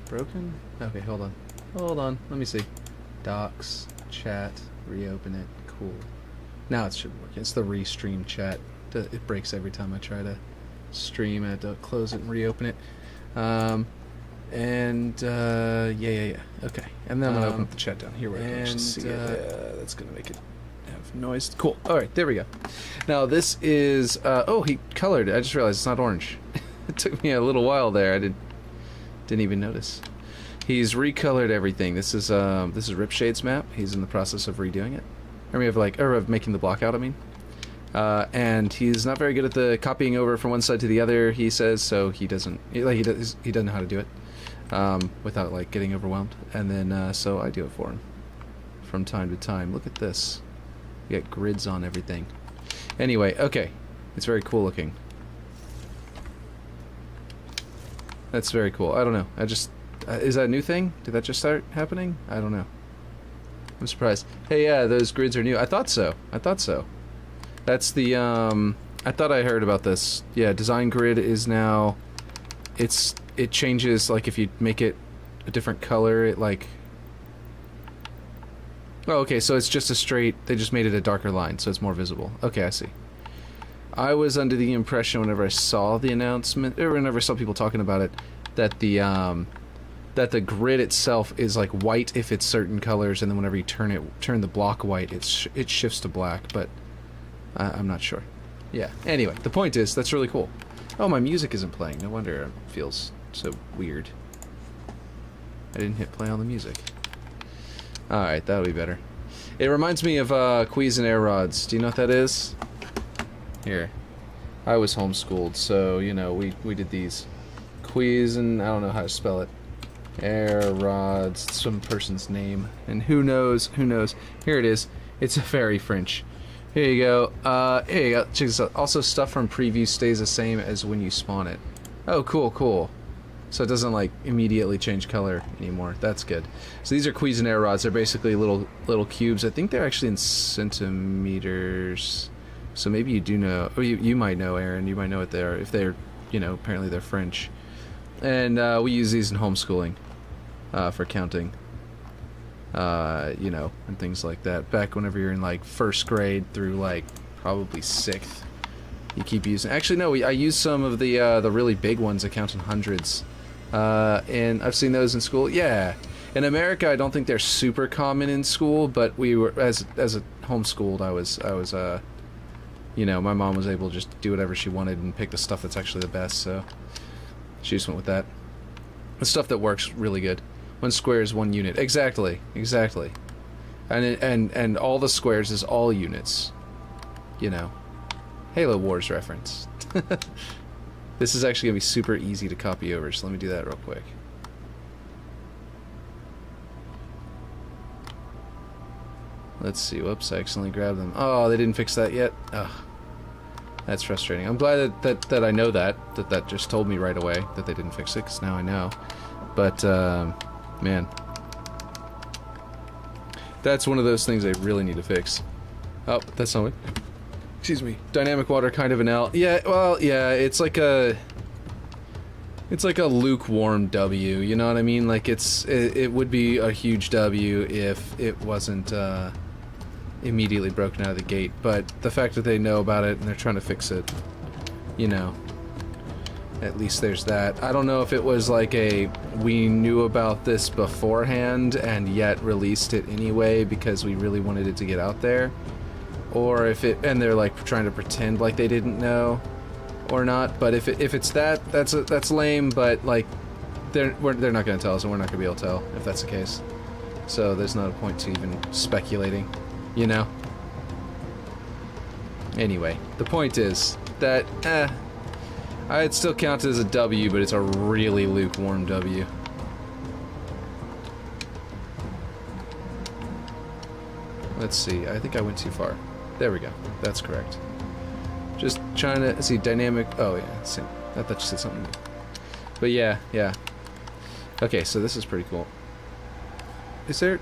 broken? Okay, hold on. Hold on. Let me see. Docs, chat, reopen it. Cool. Now it should work. It's the restream chat. It breaks every time I try to stream. I have to close it and reopen it. Yeah. Okay. And then I'm gonna open up the chat down here where I can actually see it. Yeah, that's gonna make it have noise. Cool. All right, there we go. Now this is. Oh, he colored. I just realized it's not orange. It took me a little while there. I didn't even notice. He's recolored everything. This is Ripshade's map. He's in the process of redoing it. Of making the block out. I mean. And he's not very good at the copying over from one side to the other. He says so. He doesn't know how to do it without like getting overwhelmed. And then so I do it for him from time to time. Look at this. We got grids on everything. Anyway, okay, it's very cool looking. That's very cool. I don't know. Is that a new thing? Did that just start happening? I don't know. I'm surprised. Hey, yeah, those grids are new. I thought so. That's the, I thought I heard about this. Yeah, design grid is now, it changes, like, if you make it a different color, it, like... Oh, okay, so it's just a straight, they just made it a darker line, so it's more visible. Okay, I see. I was under the impression whenever I saw the announcement, or whenever I saw people talking about it, that the grid itself is, like, white if it's certain colors, and then whenever you turn the block white, it shifts to black, but... I'm not sure. Yeah. Anyway, the point is, that's really cool. Oh, my music isn't playing. No wonder it feels so weird. I didn't hit play on the music. Alright, that'll be better. It reminds me of Quees and Air Rods. Do you know what that is? Here. I was homeschooled, so, you know, we did these. Quees and... I don't know how to spell it. Air Rods. Some person's name. And who knows? Here it is. It's very French. Here you go. Here you go. Check this out. Also, stuff from preview stays the same as when you spawn it. Oh, cool. So it doesn't, like, immediately change color anymore. That's good. So these are Cuisinart rods. They're basically little cubes. I think they're actually in centimeters. So maybe you do know. Oh, you might know, Aaron. You might know what they are. If they're, you know, apparently they're French. And we use these in homeschooling for counting. You know, and things like that. Back whenever you're in, like, 1st grade through, like, probably 6th, you keep using... Actually, no, I use some of the really big ones that count in hundreds. And I've seen those in school. Yeah. In America, I don't think they're super common in school, but we were, as a homeschooled, I was, you know, my mom was able to just do whatever she wanted and pick the stuff that's actually the best, so she just went with that. The stuff that works really good. 1 square is 1 unit. Exactly. And all the squares is all units. You know. Halo Wars reference. This is actually going to be super easy to copy over, so let me do that real quick. Let's see. Whoops, I accidentally grabbed them. Oh, they didn't fix that yet? Ugh. That's frustrating. I'm glad that I know that just told me right away that they didn't fix it, because now I know. But, man. That's one of those things I really need to fix. Oh, that's not it. Excuse me. Dynamic water, kind of an L. Yeah, well, yeah, it's like a lukewarm W, you know what I mean? Like, it would be a huge W if it wasn't, immediately broken out of the gate, but the fact that they know about it and they're trying to fix it, you know, at least there's that. I don't know if it was like we knew about this beforehand and yet released it anyway because we really wanted it to get out there, or if and they're like trying to pretend like they didn't know or not. But if it's that's lame, but like they're not going to tell us, and we're not going to be able to tell if that's the case. So there's not a point to even speculating, you know? Anyway, the point is that, I'd still count it as a W, but it's a really lukewarm W. Let's see, I think I went too far. There we go, that's correct. Just trying to see dynamic, oh yeah, see, I thought you said something. But yeah. Okay, so this is pretty cool. Is there...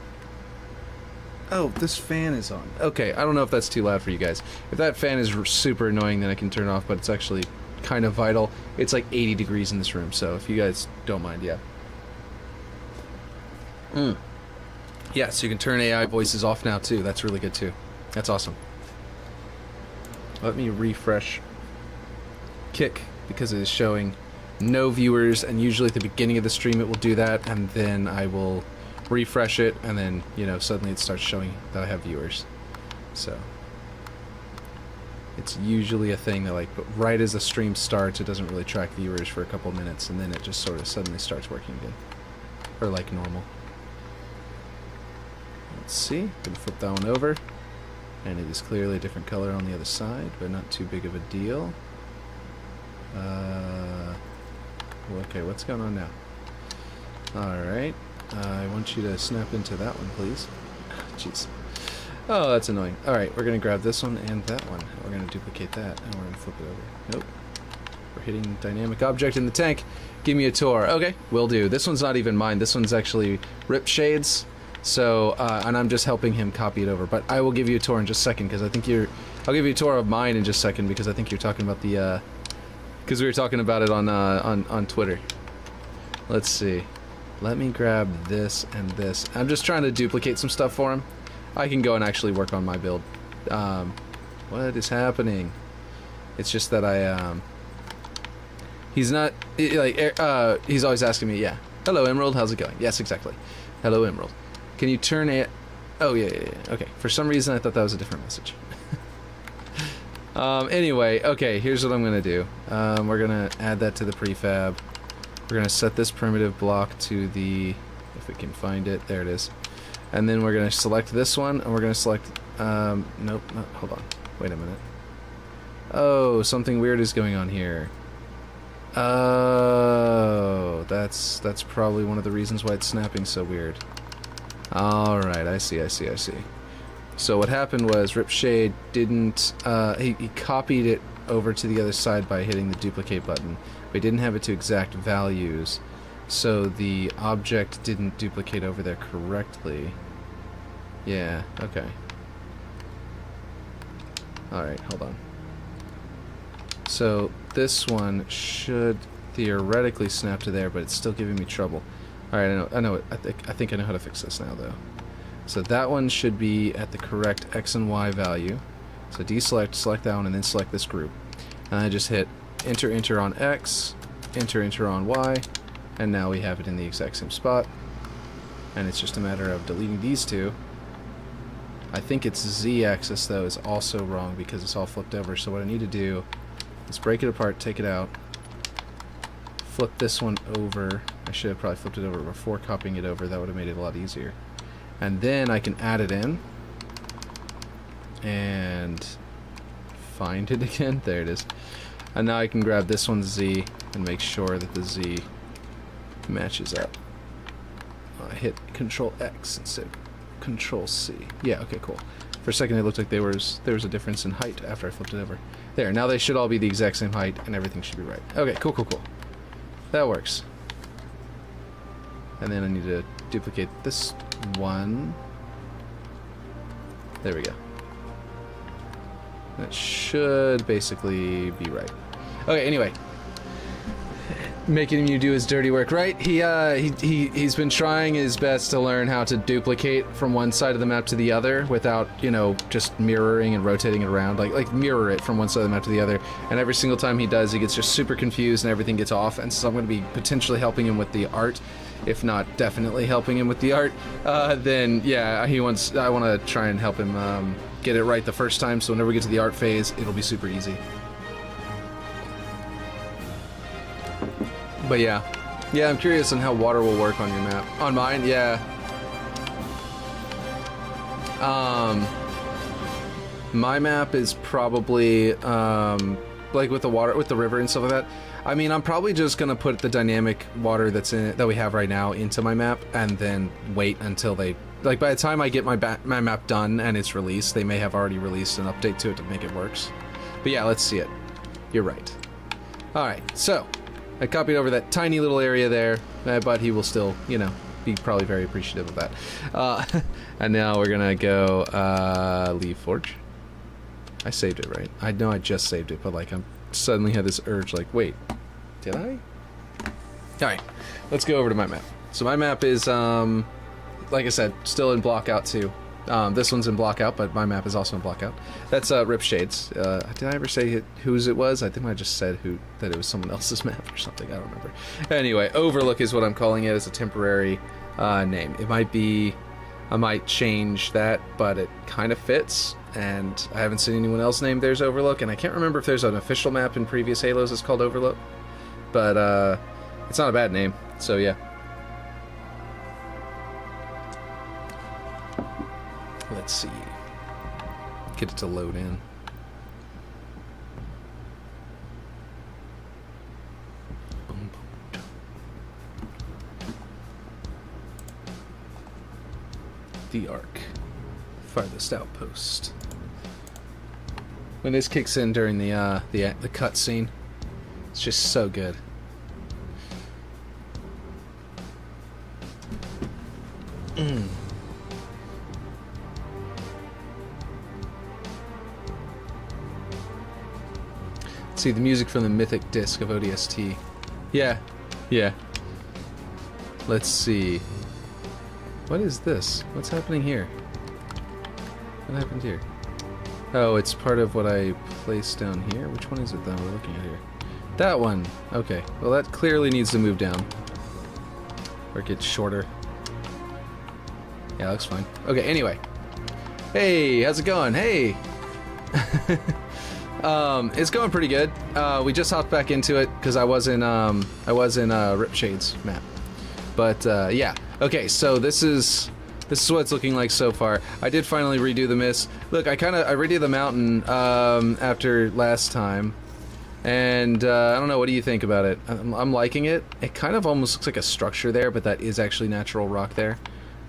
Oh, this fan is on. Okay, I don't know if that's too loud for you guys. If that fan is super annoying, then I can turn it off, but it's actually kind of vital. It's like 80 degrees in this room, so if you guys don't mind, yeah. Yeah, so you can turn AI voices off now too. That's really good too. That's awesome. Let me refresh Kick because it is showing no viewers, and usually at the beginning of the stream it will do that, and then I will refresh it, and then, you know, suddenly it starts showing that I have viewers. So it's usually a thing that, like, but right as the stream starts, it doesn't really track viewers for a couple minutes, and then it just sort of suddenly starts working again, or like normal. Let's see, gonna flip that one over, and it is clearly a different color on the other side, but not too big of a deal. Okay, what's going on now? Alright, I want you to snap into that one, please. Jeez. Oh, that's annoying. Alright, we're gonna grab this one and that one. We're gonna duplicate that, and we're gonna flip it over. Nope. We're hitting dynamic object in the tank. Give me a tour. Okay, will do. This one's not even mine. This one's actually Rip Shade's. So, and I'm just helping him copy it over. But I will give you a tour in just a second, because I think you're... I'll give you a tour of mine in just a second, because I think you're talking about the, because we were talking about it on Twitter. Let's see. Let me grab this and this. I'm just trying to duplicate some stuff for him. I can go and actually work on my build. What is happening? It's just that he's not... he's always asking me, yeah. Hello, Emerald, how's it going? Yes, exactly. Hello, Emerald. Can you turn it... Oh, yeah. Okay. For some reason, I thought that was a different message. Anyway, okay, here's what I'm going to do. We're going to add that to the prefab. We're going to set this primitive block to the... If we can find it. There it is. And then we're going to select this one, and we're going to select... nope, not, hold on. Wait a minute. Oh, something weird is going on here. Oh, that's probably one of the reasons why it's snapping so weird. Alright, I see. So what happened was Rip Shade didn't, he copied it over to the other side by hitting the duplicate button, but he didn't have it to exact values, so the object didn't duplicate over there correctly. Yeah, okay. Alright, hold on. So this one should theoretically snap to there, but it's still giving me trouble. Alright, I know it. I think I know how to fix this now, though. So that one should be at the correct X and Y value. So deselect, select that one, and then select this group. And I just hit enter on X, enter on Y, and now we have it in the exact same spot. And it's just a matter of deleting these two. I think its Z-axis, though, is also wrong because it's all flipped over. So what I need to do is break it apart, take it out, flip this one over. I should have probably flipped it over before copying it over. That would have made it a lot easier. And then I can add it in and find it again. There it is. And now I can grab this one's Z and make sure that the Z matches up. I hit Control X instead of Control C. Yeah, okay, cool. For a second it looked like there was a difference in height after I flipped it over. There, now they should all be the exact same height and everything should be right. Okay, cool. That works. And then I need to duplicate this one. There we go. That should basically be right. Okay, anyway. Making you do his dirty work, right? He's been trying his best to learn how to duplicate from one side of the map to the other without, you know, just mirroring and rotating it around. Like mirror it from one side of the map to the other. And every single time he does, he gets just super confused and everything gets off. And so I'm going to be potentially helping him with the art, if not definitely helping him with the art. Then yeah, I want to try and help him get it right the first time. So whenever we get to the art phase, it'll be super easy. But yeah, I'm curious on how water will work on your map. On mine, yeah. My map is probably like with the water, with the river and stuff like that. I mean, I'm probably just gonna put the dynamic water that's in it, that we have right now, into my map, and then wait until they, like, by the time I get my map done and it's released, they may have already released an update to it to make it works. But yeah, let's see it. You're right. All right, so. I copied over that tiny little area there, but he will still, you know, be probably very appreciative of that. And now we're gonna go leave Forge. I saved it, right? I know I just saved it, but like I'm suddenly had this urge, like, wait, did I? All right, let's go over to my map. So my map is like I said, still in Blockout too. This one's in Blockout, but my map is also in Blockout. That's Rip Shades. Did I ever say whose it was? I think I just said that it was someone else's map or something. I don't remember. Anyway, Overlook is what I'm calling it as a temporary name. It might be... I might change that, but it kind of fits, and I haven't seen anyone else named theirs Overlook, and I can't remember if there's an official map in previous Halos that's called Overlook, but it's not a bad name, so yeah. Let's see. Get it to load in. The Ark. Farthest outpost. When this kicks in during the cutscene, it's just so good. See the music from the mythic disc of ODST. Yeah, yeah. Let's see. What is this? What's happening here? What happened here? Oh, it's part of what I placed down here. Which one is it that we're looking at here? That one. Okay. Well, that clearly needs to move down. Or get shorter. Yeah, looks fine. Okay, anyway. Hey, how's it going? Hey! It's going pretty good. We just hopped back into it because I was in Rip Shades map. But yeah. Okay, so this is what it's looking like so far. I did finally redo the mist. Look, I redid the mountain after last time, and I don't know. What do you think about it? I'm liking it. It kind of almost looks like a structure there, but that is actually natural rock there.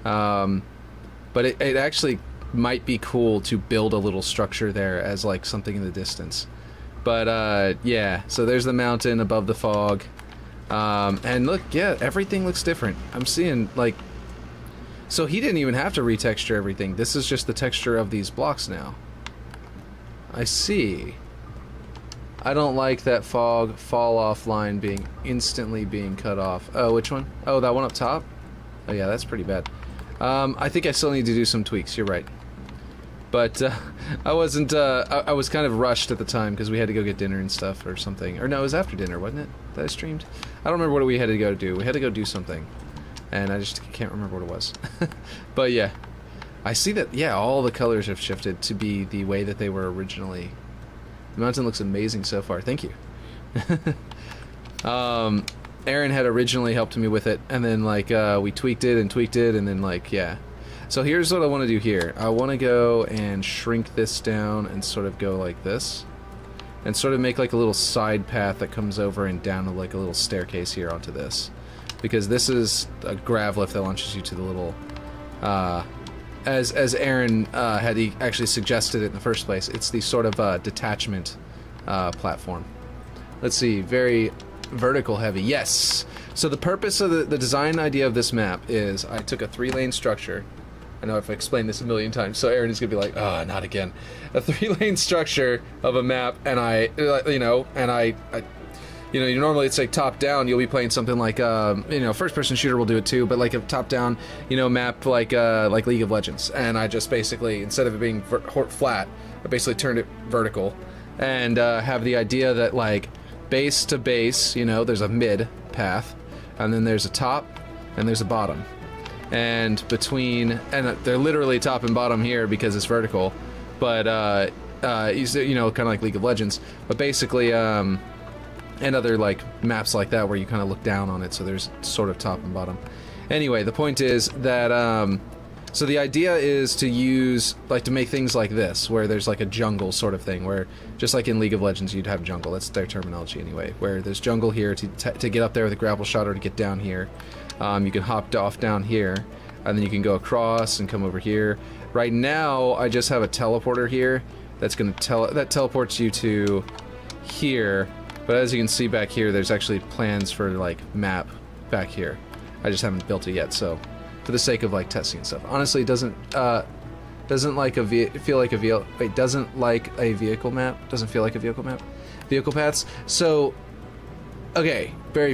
But it actually might be cool to build a little structure there as like something in the distance. But yeah, so there's the mountain above the fog. And look, yeah, everything looks different. I'm seeing, like... So he didn't even have to retexture everything. This is just the texture of these blocks now. I see. I don't like that fog fall-off line instantly being cut off. Oh, which one? Oh, that one up top? Oh yeah, that's pretty bad. I think I still need to do some tweaks, you're right. But I wasn't, I was kind of rushed at the time because we had to go get dinner and stuff or something. Or no, it was after dinner, wasn't it? That I streamed? I don't remember what we had to go do. We had to go do something. And I just can't remember what it was. But yeah. I see that, yeah, all the colors have shifted to be the way that they were originally. The mountain looks amazing so far. Thank you. Aaron had originally helped me with it, and then, like, we tweaked it, and then, like, yeah. So here's what I want to do here. I want to go and shrink this down and sort of go like this. And sort of make like a little side path that comes over and down to like a little staircase here onto this. Because this is a grav lift that launches you to the little... as Aaron had actually suggested it in the first place, it's the sort of detachment platform. Let's see, very vertical heavy. Yes! So the purpose of the design idea of this map is I took a 3-lane structure. I know I've explained this a million times, so Aaron is going to be like, oh, not again. A 3-lane structure of a map, and you normally it's like top-down, you'll be playing something like, first-person shooter will do it too, but like a top-down, map like League of Legends. And I just basically, instead of it being flat, I basically turned it vertical, and have the idea that, like, base to base, there's a mid path, and then there's a top, and there's a bottom. And they're literally top and bottom here because it's vertical, but kind of like League of Legends, but basically and other like maps like that where you kind of look down on it, so there's sort of top and bottom. Anyway, the point is that so the idea is to use to make things like this where there's like a jungle sort of thing, where just like in League of Legends you'd have jungle, that's their terminology anyway, where there's jungle here to get up there with a grapple shot or to get down here. You can hop off down here, and then you can go across and come over here. Right now, I just have a teleporter here that's going to that teleports you to here. But as you can see back here, there's actually plans for like map back here. I just haven't built it yet, so for the sake of like testing and stuff. Honestly, it doesn't like feel like a vehicle. Wait, doesn't like a vehicle map. Doesn't feel like a vehicle map. Vehicle paths. So. Okay, very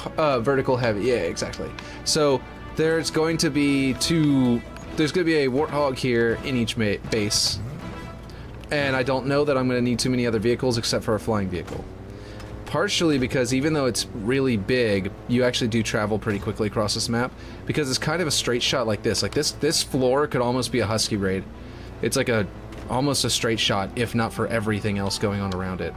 vertical heavy. Yeah, exactly. So There's going to be there's going to be a Warthog here in each base. And I don't know that I'm going to need too many other vehicles except for a flying vehicle. Partially because even though it's really big, you actually do travel pretty quickly across this map, because it's kind of a straight shot like this. Like this floor could almost be a Husky raid. It's like almost a straight shot, if not for everything else going on around it.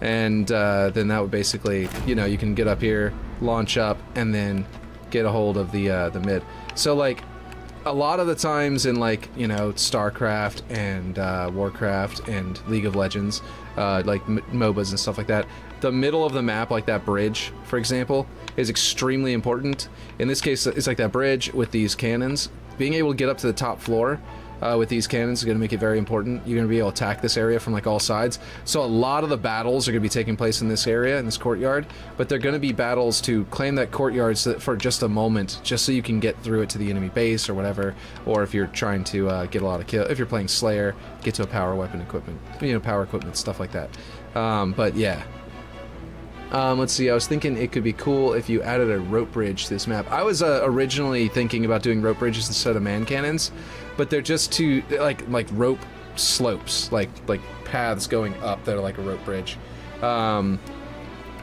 And then that would basically, you know, you can get up here, launch up, and then get a hold of the mid. So like, a lot of the times in, like, you know, StarCraft and Warcraft and League of Legends, like MOBAs and stuff like that, the middle of the map, like that bridge, for example, is extremely important. In this case, it's like that bridge with these cannons. Being able to get up to the top floor with these cannons is going to make it very important. You're going to be able to attack this area from like all sides. So a lot of the battles are going to be taking place in this area, in this courtyard, but they're going to be battles to claim that courtyard for just a moment, just so you can get through it to the enemy base or whatever, or if you're trying to get a lot of kills, if you're playing Slayer, get to a power weapon equipment, you know, power equipment, stuff like that. But yeah. Let's see, I was thinking it could be cool if you added a rope bridge to this map. I was originally thinking about doing rope bridges instead of man cannons, but they're just too, like rope slopes, like paths going up that are like a rope bridge.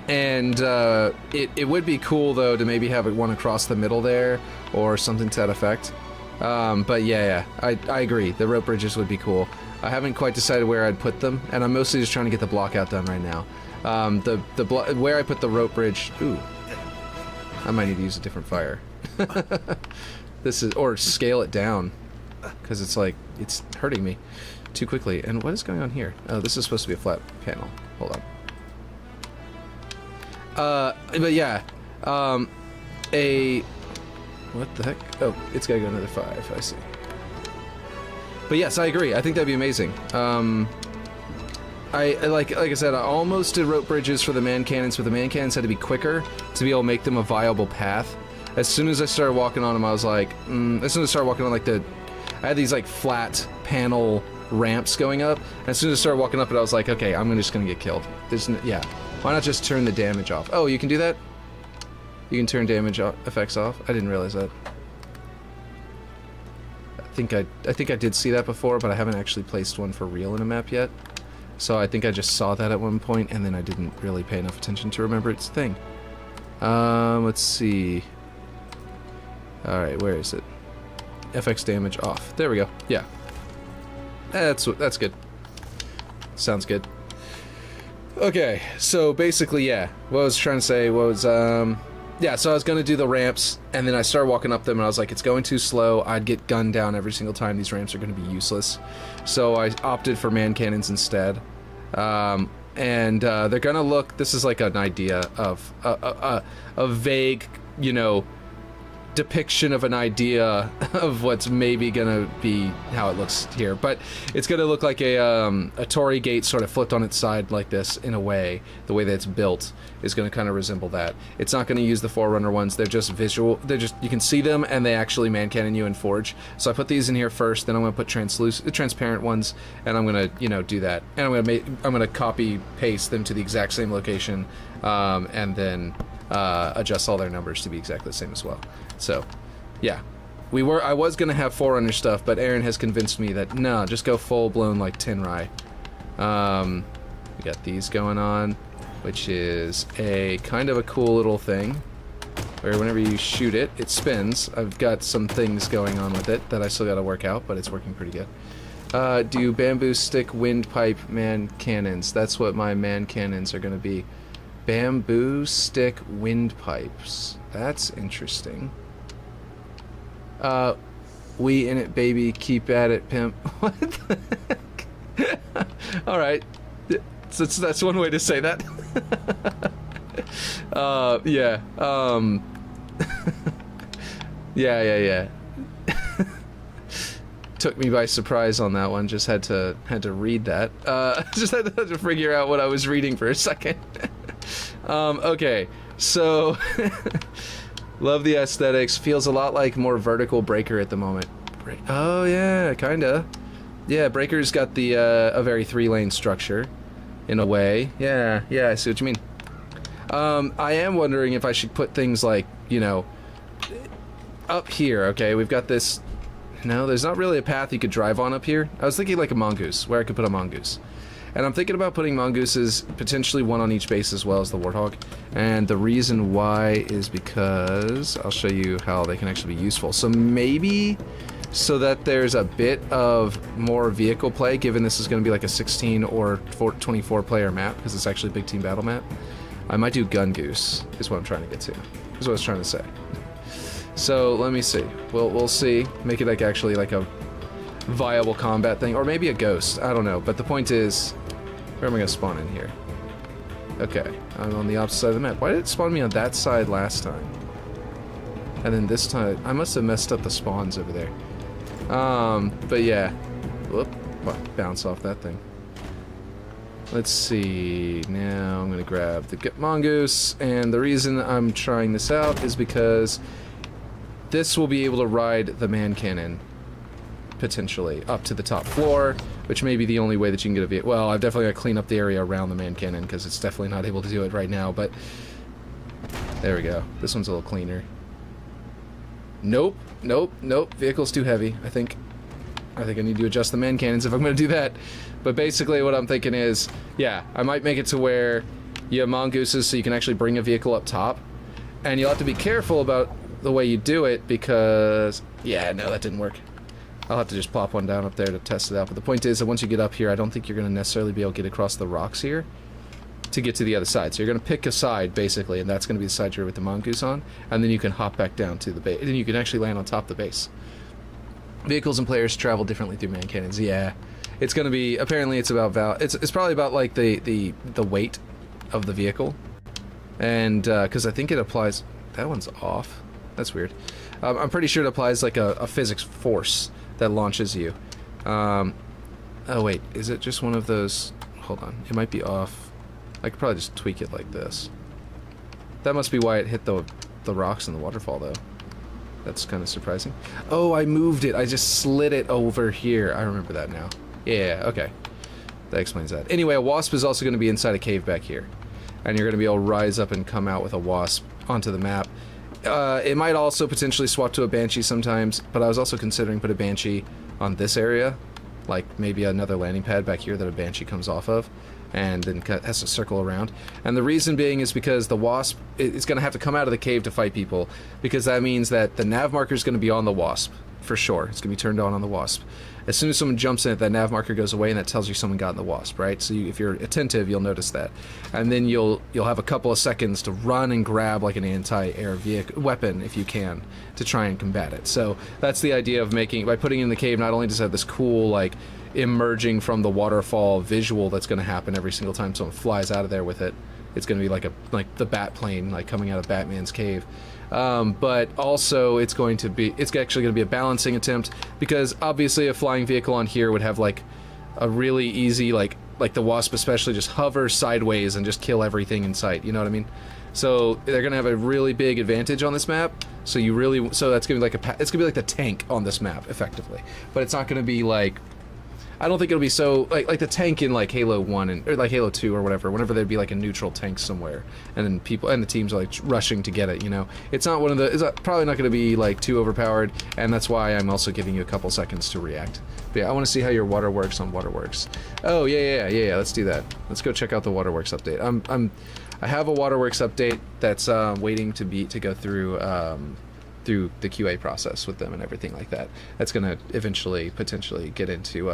It would be cool, though, to maybe have one across the middle there, or something to that effect. But yeah, I agree, the rope bridges would be cool. I haven't quite decided where I'd put them, and I'm mostly just trying to get the block out done right now. Where I put the rope bridge, ooh, I might need to use a different fire. Or scale it down, because it's like, it's hurting me too quickly. And what is going on here? Oh, this is supposed to be a flat panel. Hold on. But yeah, what the heck? Oh, it's gotta go another 5, I see. But yes, I agree. I think that'd be amazing. Like I said, I almost did rope bridges for the man cannons, but the man cannons had to be quicker to be able to make them a viable path. As soon as I started walking on them, I was like, as soon as I started walking on, like, I had these, like, flat panel ramps going up, and as soon as I started walking up it, I was like, okay, I'm just gonna get killed. Yeah. Why not just turn the damage off? Oh, you can do that? You can turn damage effects off? I didn't realize that. I think I did see that before, but I haven't actually placed one for real in a map yet. So I think I just saw that at one point, and then I didn't really pay enough attention to remember its thing. Let's see. Alright, where is it? FX damage off. There we go. Yeah. That's good. Sounds good. Okay, so basically, yeah. What I was trying to say was, yeah, so I was going to do the ramps, and then I started walking up them, and I was like, it's going too slow. I'd get gunned down every single time. These ramps are going to be useless. So I opted for man cannons instead. They're going to look, this is like an idea of a vague, you know, depiction of an idea of what's maybe gonna be how it looks here, but it's gonna look like a Torii gate sort of flipped on its side like this in a way. The way that it's built is gonna kind of resemble that. It's not gonna use the Forerunner ones. They're just visual. They're just, you can see them and they actually man cannon you and forge. So I put these in here first, then I'm gonna put transparent ones, and I'm gonna, you know, do that, and I'm gonna copy paste them to the exact same location, and then adjust all their numbers to be exactly the same as well. So, yeah, I was gonna have Forerunner stuff, but Aaron has convinced me that no, just go full blown like Tenrai. We got these going on, which is a kind of a cool little thing, where whenever you shoot it, it spins. I've got some things going on with it that I still gotta work out, but it's working pretty good. Do bamboo stick windpipe man cannons. That's what my man cannons are gonna be. Bamboo stick windpipes. That's interesting. We in it, baby. Keep at it, pimp. What the heck? Alright. So that's one way to say that. Yeah. Yeah. Took me by surprise on that one. Just had to read that. Just had to figure out what I was reading for a second. Okay, so love the aesthetics. Feels a lot like more vertical Breaker at the moment. Oh yeah, kinda. Yeah, Breaker's got the a very 3-lane structure, in a way. Yeah, I see what you mean. I am wondering if I should put things like, you know, up here, okay, we've got this... No, there's not really a path you could drive on up here. I was thinking like a mongoose, where I could put a mongoose. And I'm thinking about putting mongooses, potentially one on each base as well as the warthog. And the reason why is because I'll show you how they can actually be useful. So maybe so that there's a bit of more vehicle play, given this is going to be like a 16 or 24 player map, because it's actually a big team battle map. I might do gun goose, is what I'm trying to get to. Is what I was trying to say. So let me see. We'll see. Make it like actually like a viable combat thing, or maybe a ghost. I don't know. But the point is, where am I gonna spawn in here? Okay, I'm on the opposite side of the map. Why did it spawn me on that side last time? And then this time, I must have messed up the spawns over there. But yeah. Whoop, bounce off that thing. Let's see, now I'm gonna grab the mongoose, and the reason I'm trying this out is because this will be able to ride the man cannon, potentially, up to the top floor, which may be the only way that you can get a vehicle. Well, I've definitely got to clean up the area around the man cannon, because it's definitely not able to do it right now, but there we go. This one's a little cleaner. Nope, nope, nope, vehicle's too heavy, I think I need to adjust the man cannons if I'm going to do that. But basically what I'm thinking is, yeah, I might make it to where you have mongooses so you can actually bring a vehicle up top. And you'll have to be careful about the way you do it because... Yeah, no, that didn't work. I'll have to just plop one down up there to test it out. But the point is that once you get up here, I don't think you're going to necessarily be able to get across the rocks here to get to the other side. So you're going to pick a side, basically, and that's going to be the side you're with the mongoose on. And then you can hop back down to the base. And then you can actually land on top of the base. Vehicles and players travel differently through man cannons. Yeah, it's going to be, apparently it's about it's probably about like the weight of the vehicle, and because I think it applies. That one's off. That's weird. I'm pretty sure it applies like a physics force that launches you. Oh wait, is it just one of those? Hold on, it might be off. I could probably just tweak it like this. That must be why it hit the rocks in the waterfall though. That's kind of surprising. Oh, I moved it. I just slid it over here. I remember that now. Yeah, okay. That explains that. Anyway, a wasp is also going to be inside a cave back here. And you're going to be able to rise up and come out with a wasp onto the map. It might also potentially swap to a banshee sometimes, but I was also considering put a banshee on this area. Like maybe another landing pad back here that a banshee comes off of. And then has to circle around. And the reason being is because the wasp is going to have to come out of the cave to fight people, because that means that the nav marker is going to be on the wasp, for sure. It's going to be turned on the wasp. As soon as someone jumps in it, that nav marker goes away, and that tells you someone got in the wasp, right? So if you're attentive, you'll notice that. And then you'll have a couple of seconds to run and grab like an anti-air vehicle weapon, if you can, to try and combat it. So that's the idea of making, by putting it in the cave, not only does it have this cool, like, emerging from the waterfall visual that's going to happen every single time someone flies out of there with it. It's going to be like the bat plane, like coming out of Batman's cave. But also it's actually going to be a balancing attempt, because obviously a flying vehicle on here would have like a really easy, like the wasp especially, just hover sideways and just kill everything in sight. You know what I mean? So they're going to have a really big advantage on this map. So that's going to be it's going to be like the tank on this map effectively. But it's not going to be like, I don't think it'll be so like the tank in like Halo 1 or like Halo 2 or whatever, whenever there'd be like a neutral tank somewhere and then people and the teams are like rushing to get it, you know. It's probably not going to be like too overpowered, and that's why I'm also giving you a couple seconds to react. But yeah, I want to see how your water works on Waterworks. Oh, yeah, let's do that. Let's go check out the Waterworks update. I have a Waterworks update that's waiting to go through the QA process with them and everything like that. That's going to eventually, potentially get into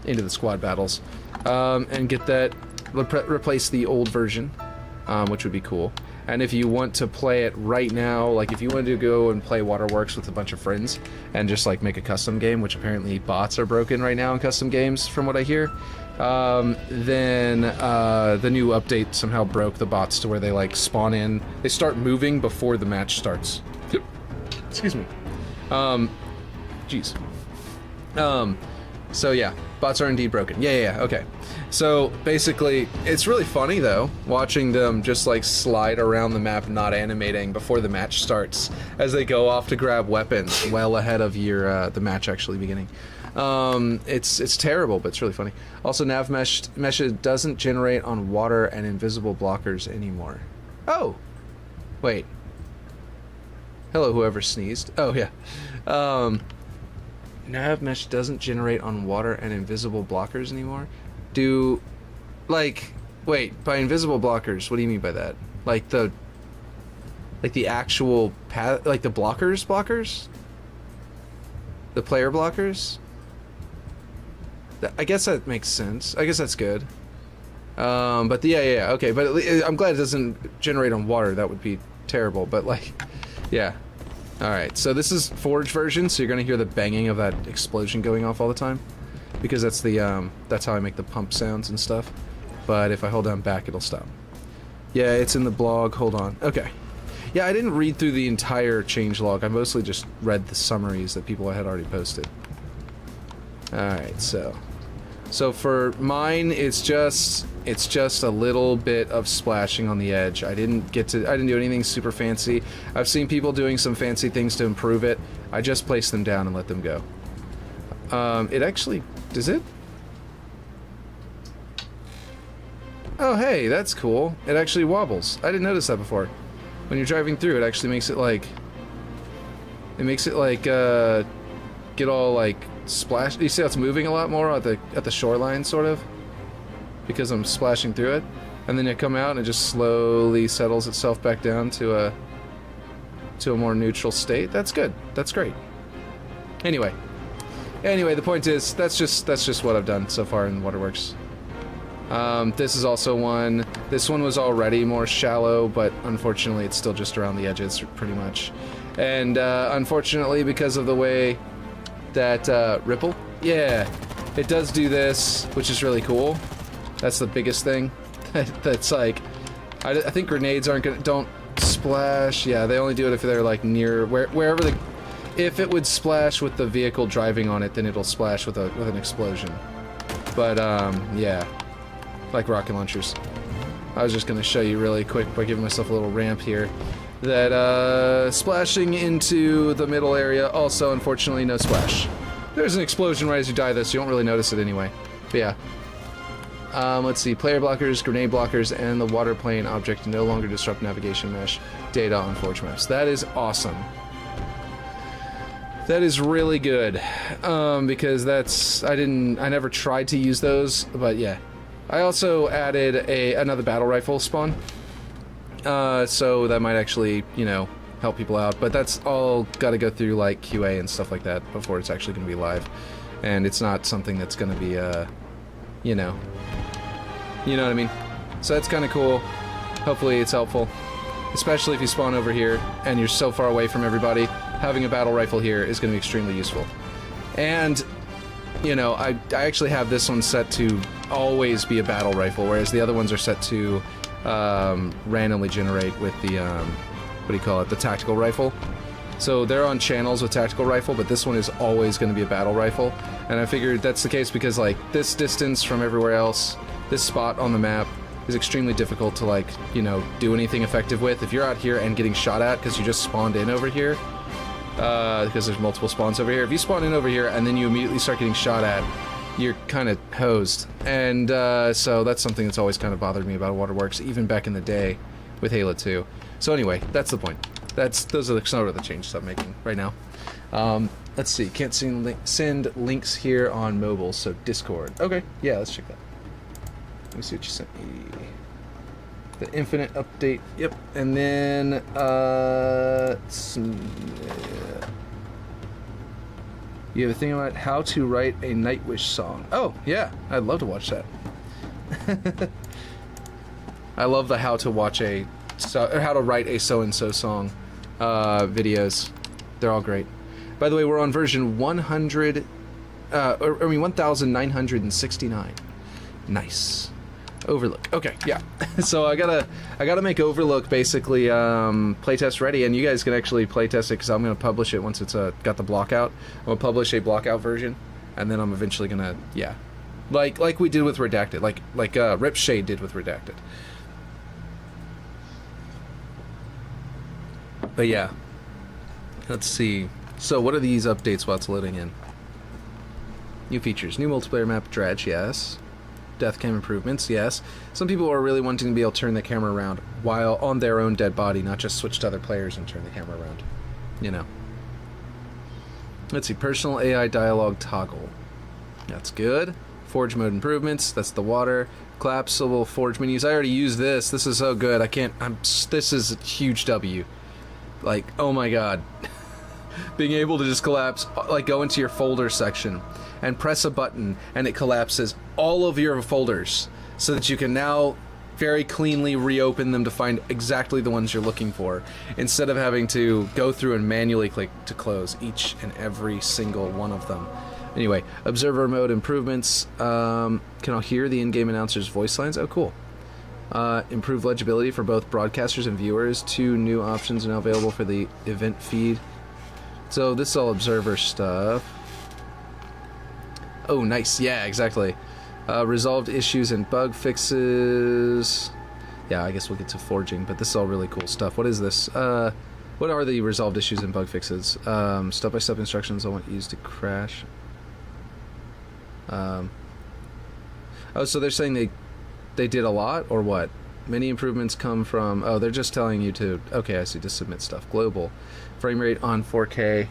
the squad battles, and get that, replace the old version, which would be cool. And if you want to play it right now, like if you wanted to go and play Waterworks with a bunch of friends and just like make a custom game, which apparently bots are broken right now in custom games from what I hear, then the new update somehow broke the bots to where they like spawn in, they start moving before the match starts. Excuse me. Jeez. So yeah, bots are indeed broken. Yeah, okay. So basically, it's really funny though, watching them just like slide around the map, not animating before the match starts, as they go off to grab weapons well ahead of the match actually beginning. It's terrible, but it's really funny. Also, nav mesh doesn't generate on water and invisible blockers anymore. Oh, wait. Hello, whoever sneezed. Oh, yeah. Nav mesh doesn't generate on water and invisible blockers anymore. Wait, by invisible blockers, what do you mean by that? Like the actual path, like the blockers? The player blockers? I guess that makes sense. I guess that's good. But yeah, okay. But I'm glad it doesn't generate on water. That would be terrible. But like, yeah. All right. So this is Forge version. So you're gonna hear the banging of that explosion going off all the time, because that's the that's how I make the pump sounds and stuff. But if I hold down back, it'll stop. Yeah, it's in the blog. Hold on. Okay. Yeah, I didn't read through the entire changelog. I mostly just read the summaries that people had already posted. All right. So for mine, it's just a little bit of splashing on the edge. I didn't do anything super fancy. I've seen people doing some fancy things to improve it. I just placed them down and let them go. It actually, does it? Oh, hey, that's cool. It actually wobbles. I didn't notice that before. When you're driving through, it actually makes it like, get all like splash. You see how it's moving a lot more at the shoreline, sort of, because I'm splashing through it, and then you come out and it just slowly settles itself back down to a more neutral state. That's good. That's great. Anyway, the point is that's just what I've done so far in Waterworks. This is also one. This one was already more shallow, but unfortunately, it's still just around the edges, pretty much. And unfortunately, because of the way that ripple, yeah, it does do this, which is really cool. That's the biggest thing. That's like, I think grenades don't splash. Yeah, they only do it if they're like near wherever the. If it would splash with the vehicle driving on it, then it'll splash with an explosion. But yeah, like rocket launchers. I was just gonna show you really quick by giving myself a little ramp here. That splashing into the middle area, also unfortunately no splash. There's an explosion right as you die though, so you don't really notice it anyway. But yeah. Let's see, player blockers, grenade blockers, and the water plane object no longer disrupt navigation mesh data on Forge maps. That is awesome. That is really good, because I never tried to use those, but yeah. I also added another battle rifle spawn. So that might actually, help people out. But that's all got to go through like QA and stuff like that before it's actually going to be live. And it's not something that's going to be, you know what I mean? So that's kind of cool. Hopefully it's helpful. Especially if you spawn over here and you're so far away from everybody. Having a battle rifle here is going to be extremely useful. And, I actually have this one set to always be a battle rifle, whereas the other ones are set to randomly generate with the, the tactical rifle. So they're on channels with tactical rifle, but this one is always going to be a battle rifle. And I figured that's the case because, like, this distance from everywhere else, this spot on the map, is extremely difficult to, do anything effective with. If you're out here and getting shot at because you just spawned in over here, because there's multiple spawns over here, if you spawn in over here and then you immediately start getting shot at, you're kind of hosed. And so that's something that's always kind of bothered me about Waterworks, even back in the day with Halo 2. So anyway, that's the point. Those are some of the changes I'm making right now. Let's see, can't send links here on mobile, so Discord. Okay, yeah, let's check that. Let me see what you sent me. The Infinite update, yep. And then, you have a thing about how to write a Nightwish song. Oh, yeah, I'd love to watch that. I love the how to write a so-and-so song videos. They're all great. By the way, we're on version 1969. Nice. Overlook. Okay, yeah. So I gotta make Overlook basically playtest ready, and you guys can actually playtest it because I'm gonna publish it once it's got the block out. I'm gonna publish a block out version, and then I'm eventually gonna like we did with Redacted, like Rip Shade did with Redacted. But yeah, let's see. So what are these updates while it's loading in? New features, new multiplayer map, dredge, yes. Death cam improvements, yes. Some people are really wanting to be able to turn the camera around while on their own dead body, not just switch to other players and turn the camera around. you know. Let's see, personal AI dialogue toggle. That's good. Forge mode improvements. That's the water. Collapsible forge menus. I already used this. This is so good. This is a huge W. Like, oh my god. Being able to just collapse, like go into your folder section and press a button and it collapses all of your folders so that you can now very cleanly reopen them to find exactly the ones you're looking for, instead of having to go through and manually click to close each and every single one of them. Anyway, observer mode improvements. Can I hear the in-game announcer's voice lines? Oh, cool. Improved legibility for both broadcasters and viewers. 2 new options are now available for the event feed. So this is all observer stuff. Oh, nice. Yeah, exactly. Resolved issues and bug fixes. Yeah, I guess we'll get to forging, but this is all really cool stuff. What is this? What are the resolved issues and bug fixes? Step-by-step instructions I want used to crash. Oh, so they're saying they did a lot, or what? Many improvements come from... Oh, they're just telling you to... Okay, I see, to submit stuff. Global. Frame rate on 4K.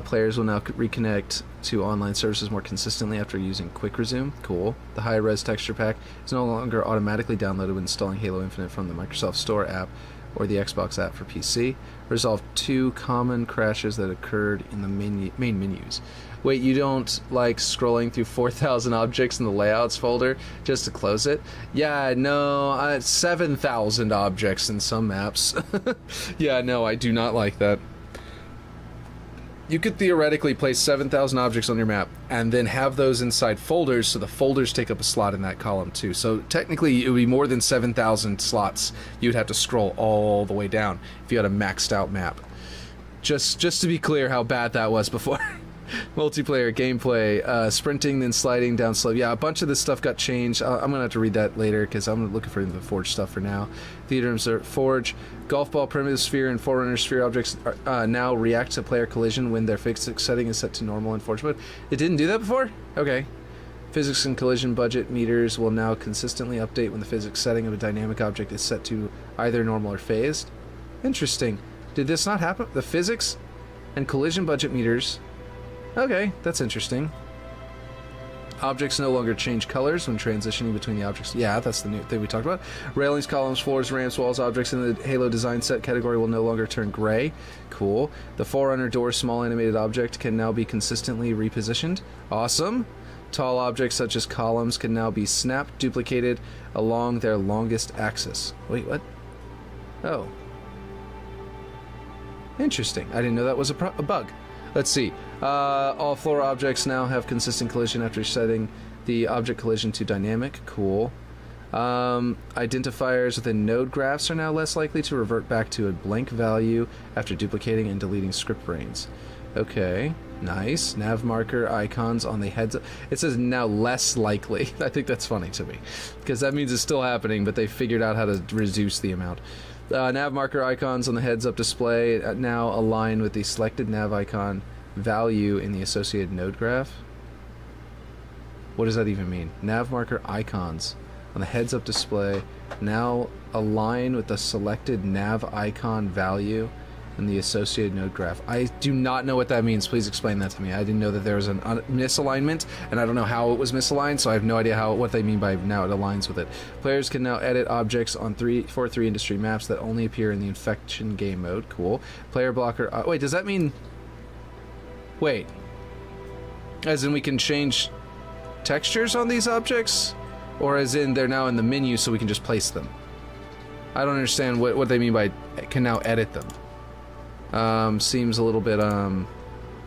Players will now reconnect to online services more consistently after using Quick Resume. Cool. The high-res texture pack is no longer automatically downloaded when installing Halo Infinite from the Microsoft Store app or the Xbox app for PC. Resolved 2 common crashes that occurred in the main menus. Wait, you don't like scrolling through 4,000 objects in the layouts folder just to close it? Yeah, no, 7,000 objects in some maps. Yeah, no, I do not like that. You could theoretically place 7,000 objects on your map and then have those inside folders, so the folders take up a slot in that column too. So technically it would be more than 7,000 slots you'd have to scroll all the way down if you had a maxed out map. Just to be clear how bad that was before. Multiplayer gameplay, sprinting then sliding down slope. Yeah, a bunch of this stuff got changed. I'm gonna have to read that later because I'm looking for the Forge stuff for now. Theater Observer Forge. Golf ball, primitive sphere, and Forerunner sphere objects now react to player collision when their physics setting is set to normal in Forge mode. It didn't do that before? Okay. Physics and collision budget meters will now consistently update when the physics setting of a dynamic object is set to either normal or phased. Interesting. Did this not happen? The physics and collision budget meters... Okay, that's interesting. Objects no longer change colors when transitioning between the objects. Yeah, that's the new thing we talked about. Railings, columns, floors, ramps, walls, objects in the Halo design set category will no longer turn gray. Cool. The Forerunner door small animated object can now be consistently repositioned. Awesome. Tall objects such as columns can now be snapped, duplicated along their longest axis. Wait, what? Oh. Interesting. I didn't know that was a bug. Let's see. All floor objects now have consistent collision after setting the object collision to dynamic. Cool. Identifiers within node graphs are now less likely to revert back to a blank value after duplicating and deleting script brains. Okay, nice. Nav marker icons on the heads. It says now less likely. I think that's funny to me because that means it's still happening, but they figured out how to reduce the amount. Nav marker icons on the heads-up display now align with the selected nav icon value in the associated node graph. What does that even mean? Nav marker icons on the heads-up display now align with the selected nav icon value in the associated node graph. I do not know what that means. Please explain that to me. I didn't know that there was a misalignment, and I don't know how it was misaligned, so I have no idea what they mean by now it aligns with it. Players can now edit objects on 4.3 industry maps that only appear in the infection game mode. Cool. Player blocker... wait, does that mean... Wait. As in we can change textures on these objects? Or as in they're now in the menu so we can just place them? I don't understand what they mean by can now edit them. Seems a little bit,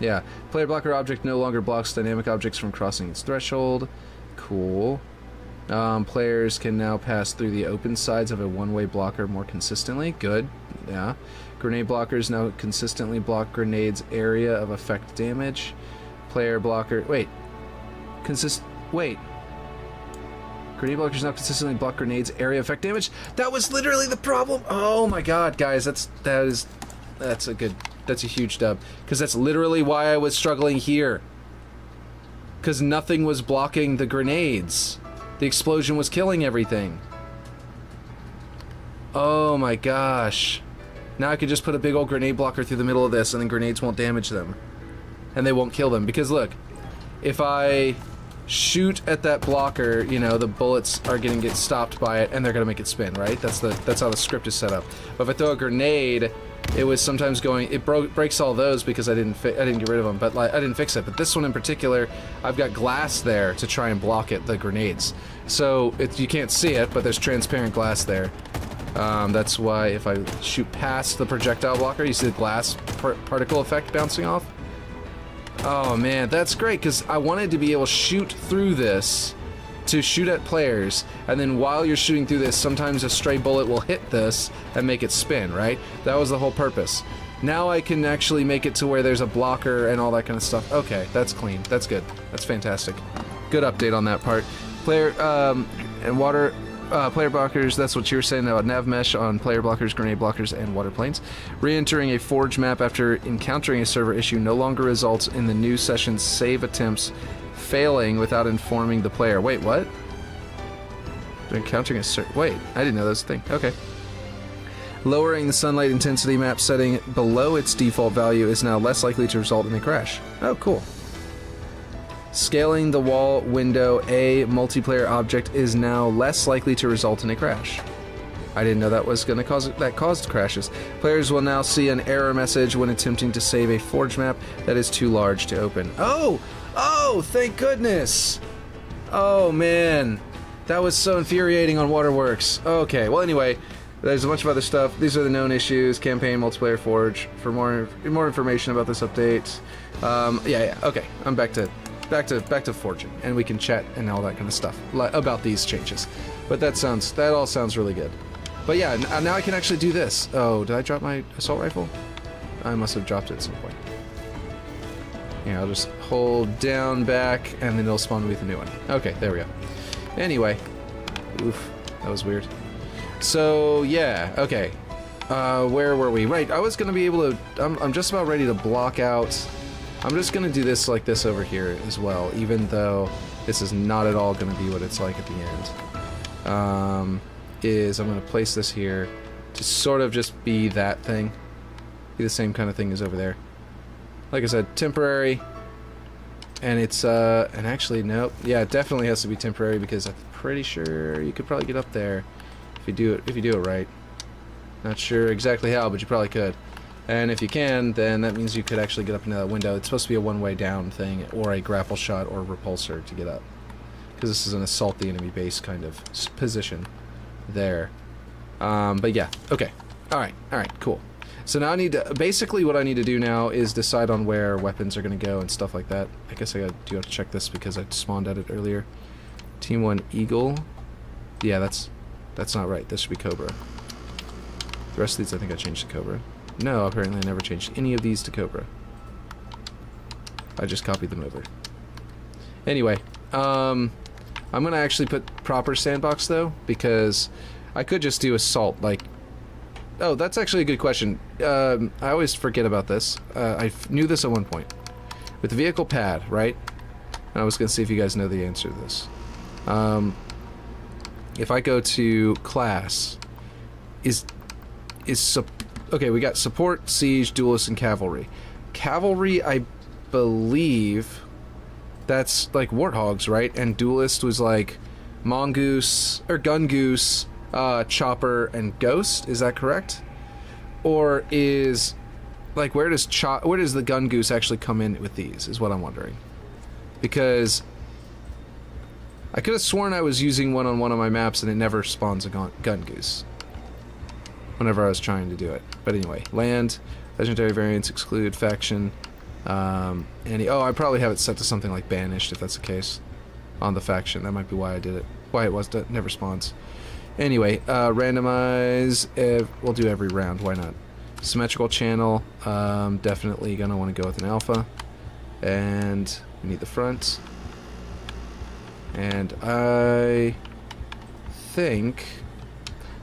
yeah. Player blocker object no longer blocks dynamic objects from crossing its threshold. Cool. Players can now pass through the open sides of a one-way blocker more consistently. Good. Yeah. Grenade blockers now consistently block grenades area of effect damage. Player blocker... Wait. Wait. Grenade blockers now consistently block grenades area of effect damage? That was literally the problem! Oh my god, guys. That's a huge dub. Because that's literally why I was struggling here. Because nothing was blocking the grenades. The explosion was killing everything. Oh my gosh. Now I could just put a big old grenade blocker through the middle of this, and then grenades won't damage them. And they won't kill them. Because look, if I shoot at that blocker, you know, the bullets are gonna get stopped by it, and they're gonna make it spin, right? That's how the script is set up. But if I throw a grenade, it was sometimes going. It breaks all those because I didn't get rid of them. But like, I didn't fix it. But this one in particular, I've got glass there to try and block it, the grenades. So you can't see it, but there's transparent glass there. That's why if I shoot past the projectile blocker, you see the glass particle effect bouncing off. Oh man, that's great, because I wanted to be able to shoot through this to shoot at players, and then while you're shooting through this, sometimes a stray bullet will hit this and make it spin, right? That was the whole purpose. Now I can actually make it to where there's a blocker and all that kind of stuff. Okay, that's clean. That's good. That's fantastic. Good update on that part. Player blockers, that's what you were saying about nav mesh on player blockers, grenade blockers, and water planes. Re-entering a Forge map after encountering a server issue no longer results in the new session's save attempts failing without informing the player. Wait, what? They're encountering a server. Wait, I didn't know that was a thing. Okay. Lowering the sunlight intensity map setting below its default value is now less likely to result in a crash. Oh, cool. Scaling the wall window a multiplayer object is now less likely to result in a crash. I didn't know that was going to caused crashes. Players will now see an error message when attempting to save a Forge map that is too large to open. Oh, thank goodness. Oh man, that was so infuriating on Waterworks. Okay, well anyway, there's a bunch of other stuff. These are the known issues. Campaign, multiplayer, Forge. For more information about this update, yeah. Okay, I'm back to forging, and we can chat and all that kind of stuff about these changes. But that all sounds really good. But yeah, now I can actually do this. Oh, did I drop my assault rifle? I must have dropped it at some point. Yeah, I'll just hold down back, and then it'll spawn me with a new one. Okay, there we go. Anyway, oof, that was weird. So yeah, okay. Where were we? Right, I was gonna be able to. I'm just about ready to block out. I'm just going to do this like this over here as well, even though this is not at all going to be what it's like at the end. I'm going to place this here to sort of just be that thing. Be the same kind of thing as over there. Like I said, temporary. And it's, and actually, nope. Yeah, it definitely has to be temporary because I'm pretty sure you could probably get up there if you do it right. Not sure exactly how, but you probably could. And if you can, then that means you could actually get up into that window. It's supposed to be a one-way down thing, or a grapple shot or repulsor to get up. Because this is an assault the enemy base kind of position there. But yeah, okay. Alright, cool. So now I need to, basically what I need to do now is decide on where weapons are going to go and stuff like that. I guess I do have to check this because I spawned at it earlier. Team 1 Eagle. Yeah, that's not right. This should be Cobra. The rest of these I think I changed to Cobra. No, apparently I never changed any of these to Cobra. I just copied them over. Anyway, I'm gonna actually put proper sandbox though, because I could just do assault, like... Oh, that's actually a good question. I always forget about this. I knew this at one point. With the vehicle pad, right? And I was gonna see if you guys know the answer to this. If I go to class, okay, we got support, siege, duelist, and cavalry. Cavalry, I believe, that's like warthogs, right? And duelist was like mongoose or gun goose, chopper, and ghost. Is that correct? Or is like where does the gun goose actually come in with these? Is what I'm wondering. Because I could have sworn I was using one on one of my maps and it never spawns a gun goose whenever I was trying to do it. But anyway, land, legendary variants, exclude, faction, I probably have it set to something like banished if that's the case on the faction. That might be why I did it. Why it was that never spawns. Anyway, randomize, we'll do every round, why not? Symmetrical channel, definitely gonna want to go with an alpha. And we need the front. And I think...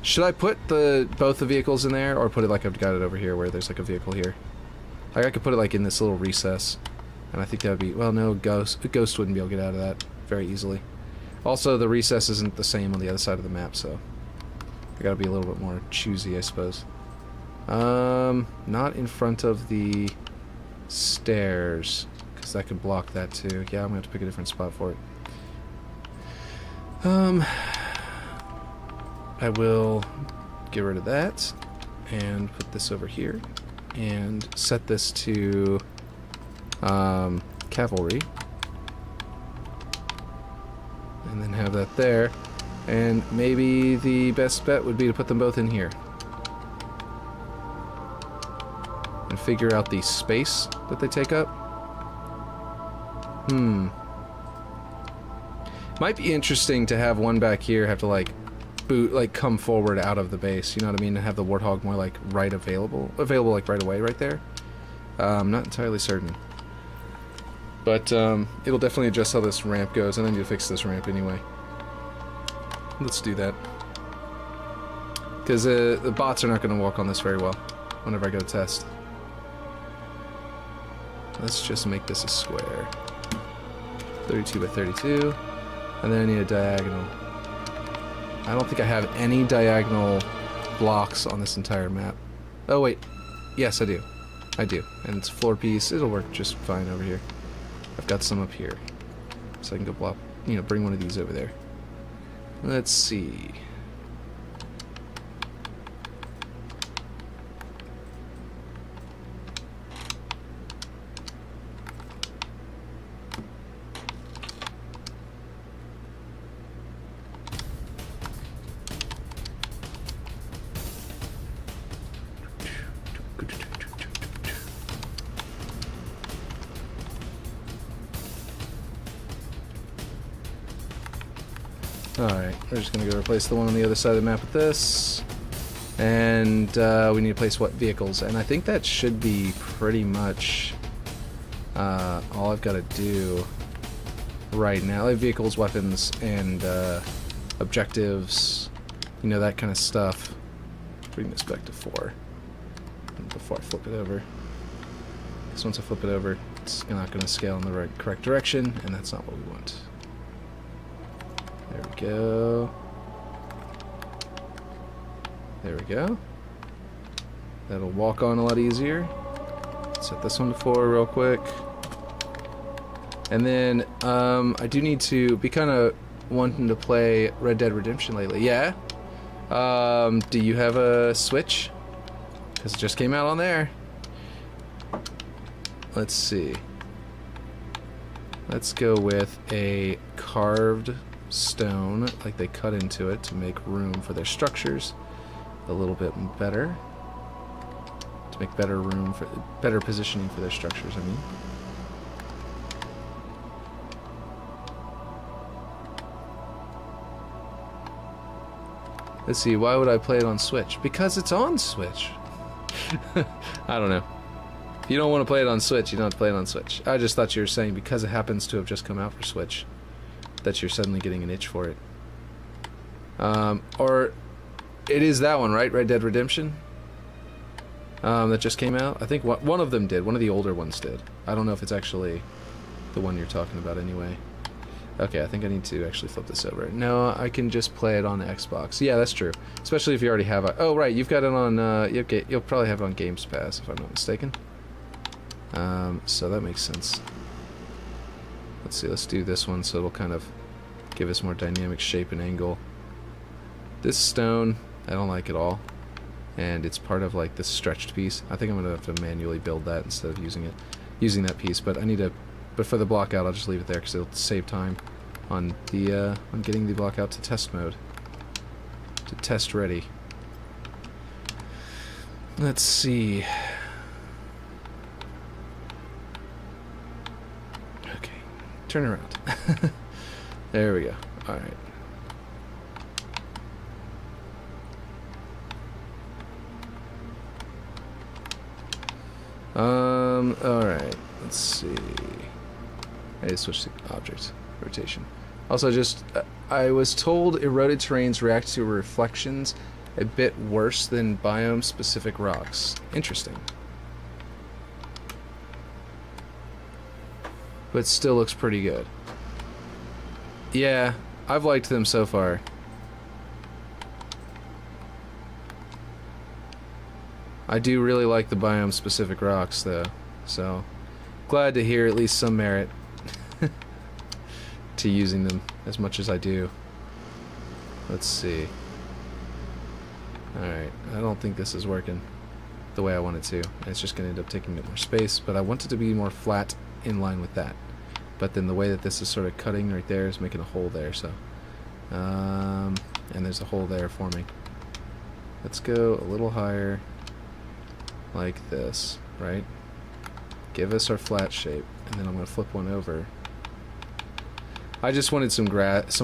Should I put both the vehicles in there, or put it like I've got it over here where there's like a vehicle here? Like I could put it like in this little recess, and I think that would be, well no, Ghost wouldn't be able to get out of that very easily. Also, the recess isn't the same on the other side of the map, so I gotta be a little bit more choosy, I suppose. Not in front of the stairs, because that could block that too. Yeah, I'm gonna have to pick a different spot for it. I will get rid of that and put this over here and set this to cavalry, and then have that there. And maybe the best bet would be to put them both in here and figure out the space that they take up. Might be interesting to have one back here have to like come forward out of the base, you know what I mean, and have the Warthog more like available like right away right there. I'm not entirely certain, but it'll definitely adjust how this ramp goes, and I need to fix this ramp anyway. Let's do that, because the bots are not going to walk on this very well whenever I go to test. Let's just make this a square, 32 by 32, and then I need a diagonal. I don't think I have any diagonal blocks on this entire map. Oh wait, yes I do. I do, and it's a floor piece. It'll work just fine over here. I've got some up here, so I can go blop, bring one of these over there. Let's see. Alright, we're just going to go replace the one on the other side of the map with this. And we need to place what vehicles. And I think that should be pretty much all I've got to do right now. Like vehicles, weapons, and objectives. That kind of stuff. Bring this back to 4. Before I flip it over. Because once I flip it over, it's not going to scale in the correct direction, and that's not what we want. There we go. There we go. That'll walk on a lot easier. Set this one to 4 real quick. And then, I do need to be kind of wanting to play Red Dead Redemption lately. Yeah? Do you have a Switch? Because it just came out on there. Let's see. Let's go with a carved stone, like they cut into it to make room for their structures a little bit better, to make better room for better positioning for their structures, I mean. Let's see, why would I play it on Switch? Because it's on Switch. I don't know. If you don't want to play it on Switch, you don't have to play it on Switch. I just thought you were saying because it happens to have just come out for Switch that you're suddenly getting an itch for it. Or it is that one, right? Red Dead Redemption? That just came out? I think one of them did. One of the older ones did. I don't know if it's actually the one you're talking about anyway. Okay, I think I need to actually flip this over. No, I can just play it on the Xbox. Yeah, that's true. Especially if you already have a... Oh, right, you've got it on... you'll probably have it on Games Pass, if I'm not mistaken. So that makes sense. Let's see, let's do this one so it'll kind of give us more dynamic shape and angle. This stone, I don't like at all. And it's part of like this stretched piece. I think I'm gonna have to manually build that instead of using that piece, but I need to, but for the block out I'll just leave it there because it'll save time on the on getting the block out to test mode. To test ready. Let's see. Turn around. There we go. Alright. Alright. Let's see. I need to switch to object rotation. Also, I was told eroded terrains react to reflections a bit worse than biome-specific rocks. Interesting. But still looks pretty good. Yeah, I've liked them so far. I do really like the biome-specific rocks, though, so glad to hear at least some merit to using them as much as I do. Let's see. Alright, I don't think this is working the way I want it to. It's just going to end up taking up more space, but I want it to be more flat in line with that. But then the way that this is sort of cutting right there is making a hole there, so... and there's a hole there forming. Let's go a little higher, like this, right? Give us our flat shape, and then I'm going to flip one over. I just wanted some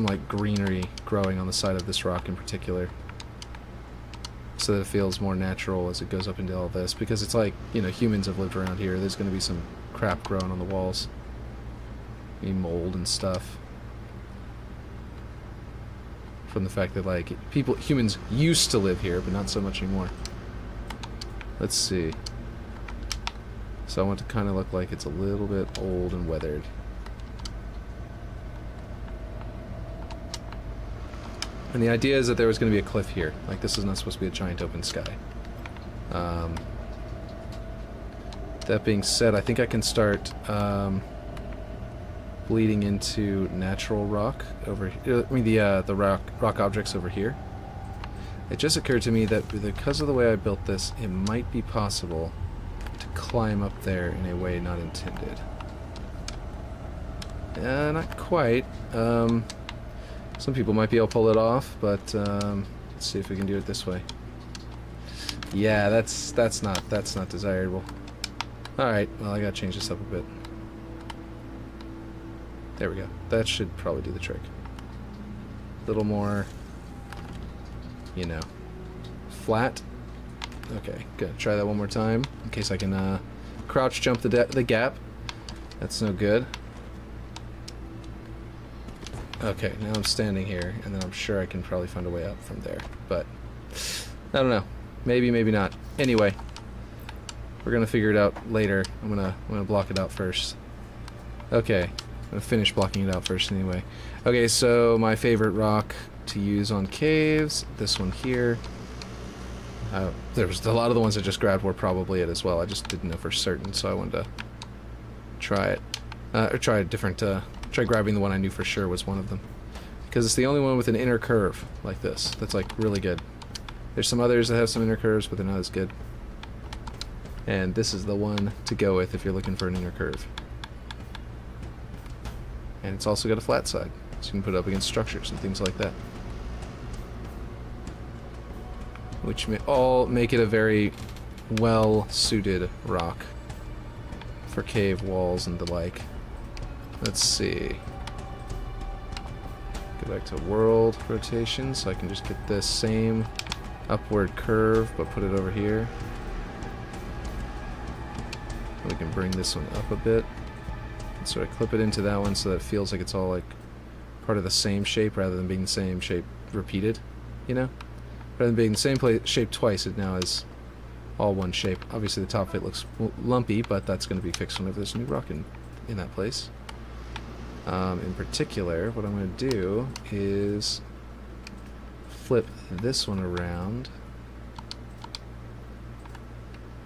like greenery growing on the side of this rock in particular, so that it feels more natural as it goes up into all this, because it's like, you know, humans have lived around here. There's going to be some crap growing on the walls, maybe mold and stuff, from the fact that, like, humans used to live here, but not so much anymore. Let's see. So I want to kind of look like it's a little bit old and weathered. And the idea is that there was going to be a cliff here. Like, this is not supposed to be a giant open sky. That being said, I think I can start bleeding into natural rock over here. I mean, the rock objects over here. It just occurred to me that because of the way I built this, it might be possible to climb up there in a way not intended. Not quite. Some people might be able to pull it off, but let's see if we can do it this way. Yeah, that's not desirable. All right, well, I gotta change this up a bit. There we go. That should probably do the trick. A little more, you know, flat. Okay, good. Try that one more time in case I can crouch jump the gap. That's no good. Okay, now I'm standing here, and then I'm sure I can probably find a way up from there, but I don't know. Maybe, maybe not. Anyway, we're gonna figure it out later. I'm gonna block it out first. Okay, I'm gonna finish blocking it out first anyway. Okay, so my favorite rock to use on caves, this one here. There was a lot of the ones I just grabbed were probably it as well. I just didn't know for certain, so I wanted to try it, or try a different. Try grabbing the one I knew for sure was one of them, because it's the only one with an inner curve like this that's like really good. There's some others that have some inner curves, but they're not as good. And this is the one to go with if you're looking for an inner curve. And it's also got a flat side, so you can put it up against structures and things like that, which may all make it a very well-suited rock for cave walls and the like. Let's see. Go back to world rotation so I can just get this same upward curve but put it over here. We can bring this one up a bit and sort of clip it into that one so that it feels like it's all like part of the same shape rather than being the same shape repeated, you know? Rather than being the same shape twice, it now is all one shape. Obviously the top of it looks lumpy, but that's going to be fixed whenever there's a new rock in that place. In particular, what I'm going to do is flip this one around.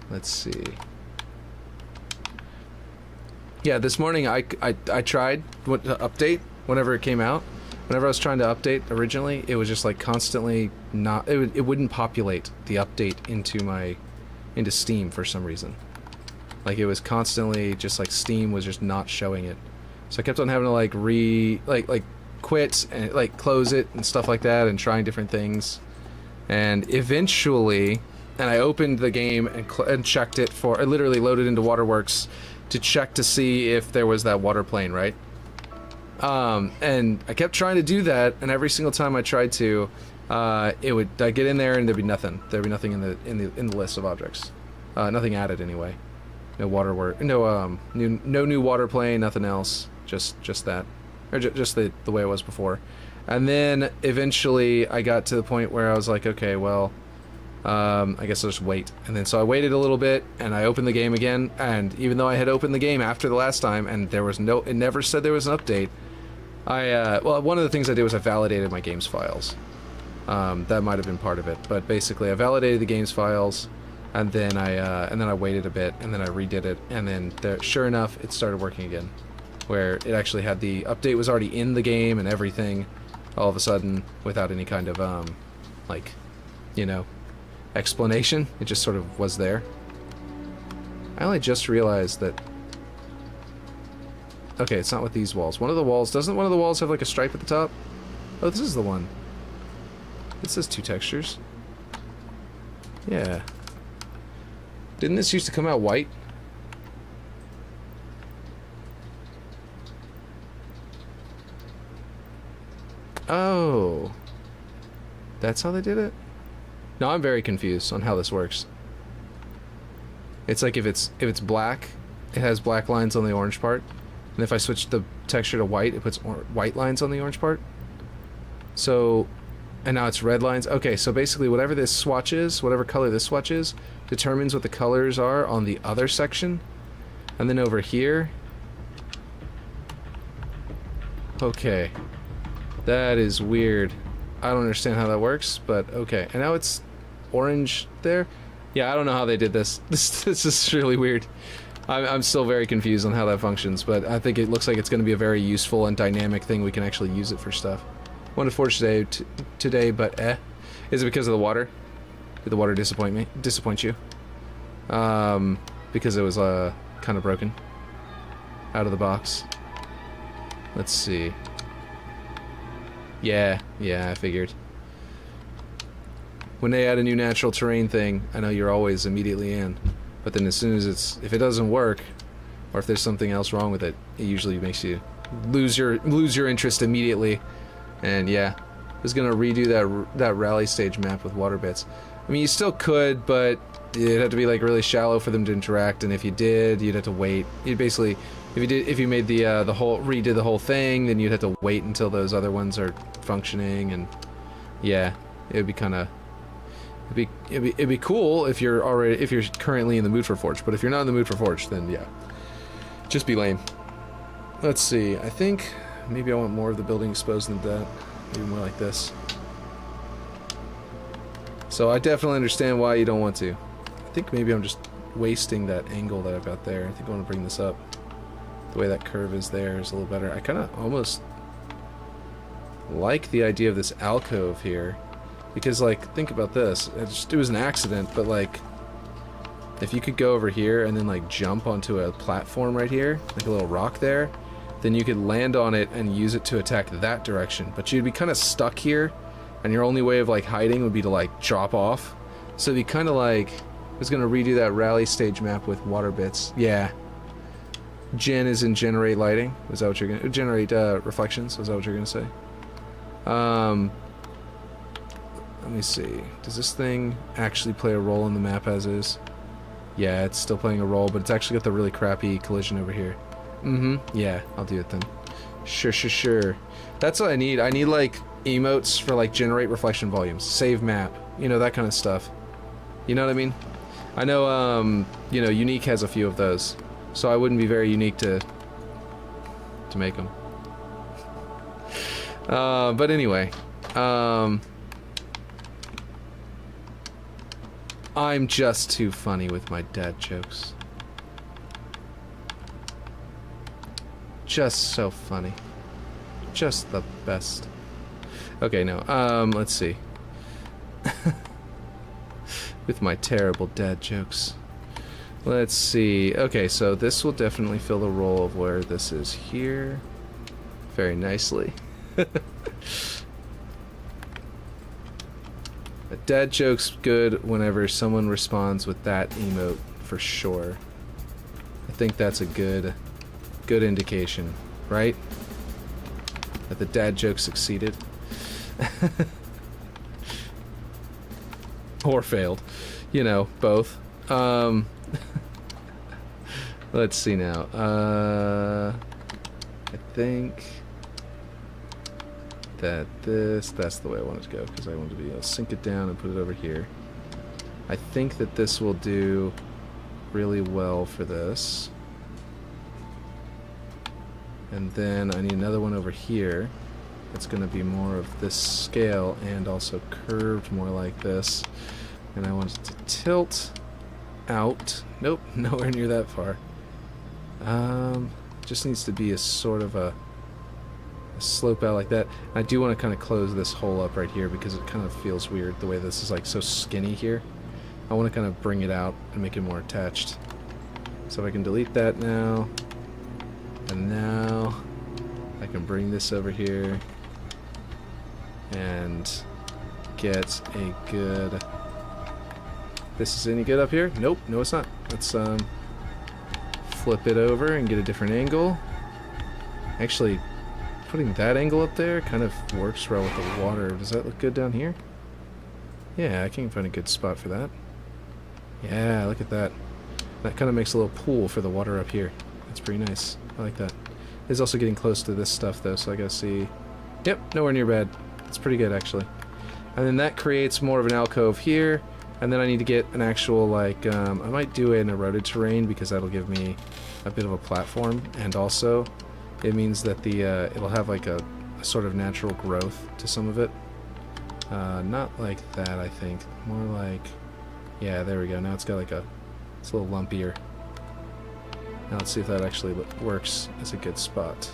Let's see. Yeah, this morning I tried to update whenever it came out. Whenever I was trying to update originally, it was just like constantly not. It wouldn't populate the update into Steam for some reason. Like it was constantly just like Steam was just not showing it. So I kept on having to like quit and like close it and stuff like that and trying different things. And eventually, I opened the game and checked it for. I literally loaded into Waterworks to check to see if there was that water plane, right? And I kept trying to do that, and every single time I tried to, I'd get in there and there'd be nothing. There'd be nothing in the list of objects. Nothing added anyway. No waterwork. No new water plane. Nothing else. Just that, or just the way it was before. And then eventually I got to the point where I was like, okay, well, I guess I'll just wait. And then so I waited a little bit, and I opened the game again. And even though I had opened the game after the last time, and it never said there was an update. Well, one of the things I did was I validated my games files. That might have been part of it, but basically I validated the games files, and then I waited a bit, and then I redid it, and then sure enough, it started working again, where it actually had the update was already in the game and everything, all of a sudden, without any kind of like, you know, explanation. It just sort of was there. I only just realized that. Okay, it's not with these walls. Doesn't one of the walls have like a stripe at the top? Oh, this is the one. It says 2 textures. Yeah. Didn't this used to come out white? Oh. That's how they did it? No, I'm very confused on how this works. It's like if it's black, it has black lines on the orange part. And if I switch the texture to white, it puts white lines on the orange part. So, and now it's red lines. Okay, so basically whatever this swatch is, whatever color this swatch is, determines what the colors are on the other section. And then over here... Okay. That is weird. I don't understand how that works, but okay. And now it's orange there? Yeah, I don't know how they did this. This is really weird. I'm still very confused on how that functions, but I think it looks like it's going to be a very useful and dynamic thing. We can actually use it for stuff. Wanted Forge today, but Is it because of the water? Did the water disappoint you? Because it was kind of broken out of the box. Let's see. Yeah, I figured. When they add a new natural terrain thing, I know you're always immediately in. But then as soon as if it doesn't work, or if there's something else wrong with it, it usually makes you lose your interest immediately. And yeah, I was gonna redo that rally stage map with water bits. I mean, you still could, but it'd have to be like really shallow for them to interact. And if you did, you'd have to wait. You'd basically, if you made redid the whole thing, then you'd have to wait until those other ones are functioning. And yeah, it would be kind of. It'd be cool if you're currently in the mood for Forge, but if you're not in the mood for Forge, then yeah, just be lame. Let's see. I think maybe I want more of the building exposed than that. Maybe more like this. So I definitely understand why you don't want to. I think maybe I'm just wasting that angle that I've got there. I think I want to bring this up. The way that curve is there is a little better. I kind of almost like the idea of this alcove here. Because, like, think about this. It was an accident, but, like, if you could go over here and then, like, jump onto a platform right here, like a little rock there, then you could land on it and use it to attack that direction. But you'd be kind of stuck here, and your only way of, like, hiding would be to, like, drop off. So it'd be kind of like... I was going to redo that rally stage map with water bits. Yeah. Gen is in generate lighting. Was that what you're going to... Generate reflections. Was that what you're going to say? Let me see. Does this thing actually play a role in the map as is? Yeah, it's still playing a role, but it's actually got the really crappy collision over here. Yeah, I'll do it then. Sure. That's what I need. I need, like, emotes for, like, generate reflection volumes. Save map. You know, that kind of stuff. You know what I mean? I know, you know, Unique has a few of those. So I wouldn't be very unique to make them. But anyway. I'm just too funny with my dad jokes. Just so funny. Just the best. Okay, no. Let's see. With my terrible dad jokes. Let's see. Okay, so this will definitely fill the role of where this is here. Very nicely. A dad joke's good whenever someone responds with that emote, for sure. I think that's a good indication, right? That the dad joke succeeded. Or failed. You know, both. Let's see now. I think that that's the way I want it to go, because I want to be able to sink it down and put it over here. I think that this will do really well for this. And then I need another one over here. It's going to be more of this scale and also curved more like this. And I want it to tilt out. Nope, nowhere near that far. Just needs to be a sort of a slope out like that. I do want to kind of close this hole up right here because it kind of feels weird the way this is like so skinny here. I want to kind of bring it out and make it more attached. So if I can delete that now, and now I can bring this over here and get a good... This is any good up here? Nope, no it's not. Let's flip it over and get a different angle. Actually, putting that angle up there kind of works well with the water. Does that look good down here? Yeah, I can find a good spot for that. Yeah, look at that. That kind of makes a little pool for the water up here. That's pretty nice. I like that. It's also getting close to this stuff though, so I gotta see... Yep, nowhere near bad. That's pretty good actually. And then that creates more of an alcove here. And then I need to get an actual, like, I might do an eroded terrain because that'll give me a bit of a platform. And also, it means that the, it'll have like a sort of natural growth to some of it. Not like that, I think. More like, yeah, there we go. Now it's got like it's a little lumpier. Now let's see if that actually works as a good spot.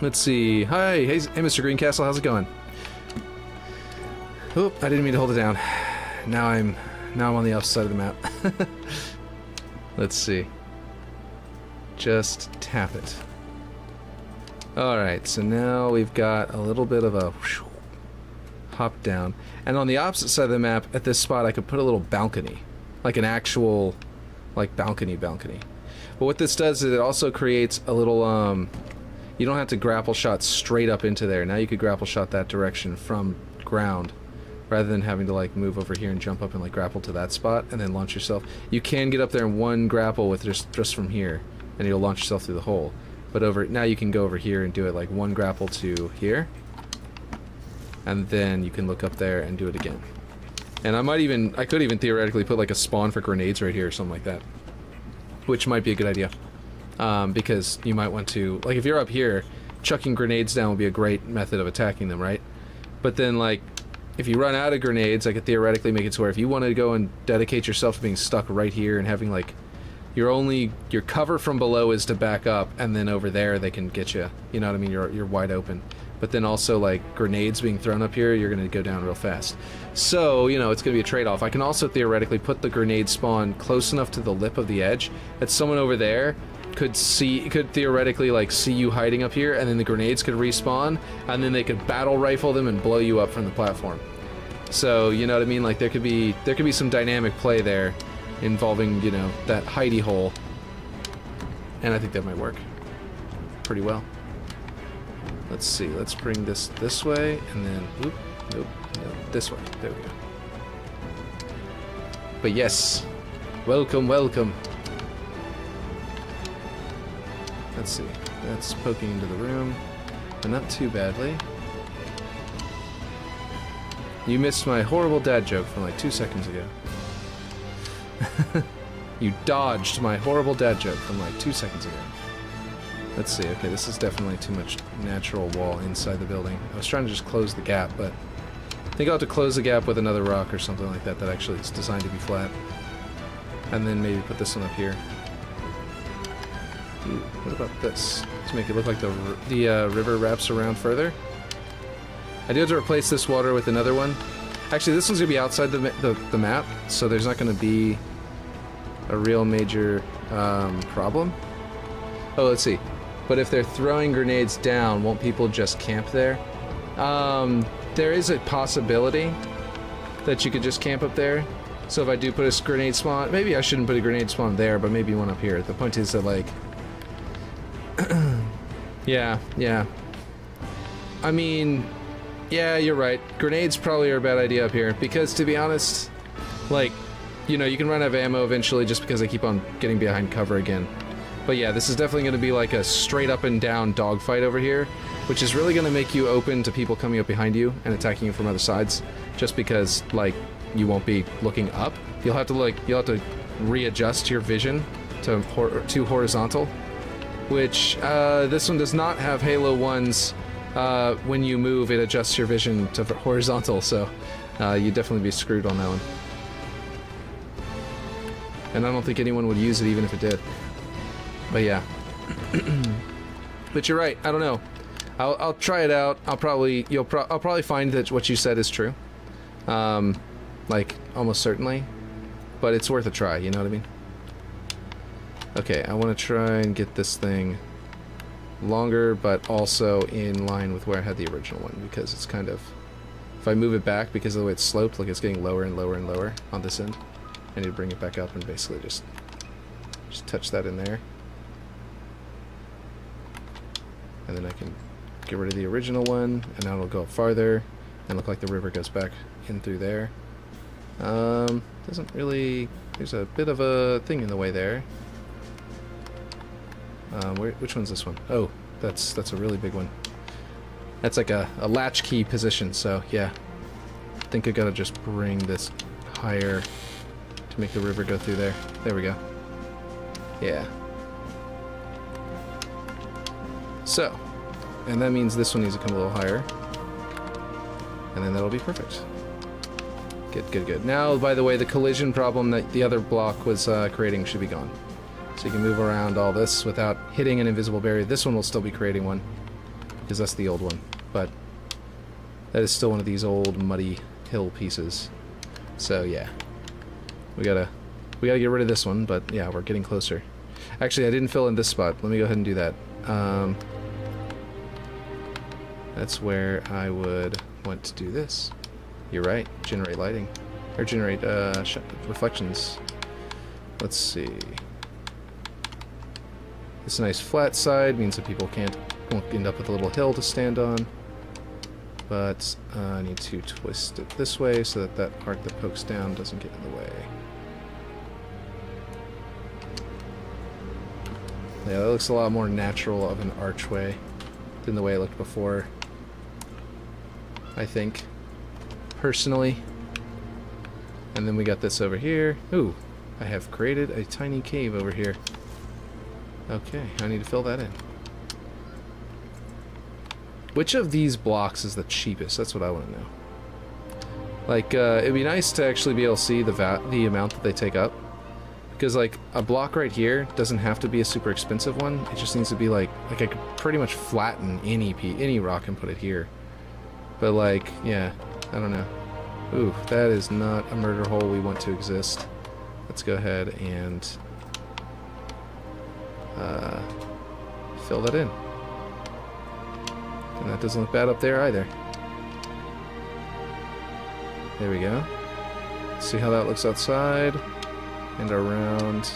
Let's see. Hi, hey Mr. Greencastle, how's it going? Oop, I didn't mean to hold it down. Now I'm on the opposite side of the map. Let's see. Just tap it. Alright, so now we've got a little bit of a hop down. And on the opposite side of the map, at this spot, I could put a little balcony. Like an actual, like, balcony. But what this does is it also creates a little, you don't have to grapple shot straight up into there. Now you could grapple shot that direction from ground, rather than having to like move over here and jump up and like grapple to that spot and then launch yourself. You can get up there in one grapple with just from here, and you'll launch yourself through the hole. But now you can go over here and do it like one grapple to here, and then you can look up there and do it again. And I could even theoretically put like a spawn for grenades right here or something like that, which might be a good idea, because you might want to, like, if you're up here, chucking grenades down would be a great method of attacking them, right? But then, like, if you run out of grenades, I could theoretically make it to where if you wanted to go and dedicate yourself to being stuck right here and having, like, your cover from below is to back up, and then over there they can get you. You know what I mean? You're wide open. But then also, like, grenades being thrown up here, you're going to go down real fast. So, you know, it's going to be a trade-off. I can also theoretically put the grenade spawn close enough to the lip of the edge that someone over there could theoretically, like, see you hiding up here, and then the grenades could respawn, and then they could battle rifle them and blow you up from the platform. So, you know what I mean? Like, there could be some dynamic play there involving, you know, that hidey hole. And I think that might work pretty well. Let's see, let's bring this way, and then, nope, this way. There we go. But yes, welcome. Let's see, that's poking into the room, but not too badly. You missed my horrible dad joke from like 2 seconds ago. You dodged my horrible dad joke from like 2 seconds ago. Let's see, okay, this is definitely too much natural wall inside the building. I was trying to just close the gap, but I think I'll have to close the gap with another rock or something like that actually is designed to be flat. And then maybe put this one up here. Ooh, what about this? To make it look like the river wraps around further. I do have to replace this water with another one. Actually, this one's going to be outside the map, so there's not going to be a real major problem. Oh, let's see. But if they're throwing grenades down, won't people just camp there? There is a possibility that you could just camp up there. So if I do put a grenade spawn, maybe I shouldn't put a grenade spawn there, but maybe one up here. The point is that, like, yeah. I mean, yeah, you're right. Grenades probably are a bad idea up here, because to be honest, like, you know, you can run out of ammo eventually just because they keep on getting behind cover again. But yeah, this is definitely going to be like a straight up and down dogfight over here, which is really going to make you open to people coming up behind you and attacking you from other sides, just because, like, you won't be looking up. You'll have to readjust your vision to horizontal, which this one does not have Halo 1's when you move it adjusts your vision to horizontal, so you'd definitely be screwed on that one. And I don't think anyone would use it even if it did. But yeah. But you're right, I don't know. I'll try it out. I'll probably find that what you said is true. Like, almost certainly. But it's worth a try, you know what I mean? Okay, I want to try and get this thing longer, but also in line with where I had the original one, because it's kind of... If I move it back, because of the way it's sloped, like it's getting lower and lower and lower on this end, I need to bring it back up and basically just touch that in there. And then I can get rid of the original one, and now it'll go up farther, and look like the river goes back in through there. Doesn't really... There's a bit of a thing in the way there. Which one's this one? Oh, that's a really big one. That's like a latchkey position, so yeah. I think I gotta just bring this higher to make the river go through there. There we go. Yeah. So, and that means this one needs to come a little higher. And then that'll be perfect. Good, good, good. Now, by the way, the collision problem that the other block was creating should be gone. So you can move around all this without hitting an invisible barrier. This one will still be creating one, because that's the old one. But that is still one of these old muddy hill pieces. So yeah, we gotta get rid of this one. But yeah, we're getting closer. Actually, I didn't fill in this spot. Let me go ahead and do that. That's where I would want to do this. You're right. Generate lighting, or generate reflections. Let's see. This nice flat side means that people won't end up with a little hill to stand on. But I need to twist it this way so that that part that pokes down doesn't get in the way. Yeah, that looks a lot more natural of an archway than the way it looked before, I think, personally. And then we got this over here. Ooh, I have created a tiny cave over here. Okay, I need to fill that in. Which of these blocks is the cheapest? That's what I want to know. Like, it'd be nice to actually be able to see the amount that they take up. Because, like, a block right here doesn't have to be a super expensive one. It just needs to be, like I could pretty much flatten any rock and put it here. But, like, yeah, I don't know. Ooh, that is not a murder hole we want to exist. Let's go ahead and fill that in. And that doesn't look bad up there either. There we go. See how that looks outside and around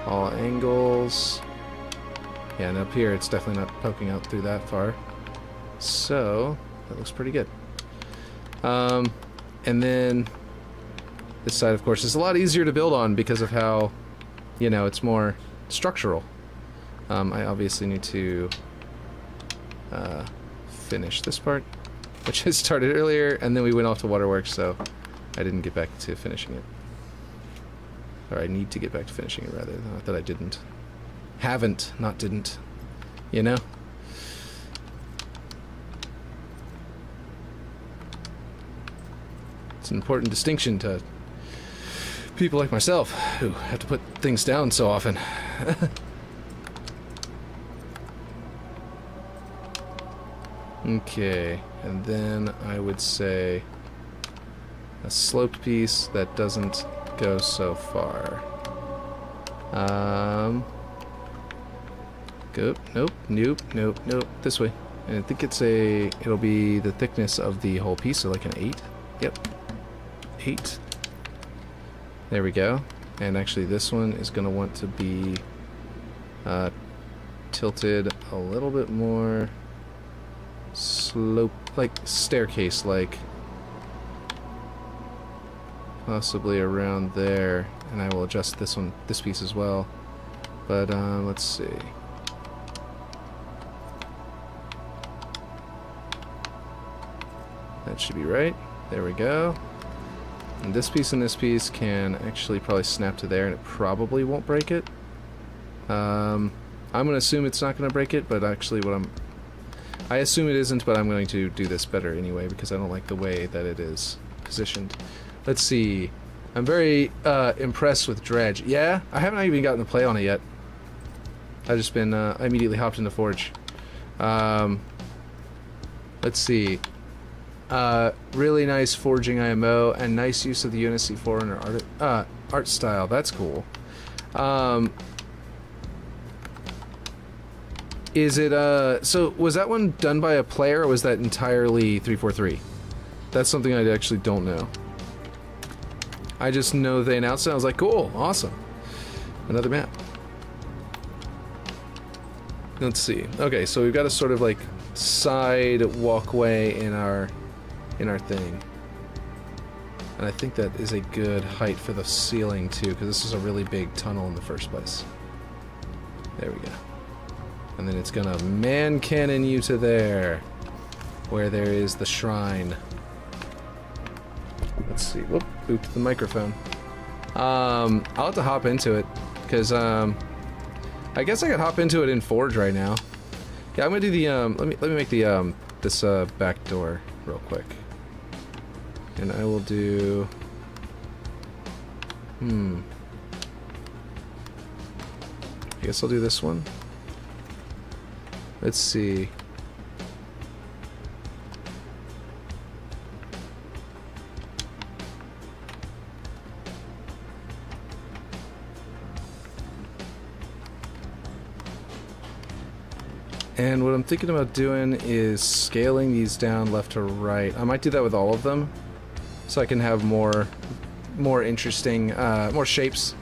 all angles. Yeah, and up here it's definitely not poking out through that far. So that looks pretty good. And then this side, of course, is a lot easier to build on because of how, you know, it's more structural. I obviously need to finish this part, which I started earlier, and then we went off to Waterworks, so I didn't get back to finishing it. Or I need to get back to finishing it, rather. Not that I didn't. Haven't, not didn't. You know? It's an important distinction to people like myself who have to put things down so often. Okay, and then I would say a sloped piece that doesn't go so far. Go, nope, this way. And I think it'll be the thickness of the whole piece, so like an 8. Yep, 8. There we go. And actually this one is going to want to be tilted a little bit more slope, like staircase like, possibly around there, and I will adjust this piece as well. But let's see. That should be right. There we go. And this piece and this piece can actually probably snap to there, and it probably won't break it. I'm gonna assume it's not gonna break it, but actually I assume it isn't, but I'm going to do this better anyway because I don't like the way that it is positioned. Let's see. I'm very impressed with Dredge. Yeah, I haven't even gotten to play on it yet. I've just been, I immediately hopped into Forge. Let's see. Really nice forging IMO and nice use of the UNSC Forerunner art style. That's cool. Is it, so was that one done by a player or was that entirely 343? That's something I actually don't know. I just know they announced it. I was like, cool, awesome. Another map. Let's see. Okay, so we've got a sort of like side walkway in our thing. And I think that is a good height for the ceiling too, because this is a really big tunnel in the first place. There we go. And then it's gonna man cannon you to there, where there is the shrine. Let's see. Whoop, booped the microphone. I'll have to hop into it, because I guess I could hop into it in Forge right now. Yeah, I'm gonna do the let me make the this back door real quick. And I will do I guess I'll do this one. Let's see. And what I'm thinking about doing is scaling these down left to right. I might do that with all of them, so I can have more interesting, more shapes.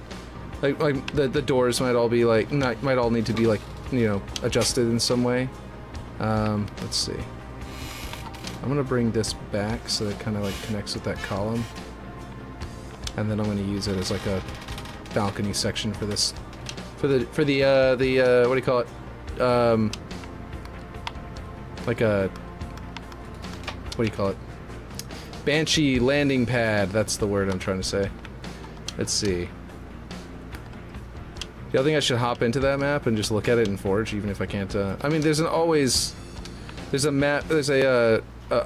Like the doors might all be like, might all need to be like, you know, adjusted in some way. Let's see. I'm gonna bring this back so it kind of like connects with that column, and then I'm gonna use it as like a balcony section for this, for the what do you call it? Like a, what do you call it? Banshee landing pad. That's the word I'm trying to say. Let's see. Y'all think I should hop into that map and just look at it in Forge, even if I can't, I mean, there's a map, there's a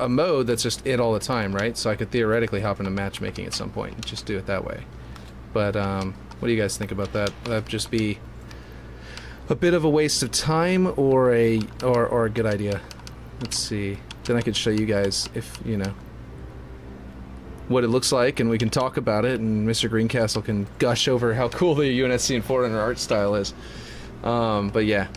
mode that's just it all the time, right? So I could theoretically hop into matchmaking at some point and just do it that way. But, what do you guys think about that? Would that just be a bit of a waste of time, or a good idea? Let's see. Then I could show you guys, if, you know, what it looks like, and we can talk about it, and Mr. Greencastle can gush over how cool the UNSC and Forerunner art style is. But yeah.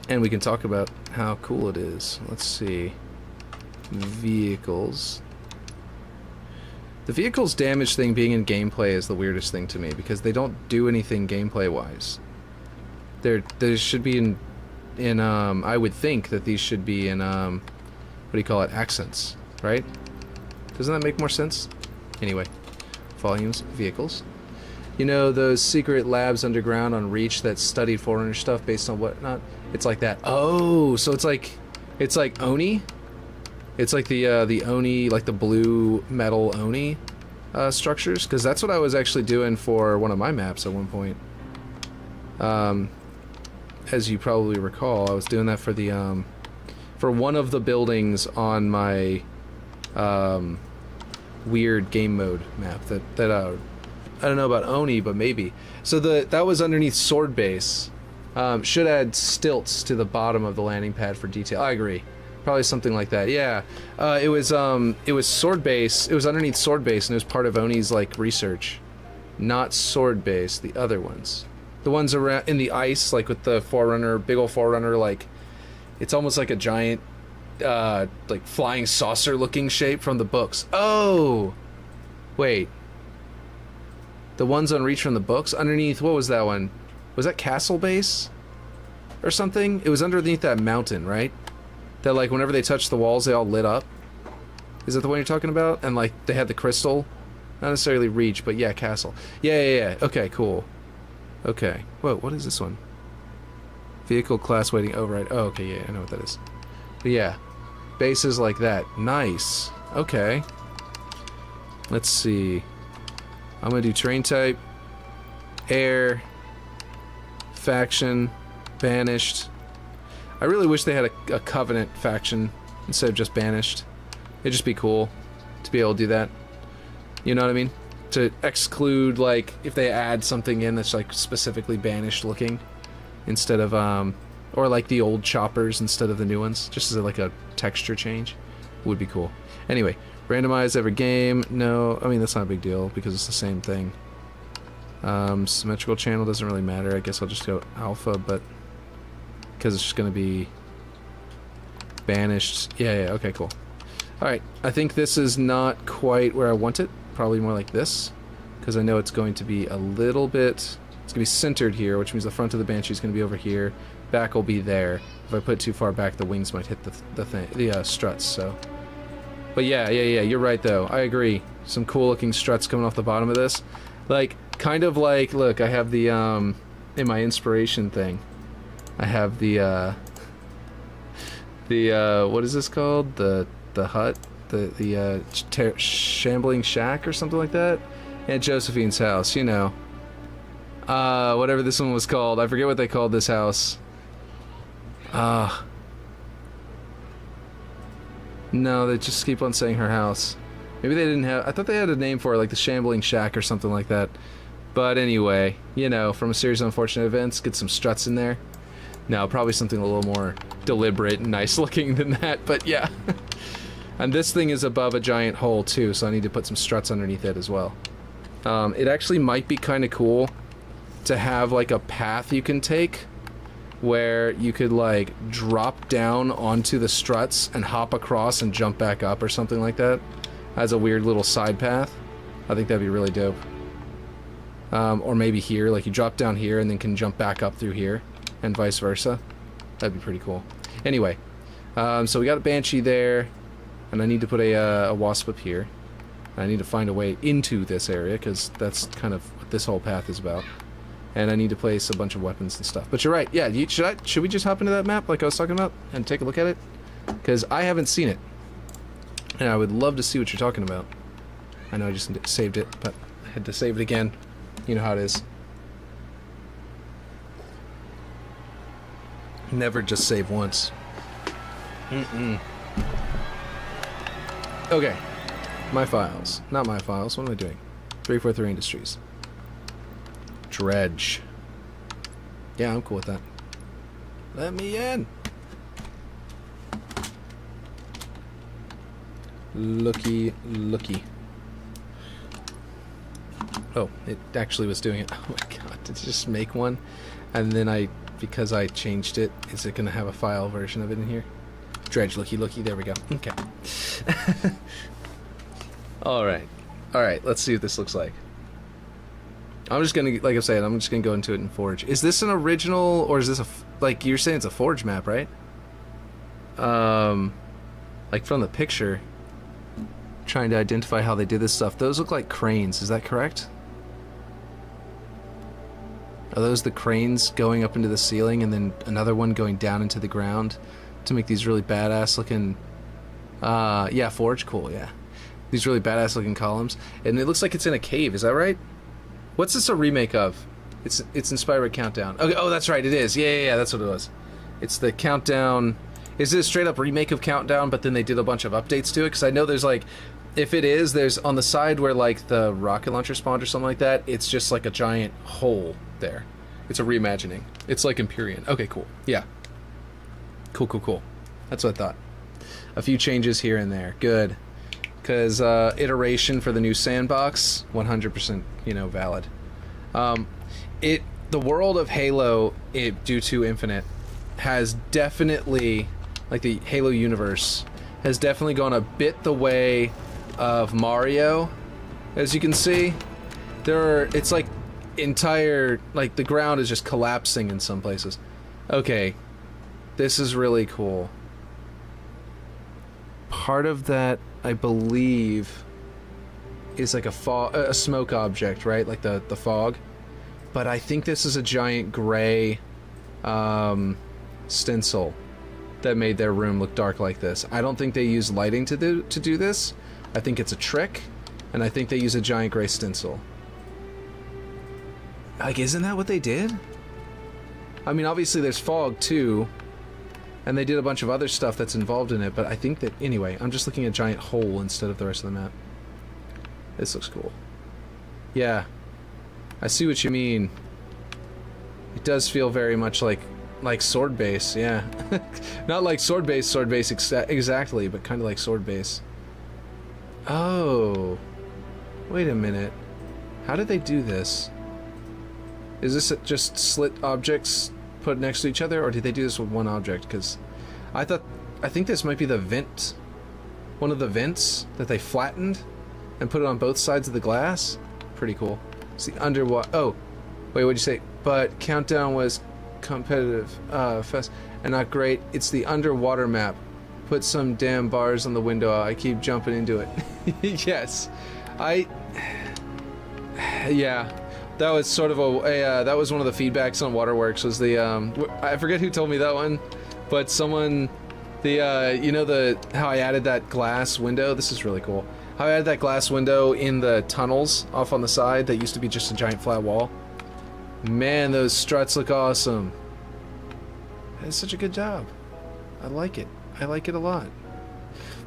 And we can talk about how cool it is. Let's see. Vehicles. The vehicles damage thing being in gameplay is the weirdest thing to me, because they don't do anything gameplay-wise. There should be in I would think that these should be in, what do you call it, accents, right? Doesn't that make more sense? Anyway, volumes, vehicles. You know those secret labs underground on Reach that studied Forerunner stuff based on whatnot? It's like that. Oh, so it's like Oni? It's like the Oni, like the blue metal Oni structures, because that's what I was actually doing for one of my maps at one point. As you probably recall, I was doing that for the for one of the buildings on my weird game mode map that I don't know about Oni, but maybe. So that was underneath Sword Base. Should add stilts to the bottom of the landing pad for detail. I agree. Probably something like that. Yeah. It was Sword Base. It was underneath Sword Base, and it was part of Oni's like research. Not Sword Base, the other ones. The ones around in the ice, like with the Forerunner, big old Forerunner, like it's almost like a giant like flying saucer looking shape from the books. Oh! Wait. The ones on Reach from the books? Underneath, what was that one? Was that Castle Base? Or something? It was underneath that mountain, right? That, like, whenever they touched the walls, they all lit up? Is that the one you're talking about? And, like, they had the crystal? Not necessarily Reach, but yeah, Castle. Yeah. Okay, cool. Okay. Whoa, what is this one? Vehicle class waiting override. Oh, okay, yeah, I know what that is. But yeah, bases like that. Nice. Okay. Let's see. I'm gonna do terrain type, air, faction, banished. I really wish they had a Covenant faction instead of just banished. It'd just be cool to be able to do that. You know what I mean? To exclude, like, if they add something in that's, like, specifically banished looking instead of, or like the old choppers instead of the new ones, just as like a texture change would be cool. Anyway, randomize every game. No, I mean, that's not a big deal because it's the same thing. Symmetrical channel doesn't really matter. I guess I'll just go alpha, but because it's just going to be banished. Yeah, okay, cool. Alright, I think this is not quite where I want it. Probably more like this, because I know it's going to be a little bit, it's going to be centered here, which means the front of the Banshee is going to be over here, back will be there. If I put it too far back, the wings might hit the struts, so. But yeah, you're right though, I agree. Some cool looking struts coming off the bottom of this. Like, kind of like, look, I have the, in my inspiration thing, I have the what is this called? The hut? The shambling shack or something like that? Aunt Josephine's house, you know. Whatever this one was called. I forget what they called this house. No, they just keep on saying her house. Maybe they didn't have... I thought they had a name for it, like the shambling shack or something like that. But anyway, you know, from a series of unfortunate events, get some struts in there. No, probably something a little more deliberate and nice looking than that, but yeah. And this thing is above a giant hole too, so I need to put some struts underneath it as well. It actually might be kind of cool to have like a path you can take where you could like drop down onto the struts and hop across and jump back up or something like that as a weird little side path. I think that'd be really dope. Or maybe here, like you drop down here and then can jump back up through here and vice versa. That'd be pretty cool. Anyway, so we got a Banshee there. And I need to put a wasp up here. I need to find a way into this area, because that's kind of what this whole path is about. And I need to place a bunch of weapons and stuff. But you're right, yeah, should we just hop into that map like I was talking about and take a look at it? Because I haven't seen it. And I would love to see what you're talking about. I know I just saved it, but I had to save it again. You know how it is. Never just save once. Okay, my files. Not my files. What am I doing? 343 Industries. Dredge. Yeah, I'm cool with that. Let me in. Looky. Oh, it actually was doing it. Oh my god, did it just make one? And then because I changed it, is it going to have a file version of it in here? Dredge, looky, there we go. Okay. Alright, let's see what this looks like. I'm just gonna, like I said, I'm just gonna go into it in Forge. Is this an original, or is this like, you're saying it's a Forge map, right? Like from the picture, trying to identify how they did this stuff. Those look like cranes, is that correct? Are those the cranes going up into the ceiling and then another one going down into the ground to make these really badass looking, yeah, Forge, cool, yeah. These really badass looking columns. And it looks like it's in a cave, is that right? What's this a remake of? It's inspired by Countdown. Okay, oh, that's right, it is. Yeah, that's what it was. It's the Countdown. Is it a straight up remake of Countdown, but then they did a bunch of updates to it? Because I know there's like, if it is, there's on the side where like the rocket launcher spawned or something like that, it's just like a giant hole there. It's a reimagining. It's like Empyrean. Okay, cool. Yeah. Cool. That's what I thought. A few changes here and there. Good. Because iteration for the new sandbox, 100%, you know, valid. The world of Halo, due to Infinite, has definitely, like the Halo universe, has definitely gone a bit the way of Mario. As you can see, it's like entire, like the ground is just collapsing in some places. Okay, this is really cool. Part of that, I believe, is like a smoke object, right? Like the fog. But I think this is a giant gray stencil that made their room look dark like this. I don't think they use lighting to do this. I think it's a trick, and I think they use a giant gray stencil. Like, isn't that what they did? I mean, obviously there's fog too, and they did a bunch of other stuff that's involved in it, but I think that, anyway, I'm just looking at a giant hole instead of the rest of the map. This looks cool. Yeah. I see what you mean. It does feel very much like sword base, yeah. Not like sword base exactly, but kind of like sword base. Oh. Wait a minute. How did they do this? Is this just slit objects put next to each other, or did they do this with one object? Because I think this might be the vent. One of the vents that they flattened and put it on both sides of the glass. Pretty cool. It's the underwater. Oh, wait, what'd you say? But Countdown was competitive, fast, and not great. It's the underwater map. Put some damn bars on the window. I keep jumping into it. Yes, yeah, that was sort of that was one of the feedbacks on Waterworks. Was the I forget who told me that one, but someone, you know how I added that glass window. This is really cool. How I added that glass window in the tunnels off on the side that used to be just a giant flat wall. Man, those struts look awesome. It's such a good job. I like it. I like it a lot.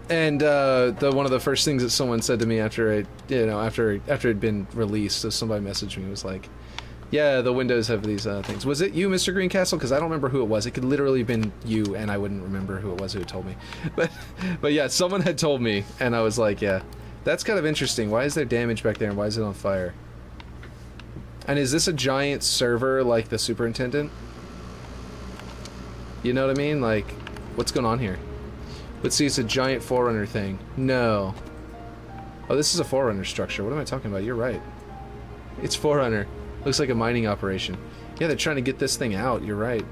And one of the first things that someone said to me after it'd been released, so somebody messaged me, was like, "Yeah, the windows have these things." Was it you, Mr. Greencastle? Because I don't remember who it was. It could literally have been you, and I wouldn't remember who it was who had told me. But yeah, someone had told me, and I was like, yeah, that's kind of interesting. Why is there damage back there, and why is it on fire? And is this a giant server like the Superintendent? You know what I mean? Like, what's going on here? Let's see, it's a giant Forerunner thing. No. Oh, this is a Forerunner structure. What am I talking about? You're right. It's Forerunner. Looks like a mining operation. Yeah, they're trying to get this thing out. You're right.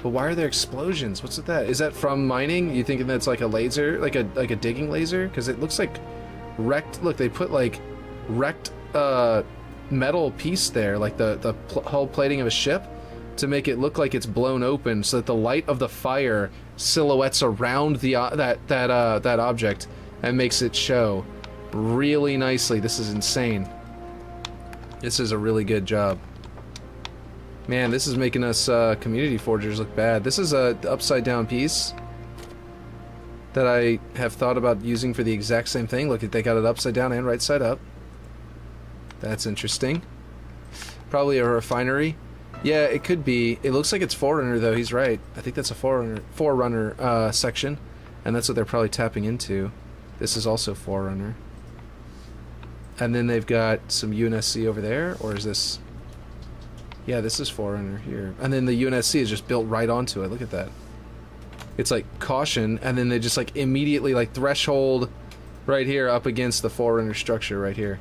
But why are there explosions? What's with that? Is that from mining? You thinking that's like a laser? Like a digging laser? Because it looks like wrecked... Look, they put like wrecked metal piece there, like the hull plating of a ship, to make it look like it's blown open, so that the light of the fire silhouettes around the that object and makes it show really nicely. This is insane. This is a really good job. Man, this is making us community forgers look bad. This is a upside down piece that I have thought about using for the exact same thing. Look, they got it upside down and right side up. That's interesting. Probably a refinery. Yeah, it could be. It looks like it's Forerunner, though. He's right. I think that's a Forerunner section, and that's what they're probably tapping into. This is also Forerunner. And then they've got some UNSC over there, or is this... Yeah, this is Forerunner here. And then the UNSC is just built right onto it. Look at that. It's like caution, and then they just like immediately like threshold right here up against the Forerunner structure right here.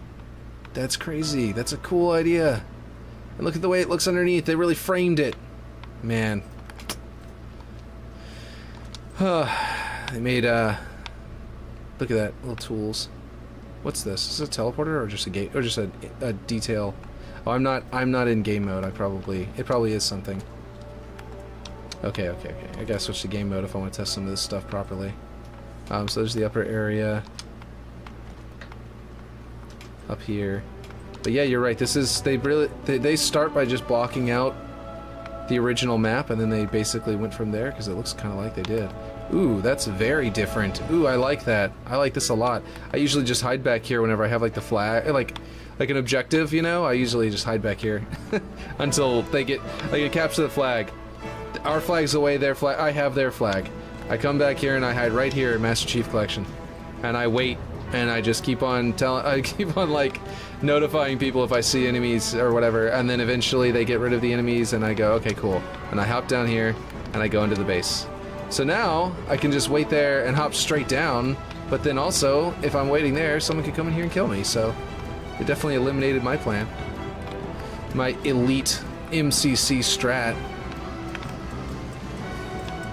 That's crazy. That's a cool idea. And look at the way it looks underneath. They really framed it. Man. They made, look at that. Little tools. What's this? Is this a teleporter or just a gate? Or just a detail? Oh, I'm not in game mode. It probably is something. Okay. I gotta switch to game mode if I want to test some of this stuff properly. So there's the upper area. Up here. But yeah, you're right. This is, they start by just blocking out the original map, and then they basically went from there, because it looks kind of like they did. Ooh, that's very different. Ooh, I like that. I like this a lot. I usually just hide back here whenever I have like the flag, like an objective, you know? I usually just hide back here until they get, like, it captures the flag. Our flag's away, their flag, I have their flag. I come back here and I hide right here in Master Chief Collection. And I wait, and I just keep on like notifying people if I see enemies or whatever, and then eventually they get rid of the enemies and I go, okay, cool. And I hop down here and I go into the base. So now I can just wait there and hop straight down, but then also, if I'm waiting there, someone could come in here and kill me, so it definitely eliminated my plan. My elite MCC strat.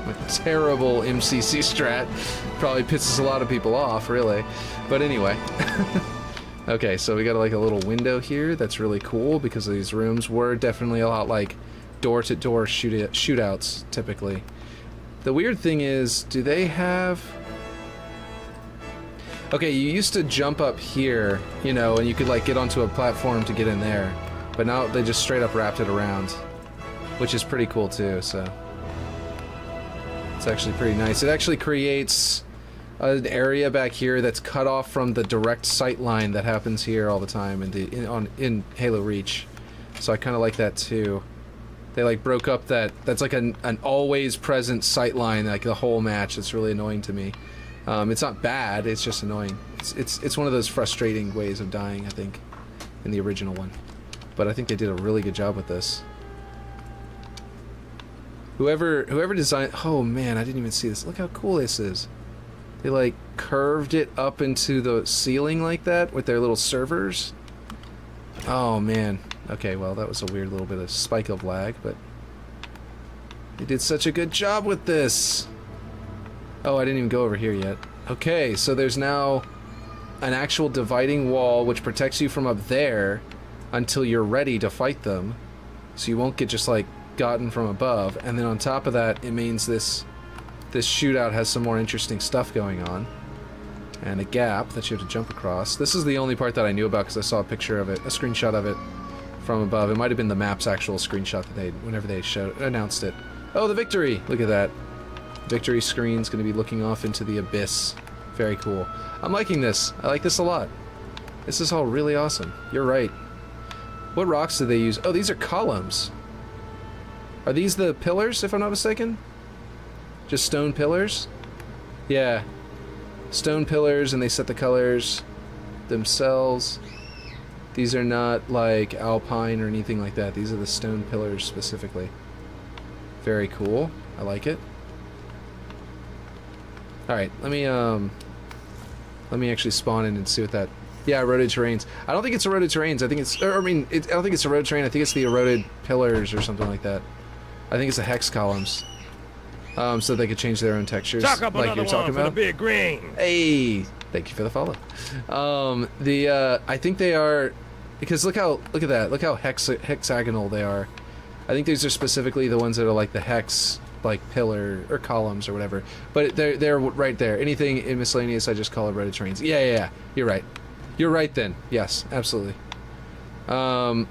My terrible MCC strat. Probably pisses a lot of people off, really. But anyway. Okay, so we got like a little window here that's really cool, because these rooms were definitely a lot like door-to-door shootouts, typically. The weird thing is, do they have... Okay, you used to jump up here, you know, and you could like get onto a platform to get in there. But now they just straight up wrapped it around, which is pretty cool too, so... It's actually pretty nice. It actually creates an area back here that's cut off from the direct sight line that happens here all the time in Halo Reach. So I kind of like that too. They like broke up that's like an always present sight line like the whole match. It's really annoying to me. It's not bad, it's just annoying. It's one of those frustrating ways of dying, I think, in the original one. But I think they did a really good job with this. Whoever designed... Oh man, I didn't even see this. Look how cool this is. They like curved it up into the ceiling like that with their little servers. Oh man. Okay, well that was a weird little bit of spike of lag, but they did such a good job with this. Oh, I didn't even go over here yet. Okay, so there's now an actual dividing wall which protects you from up there until you're ready to fight them. So you won't get just like gotten from above. And then on top of that, it means this shootout has some more interesting stuff going on. And a gap that you have to jump across. This is the only part that I knew about because I saw a picture of it, a screenshot of it from above. It might have been the map's actual screenshot that they, whenever they announced it. Oh, the victory! Look at that. Victory screen's going to be looking off into the abyss. Very cool. I'm liking this. I like this a lot. This is all really awesome. You're right. What rocks did they use? Oh, these are columns. Are these the pillars, if I'm not mistaken? Just stone pillars? Yeah. Stone pillars, and they set the colors themselves. These are not like alpine or anything like that. These are the stone pillars specifically. Very cool. I like it. Alright, let me actually spawn in and see what that... Yeah, eroded terrains. I don't think it's eroded terrains. I think it's... I don't think it's eroded terrain. I think it's the eroded pillars or something like that. I think it's the hex columns. So they could change their own textures, like you're talking about. Big green. Hey, thank you for the follow. I think they are... Because look at that. Look how hexagonal they are. I think these are specifically the ones that are like the hex... like pillar or columns or whatever, but they're right there. Anything in miscellaneous I just call eroded terrains. Yeah, you're right then. Yes, absolutely. Man,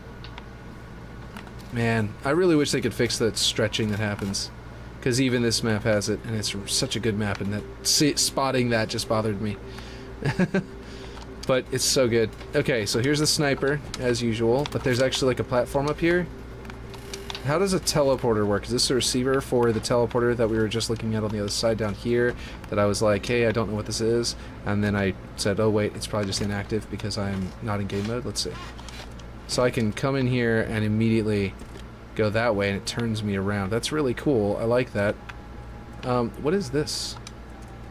I really wish they could fix that stretching that happens, because even this map has it, and it's such a good map, and that spotting that just bothered me. But it's so good. Okay, so here's the sniper as usual, but there's actually like a platform up here. How does a teleporter work? Is this a receiver for the teleporter that we were just looking at on the other side down here? That I was like, hey, I don't know what this is. And then I said, oh wait, it's probably just inactive because I'm not in game mode. Let's see. So I can come in here and immediately go that way and it turns me around. That's really cool. I like that. What is this?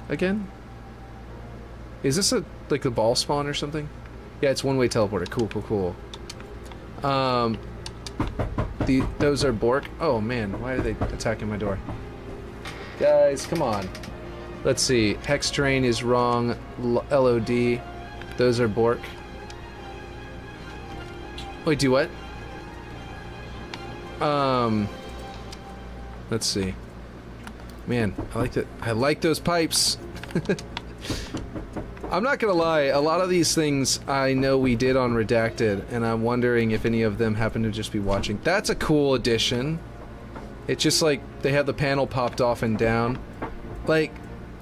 Again? Is this like the ball spawn or something? Yeah, it's one-way teleporter. Cool. Those are Bork. Oh man, why are they attacking my door? Guys, come on. Let's see. Hex terrain is wrong. LOD. Those are Bork. Wait, do what? Let's see. Man, I like those pipes. I'm not gonna lie, a lot of these things I know we did on Redacted, and I'm wondering if any of them happen to just be watching. That's a cool addition. It's just like they have the panel popped off and down. Like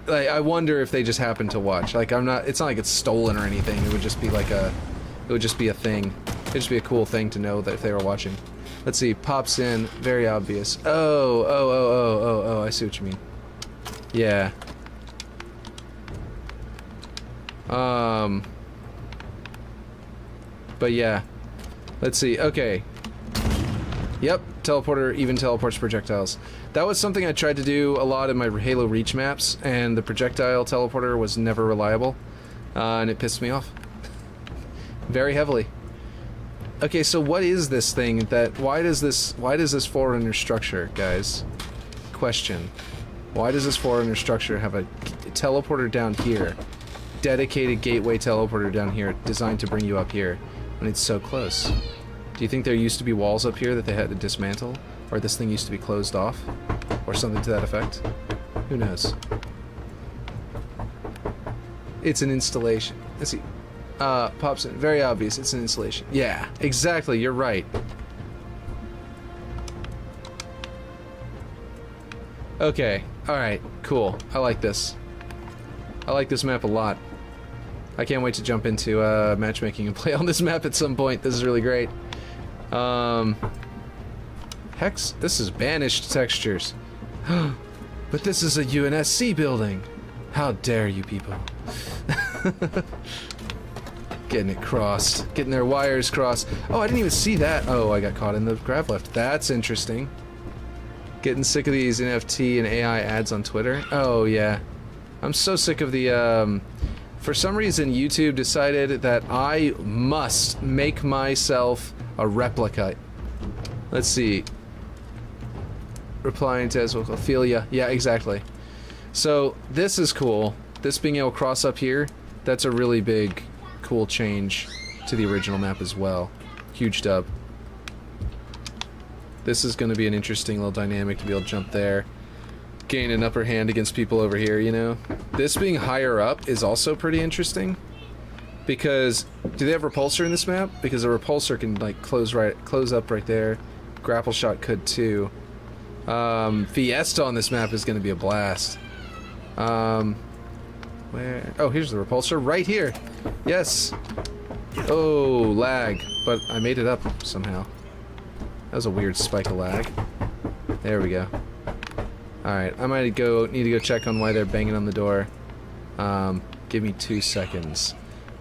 I wonder if they just happen to watch. Like it's not like it's stolen or anything. It would just be like it would just be a thing. It'd just be a cool thing to know that if they were watching. Let's see, pops in, very obvious. Oh, I see what you mean. Yeah. But yeah. Let's see. Okay. Yep. Teleporter even teleports projectiles. That was something I tried to do a lot in my Halo Reach maps, and the projectile teleporter was never reliable, and it pissed me off. Very heavily. Okay, so what is this thing why does this Forerunner structure, guys? Question. Why does this Forerunner structure have a teleporter down here? Dedicated gateway teleporter down here designed to bring you up here when it's so close. Do you think there used to be walls up here that they had to dismantle? Or this thing used to be closed off? Or something to that effect? Who knows? It's an installation. Let's see. Pops in. Very obvious. It's an installation. Yeah, exactly. You're right. Okay. Alright. Cool. I like this. I like this map a lot. I can't wait to jump into matchmaking and play on this map at some point. This is really great. Hex, this is banished textures. But this is a UNSC building. How dare you people. Getting it crossed. Getting their wires crossed. Oh, I didn't even see that. Oh, I got caught in the grav lift. That's interesting. Getting sick of these NFT and AI ads on Twitter. Oh, yeah. I'm so sick of the, for some reason, YouTube decided that I must make myself a replica. Let's see. Replying to Ophelia. Yeah, exactly. So, this is cool. This being able to cross up here, that's a really big, cool change to the original map as well. Huge dub. This is going to be an interesting little dynamic to be able to jump there. Gain an upper hand against people over here, you know? This being higher up is also pretty interesting. Because, do they have repulsor in this map? Because a repulsor can, like, close up right there. Grapple shot could too. Fiesta on this map is going to be a blast. Where? Oh, here's the repulsor. Right here! Yes! Oh, lag. But I made it up somehow. That was a weird spike of lag. There we go. Alright, I might need to go check on why they're banging on the door. Give me 2 seconds.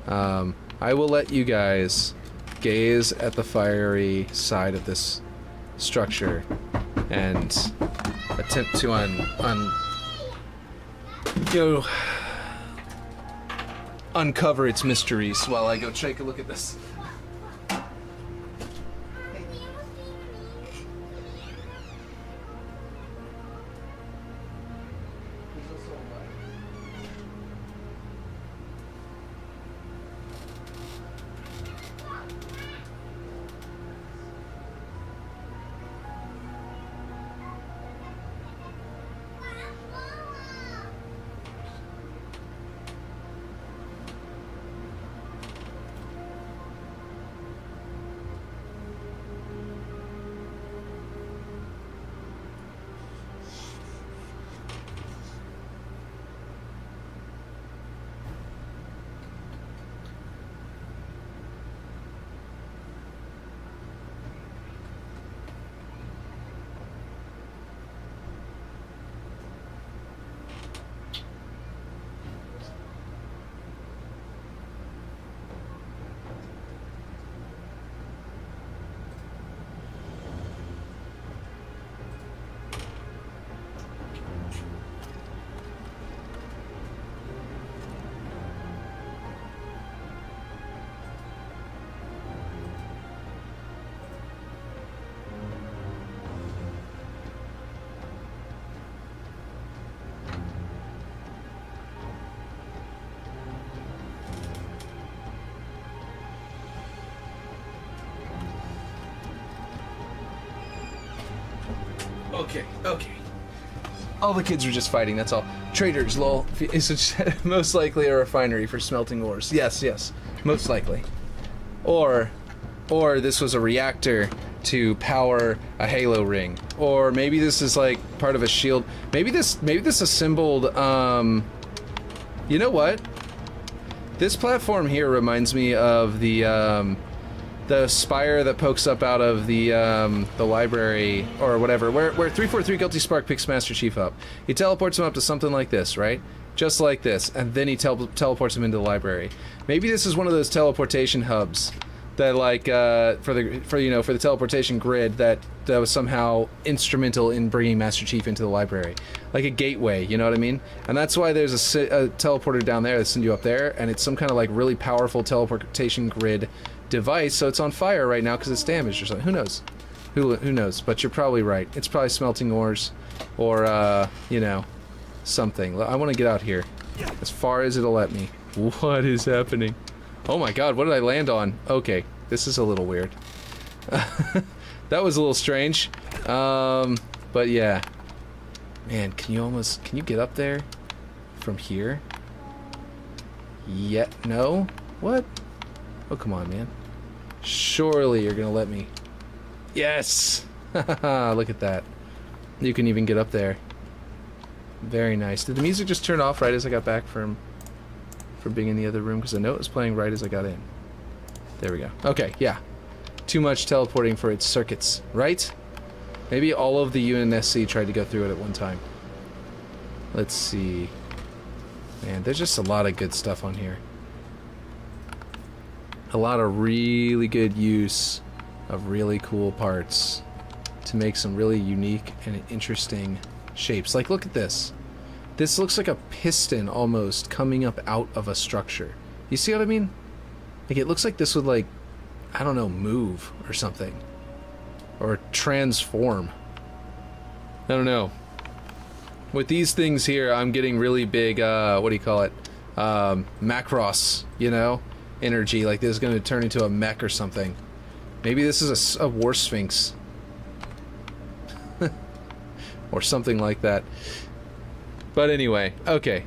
I will let you guys gaze at the fiery side of this structure and attempt to uncover its mysteries while I go take a look at this. Okay. All the kids were just fighting, that's all. Traders, lol. It's most likely a refinery for smelting ores. Yes. Most likely. Or this was a reactor to power a halo ring. Or maybe this is like part of a shield. Maybe this assembled, you know what? This platform here reminds me of the spire that pokes up out of the library or whatever, where 343 Guilty Spark picks Master Chief up. He teleports him up to something like this, right? Just like this, and then he teleports him into the library. Maybe this is one of those teleportation hubs that, like, for the teleportation grid that was somehow instrumental in bringing Master Chief into the library, like a gateway. You know what I mean? And that's why there's a teleporter down there that sends you up there, and it's some kind of like really powerful teleportation grid device, so it's on fire right now because it's damaged or something. Who knows? Who knows? But you're probably right. It's probably smelting ores, or something. I want to get out here as far as it'll let me. What is happening? Oh my God! What did I land on? Okay, this is a little weird. That was a little strange. But yeah, man, can you get up there from here? Yeah. No. What? Oh, come on, man. Surely you're gonna let me. Yes! Look at that. You can even get up there. Very nice. Did the music just turn off right as I got back from from being in the other room because I know it was playing right as I got in. There we go. Okay, yeah. Too much teleporting for its circuits, right? Maybe all of the UNSC tried to go through it at one time. Let's see. Man, there's just a lot of good stuff on here. A lot of really good use of really cool parts to make some really unique and interesting shapes. Like, look at this. This looks like a piston almost coming up out of a structure. You see what I mean? Like, it looks like this would, like, I don't know, move or something. Or transform. I don't know. With these things here, I'm getting really big, what do you call it? Macross, you know? Energy, like this is going to turn into a mech or something. Maybe this is a war sphinx. Or something like that. But anyway, okay.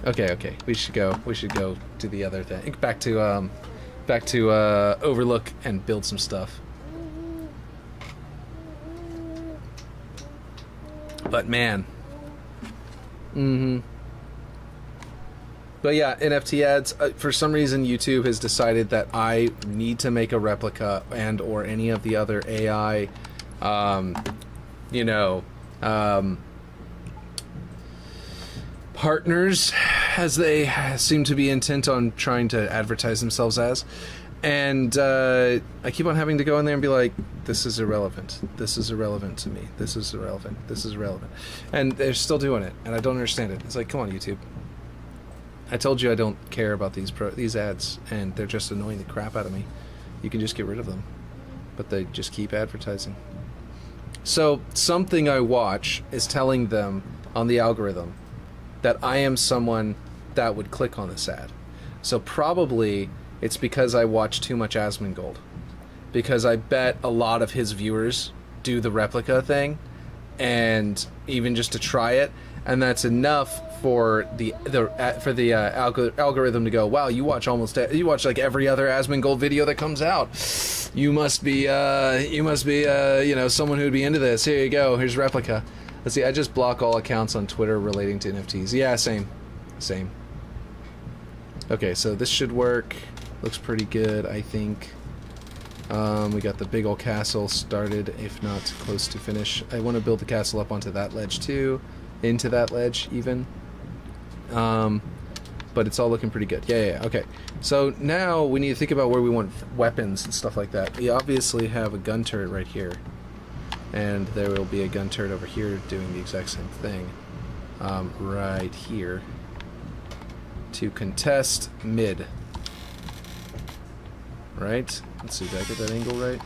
We should go to the other thing. Back to Overlook and build some stuff. But man. But yeah, NFT ads, for some reason YouTube has decided that I need to make a replica and or any of the other AI partners, as they seem to be intent on trying to advertise themselves as. And I keep on having to go in there and be like, this is irrelevant. This is irrelevant to me. This is irrelevant. This is irrelevant. And they're still doing it, and I don't understand it. It's like, come on, YouTube. I told you I don't care about these ads, and they're just annoying the crap out of me. You can just get rid of them. But they just keep advertising. So, something I watch is telling them on the algorithm that I am someone that would click on this ad. So probably it's because I watch too much Asmongold. Because I bet a lot of his viewers do the replica thing, and even just to try it, and that's enough for the algorithm to go, wow, you watch like every other Asmongold video that comes out. You must be someone who'd be into this. Here you go. Here's replica. Let's see. I just block all accounts on Twitter relating to NFTs. Yeah, same. Okay, so this should work. Looks pretty good, I think. We got the big old castle started, if not close to finish. I want to build the castle up onto that ledge too, into that ledge even. But it's all looking pretty good. Yeah, okay. So now we need to think about where we want weapons and stuff like that. We obviously have a gun turret right here. And there will be a gun turret over here doing the exact same thing. Right here. To contest mid. Right? Let's see, did I get that angle right?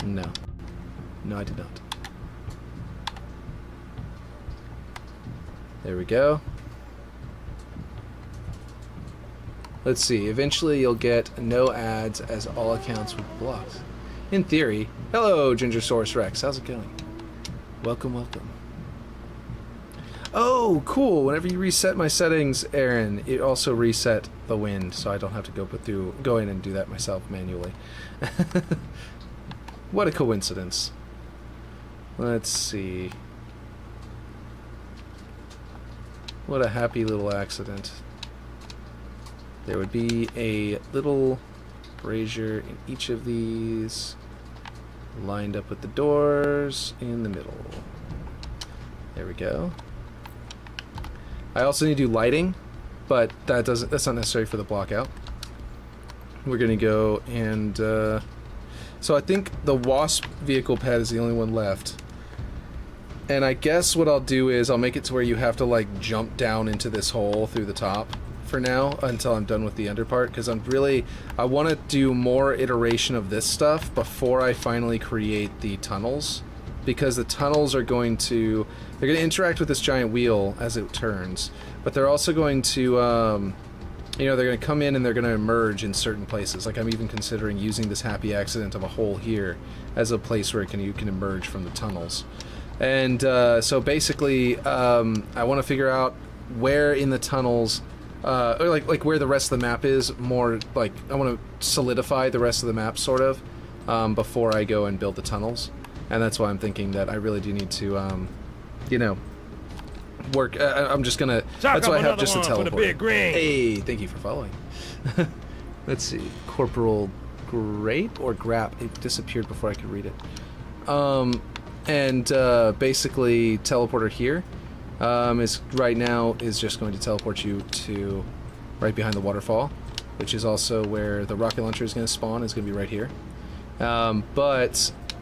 No. No, I did not. There we go. Let's see, eventually you'll get no ads as all accounts will be blocked. In theory. Hello, Gingersaurus Rex. How's it going? Welcome. Oh, cool. Whenever you reset my settings, Aaron, it also reset the wind, so I don't have to go in and do that myself manually. What a coincidence. Let's see. What a happy little accident. There would be a little brazier in each of these, lined up with the doors in the middle. There we go. I also need to do lighting, but that's not necessary for the block out. We're gonna go and so I think the Wasp vehicle pad is the only one left. And I guess what I'll do is I'll make it to where you have to like jump down into this hole through the top for now until I'm done with the under part, because I want to do more iteration of this stuff before I finally create the tunnels, because the tunnels are going to interact with this giant wheel as it turns, but they're also going to they're going to come in and they're going to emerge in certain places. Like, I'm even considering using this happy accident of a hole here as a place where you can emerge from the tunnels. And so basically I want to figure out where in the tunnels or like where the rest of the map is, more like I want to solidify the rest of the map sort of before I go and build the tunnels. And that's why I'm thinking that I really do need to work. I'm just gonna. That's why I have just a teleport. For the big green. Hey, thank you for following. Let's see, Corporal Grape or Grap. It disappeared before I could read it. Basically, teleporter here is right now is just going to teleport you to right behind the waterfall, which is also where the rocket launcher is going to spawn. Is going to be right here.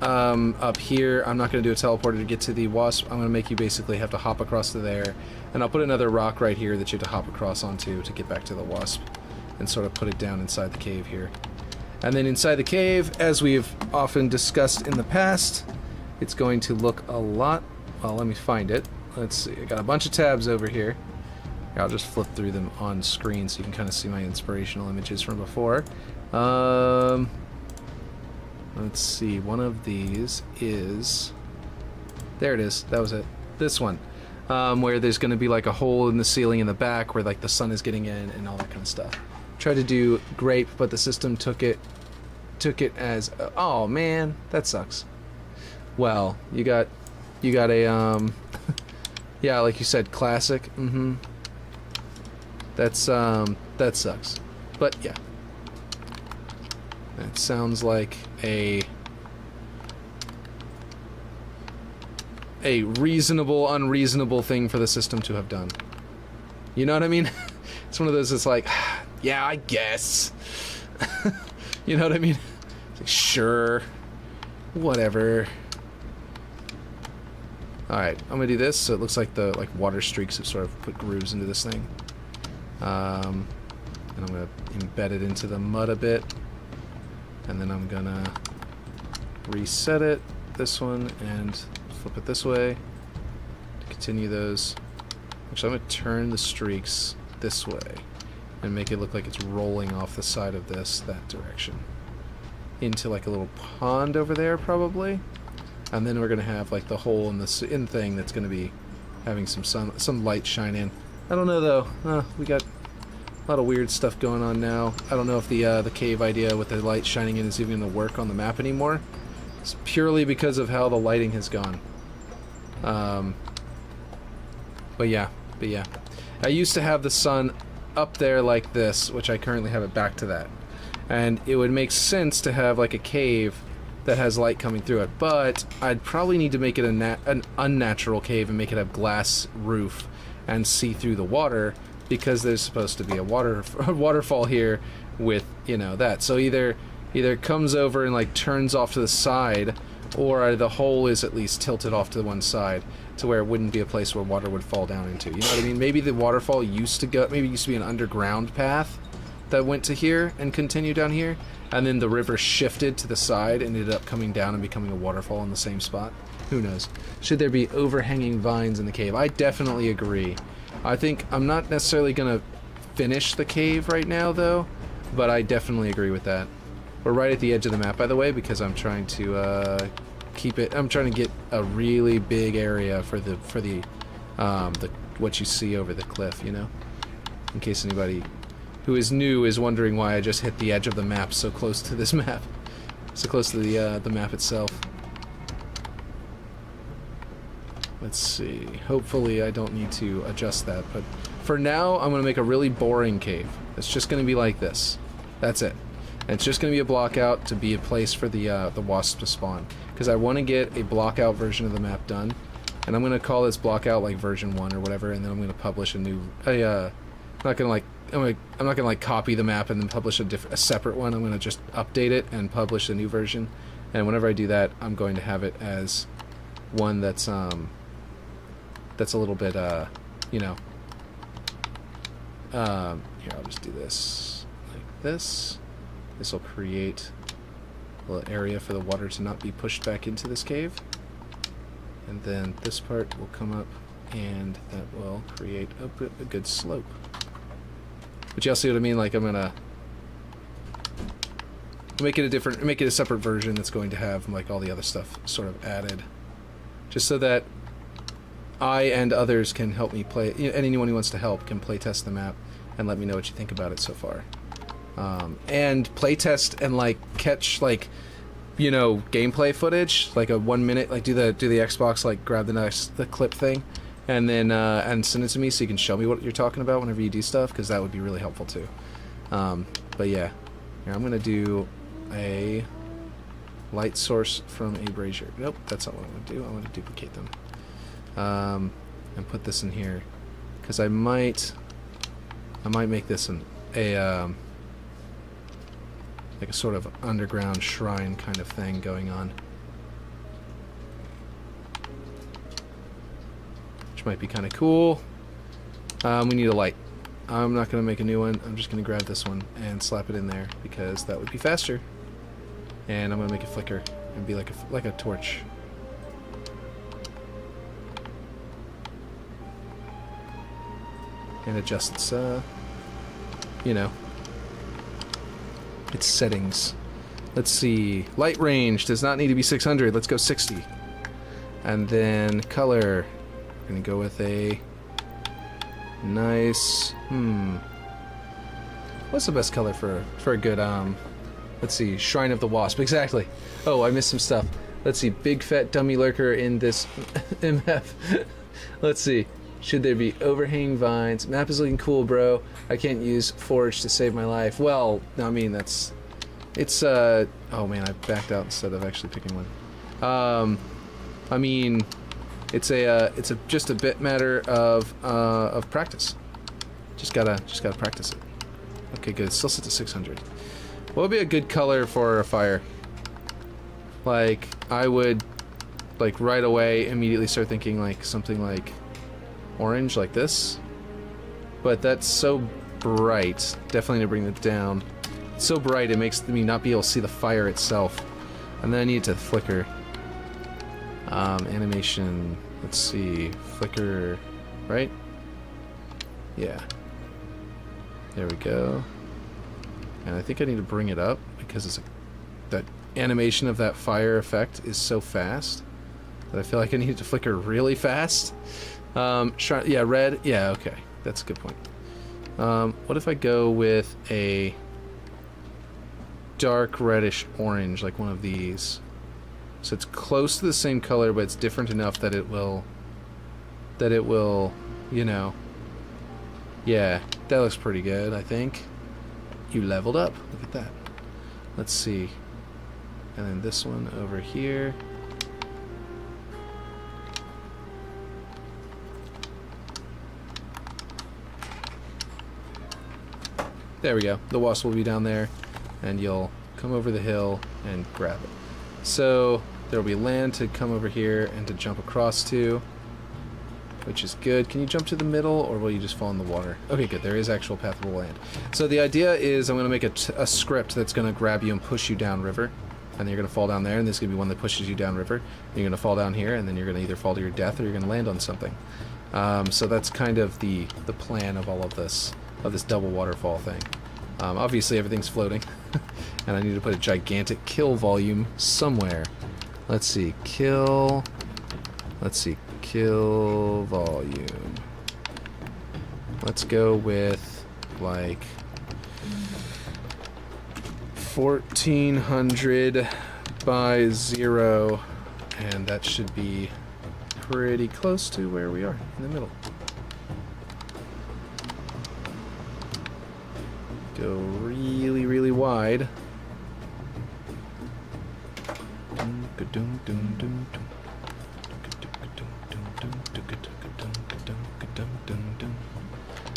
Up here, I'm not going to do a teleporter to get to the wasp. I'm going to make you basically have to hop across to there, and I'll put another rock right here that you have to hop across onto to get back to the wasp, and sort of put it down inside the cave here. And then inside the cave, as we've often discussed in the past, it's going to look a lot... Well, let me find it. Let's see. I got a bunch of tabs over here. I'll just flip through them on screen so you can kind of see my inspirational images from before. Let's see. One of these is... There it is. That was it. This one. Where there's going to be like a hole in the ceiling in the back where like the sun is getting in and all that kind of stuff. Tried to do grape, but the system took it as... oh, man. That sucks. Well, you got a, yeah, like you said, classic. Mm-hmm. That sucks. But, yeah. That sounds like a reasonable, unreasonable thing for the system to have done. You know what I mean? It's one of those that's like, yeah, I guess. You know what I mean? It's like, sure. Whatever. Alright, I'm gonna do this so it looks like the water streaks have sort of put grooves into this thing. And I'm gonna embed it into the mud a bit. And then I'm gonna reset it, this one, and flip it this way to continue those. Actually, I'm gonna turn the streaks this way and make it look like it's rolling off the side of this that direction into like a little pond over there probably. And then we're gonna have like the hole in the thing that's gonna be having some light shine in. I don't know though. We got a lot of weird stuff going on now. I don't know if the cave idea with the light shining in is even gonna work on the map anymore. It's purely because of how the lighting has gone. But yeah. I used to have the sun up there like this, which I currently have it back to that. And it would make sense to have like a cave that has light coming through it, but I'd probably need to make it an unnatural cave and make it have glass roof and see through the water, because there's supposed to be a waterfall here with, you know, that. So either comes over and like turns off to the side, or the hole is at least tilted off to one side to where it wouldn't be a place where water would fall down into. You know what I mean? Maybe the waterfall used to be an underground path that went to here and continued down here, and then the river shifted to the side and ended up coming down and becoming a waterfall in the same spot. Who knows? Should there be overhanging vines in the cave? I definitely agree. I think I'm not necessarily going to finish the cave right now, though, but I definitely agree with that. We're right at the edge of the map, by the way, because I'm trying to keep it... I'm trying to get a really big area for the what you see over the cliff, you know? In case anybody who is new is wondering why I just hit the edge of the map so close to this map. So close to the map itself. Let's see. Hopefully I don't need to adjust that, but for now I'm going to make a really boring cave. It's just going to be like this. That's it. And it's just going to be a block out to be a place for the wasp to spawn. Because I want to get a block out version of the map done. And I'm going to call this block out like version 1 or whatever, and then I'm going to publish a new... I'm not going to like copy the map and then publish a separate one. I'm going to just update it and publish a new version. And whenever I do that, I'm going to have it as one that's a little bit you know, here, I'll just do this like this. This will create a little area for the water to not be pushed back into this cave. And then this part will come up, and that will create a good slope. But y'all see what I mean? Like, I'm gonna make it a separate version that's going to have like all the other stuff sort of added, just so that I and others can help me play. Anyone who wants to help can play test the map and let me know what you think about it so far. And play test and like catch like, you know, gameplay footage, like a 1 minute, like do the Xbox, like grab the clip thing and then and send it to me so you can show me what you're talking about whenever you do stuff, because that would be really helpful too. But yeah, here I'm gonna do a light source from a brazier. Nope, that's not what I want to do. I want to duplicate them and put this in here, because I might make this like a sort of underground shrine kind of thing going on, which might be kind of cool. We need a light. I'm not going to make a new one. I'm just going to grab this one and slap it in there, because that would be faster. And I'm going to make it flicker and be like a torch. And adjust its, you know, its settings. Let's see. Light range does not need to be 600. Let's go 60. And then color. We're going to go with a nice... What's the best color for a good, let's see, Shrine of the Wasp. Exactly. Oh, I missed some stuff. Let's see. Big fat dummy lurker in this MF. Let's see. Should there be overhanging vines? Map is looking cool, bro. I can't use Forge to save my life. Well, I mean, it's, oh man, I backed out instead of actually picking one. I mean, it's just a bit matter of practice. Just gotta practice it. Okay, good. Still set to 600. What would be a good color for a fire? Like, I would, like, right away immediately start thinking like something like orange, like this. But that's so bright. Definitely need to bring that down. It's so bright it makes me not be able to see the fire itself. And then I need it to flicker. Animation. Let's see. Flicker. Right? Yeah. There we go. And I think I need to bring it up because it's that animation of that fire effect is so fast that I feel like I need it to flicker really fast. Yeah, red. Yeah, okay. That's a good point. What if I go with a dark reddish orange, like one of these? So it's close to the same color, but it's different enough that it will, you know. Yeah, that looks pretty good, I think. You leveled up. Look at that. Let's see. And then this one over here. There we go. The wasp will be down there, and you'll come over the hill and grab it. So there will be land to come over here and to jump across to, which is good. Can you jump to the middle, or will you just fall in the water? Okay, good. There is actual pathable land. So the idea is I'm going to make a script that's going to grab you and push you downriver, and then you're going to fall down there, and this is going to be one that pushes you downriver. You're going to fall down here, and then you're going to either fall to your death or you're going to land on something. So that's kind of the plan of all of this double waterfall thing. Obviously everything's floating, and I need to put a gigantic kill volume somewhere. Let's see, kill volume. Let's go with like 1400 by 0, and that should be pretty close to where we are in the middle. Go really, really wide.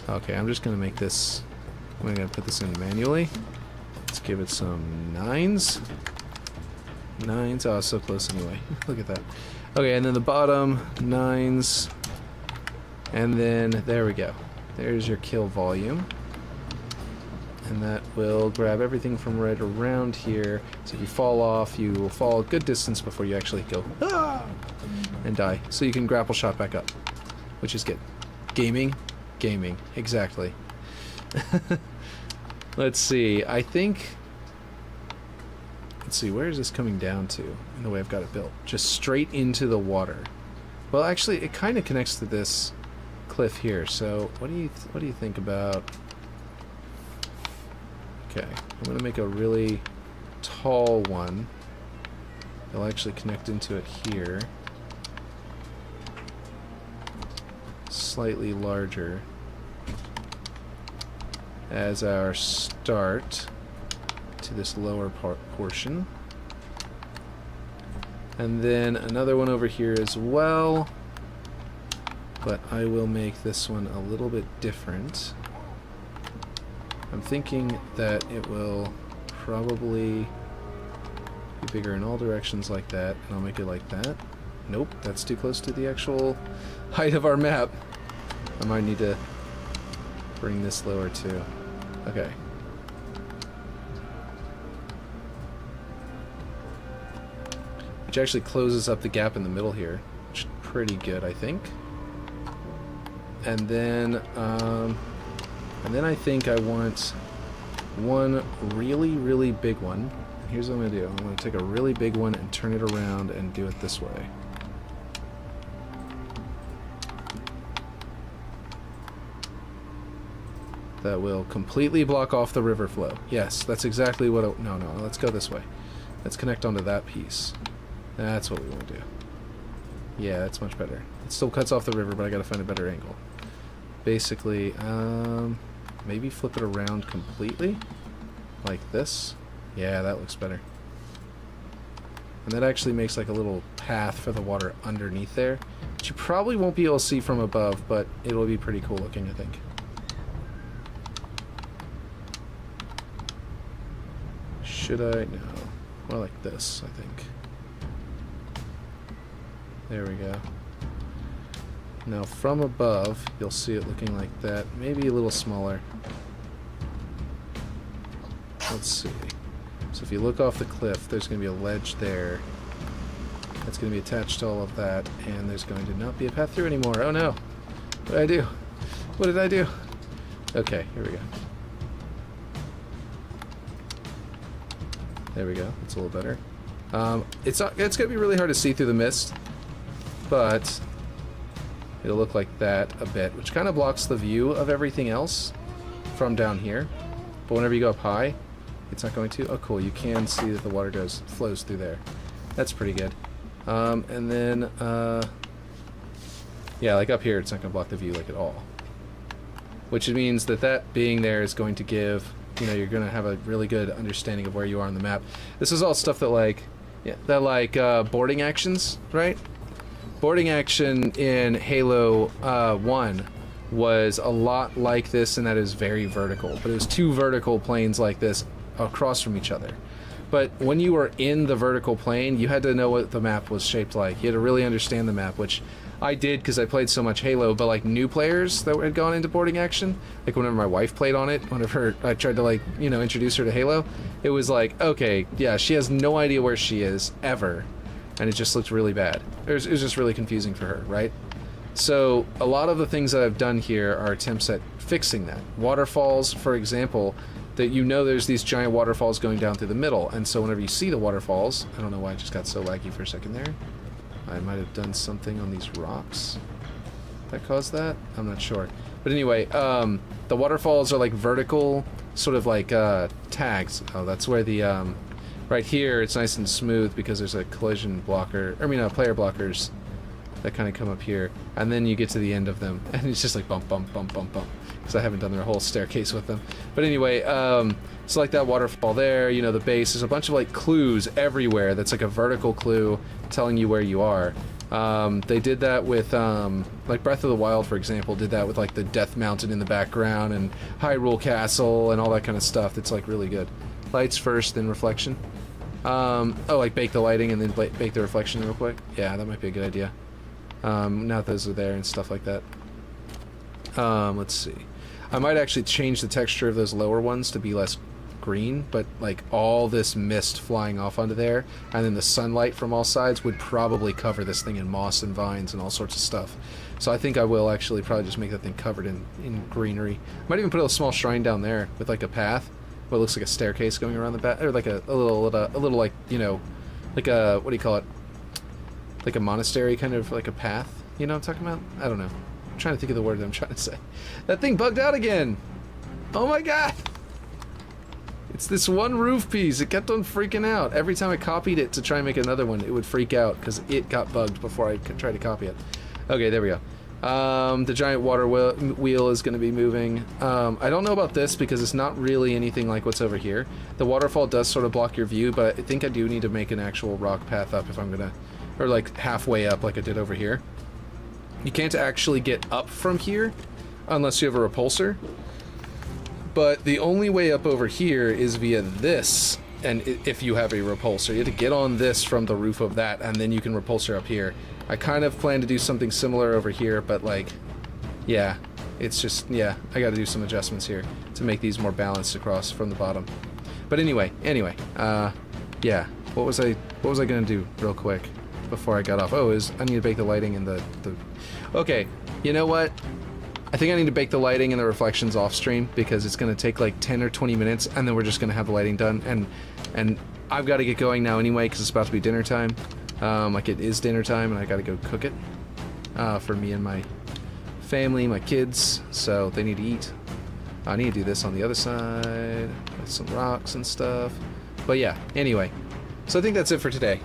Okay, I'm just gonna make this. I'm gonna put this in manually. Let's give it some 9s. 9s. Oh, so close anyway. Look at that. Okay, and then the bottom 9s, and then there we go. There's your kill volume. And that will grab everything from right around here. So if you fall off, you will fall a good distance before you actually go and die. So you can grapple shot back up, which is good. Gaming, exactly. Let's see. I think. Let's see. Where is this coming down to in the way I've got it built? Just straight into the water. Well, actually, it kind of connects to this cliff here. So what do you think about? Okay, I'm going to make a really tall one. It'll actually connect into it here. slightly larger as our start to this lower portion. And then another one over here as well, but I will make this one a little bit different. I'm thinking that it will probably be bigger in all directions like that, and I'll make it like that. Nope, that's too close to the actual height of our map. I might need to bring this lower too. Okay. Which actually closes up the gap in the middle here, which is pretty good, I think. And then I think I want one really, really big one. Here's what I'm going to do. I'm going to take a really big one and turn it around and do it this way. That will completely block off the river flow. Yes, that's exactly what no, let's go this way. Let's connect onto that piece. That's what we want to do. Yeah, that's much better. It still cuts off the river, but I gotta find a better angle. Basically, maybe flip it around completely. Like this. Yeah, that looks better. And that actually makes like a little path for the water underneath there, which you probably won't be able to see from above, but it'll be pretty cool looking, I think. Should I? No. More like this, I think. There we go. Now from above, you'll see it looking like that. Maybe a little smaller. Let's see. So if you look off the cliff, there's going to be a ledge there. That's going to be attached to all of that, and there's going to not be a path through anymore. Oh no! What did I do? What did I do? Okay, here we go. There we go. It's a little better. It's going to be really hard to see through the mist, but it'll look like that a bit, which kind of blocks the view of everything else from down here. But whenever you go up high, it's not going to. Oh, cool. You can see that the water flows through there. That's pretty good. And then, yeah, like up here, it's not going to block the view like at all. Which means that that being there is going to give, you know, you're going to have a really good understanding of where you are on the map. This is all stuff that like, yeah, that like boarding actions, right? Boarding action in Halo 1 was a lot like this, and that is very vertical. But it was two vertical planes like this across from each other. But when you were in the vertical plane, you had to know what the map was shaped like. You had to really understand the map, which I did because I played so much Halo. But like new players that had gone into boarding action, like whenever my wife played on it, whenever I tried to like, you know, introduce her to Halo, it was like, okay, yeah, she has no idea where she is ever. And it just looked really bad. It was just really confusing for her, right? So a lot of the things that I've done here are attempts at fixing that. Waterfalls, for example, that you know there's these giant waterfalls going down through the middle, and so whenever you see the waterfalls, I don't know why I just got so laggy for a second there. I might have done something on these rocks that caused that. I'm not sure. But anyway, the waterfalls are like vertical, sort of like tags. Oh, that's where the right here it's nice and smooth because there's a collision blocker. I mean, player blockers that kind of come up here, and then you get to the end of them, and it's just like bump, bump, bump, bump, bump. Because I haven't done their whole staircase with them. But anyway, it's like that waterfall there, you know, the base. There's a bunch of like clues everywhere that's like a vertical clue telling you where you are. They did that with, like Breath of the Wild, for example, did that with like the Death Mountain in the background and Hyrule Castle and all that kind of stuff. It's like really good. Lights first, then reflection. Oh, like bake the lighting and then bake the reflection real quick. Yeah, that might be a good idea. Now that those are there and stuff like that. Let's see. I might actually change the texture of those lower ones to be less green, but like all this mist flying off onto there, and then the sunlight from all sides would probably cover this thing in moss and vines and all sorts of stuff. So I think I will actually probably just make that thing covered in greenery. Might even put a small shrine down there with like a path, what looks like a staircase going around the back, or like a little like, you know, like a, what do you call it? Like a monastery, kind of like a path. You know what I'm talking about? I don't know. I'm trying to think of the word that I'm trying to say. That thing bugged out again! Oh my god! It's this one roof piece. It kept on freaking out. Every time I copied it to try and make another one, it would freak out because it got bugged before I tried to copy it. Okay, there we go. The giant water wheel is going to be moving. I don't know about this because it's not really anything like what's over here. The waterfall does sort of block your view, but I think I do need to make an actual rock path up if I'm going to... Or like halfway up like I did over here. You can't actually get up from here unless you have a repulsor. But the only way up over here is via this, and if you have a repulsor. You have to get on this from the roof of that, and then you can repulsor up here. I kind of plan to do something similar over here, but like, yeah, it's just, yeah, I gotta do some adjustments here to make these more balanced across from the bottom. But anyway, yeah, what was I gonna do real quick before I got off? Oh, I need to bake the lighting and the okay, you know what? I think I need to bake the lighting and the reflections off stream because it's going to take like 10 or 20 minutes and then we're just going to have the lighting done. And I've got to get going now anyway because it's about to be dinner time. Like it is dinner time and I got to go cook it for me and my family, my kids. So they need to eat. I need to do this on the other side with some rocks and stuff. But yeah, anyway. So I think that's it for today.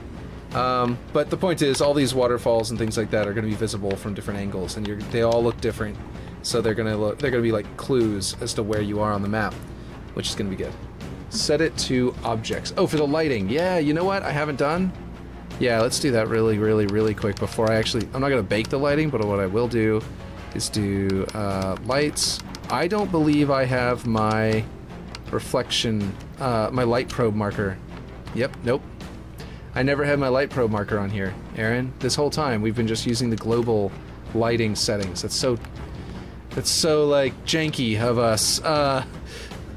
But the point is, all these waterfalls and things like that are going to be visible from different angles, and they all look different. So they're going to be like clues as to where you are on the map, which is going to be good. Set it to objects. Oh, for the lighting. Yeah, you know what I haven't done? Yeah, let's do that really quick before I'm not going to bake the lighting, but what I will do is do lights. I don't believe I have my reflection, my light probe marker. Yep, nope. I never had my light probe marker on here, Aaron. This whole time we've been just using the global lighting settings. That's so like janky of us.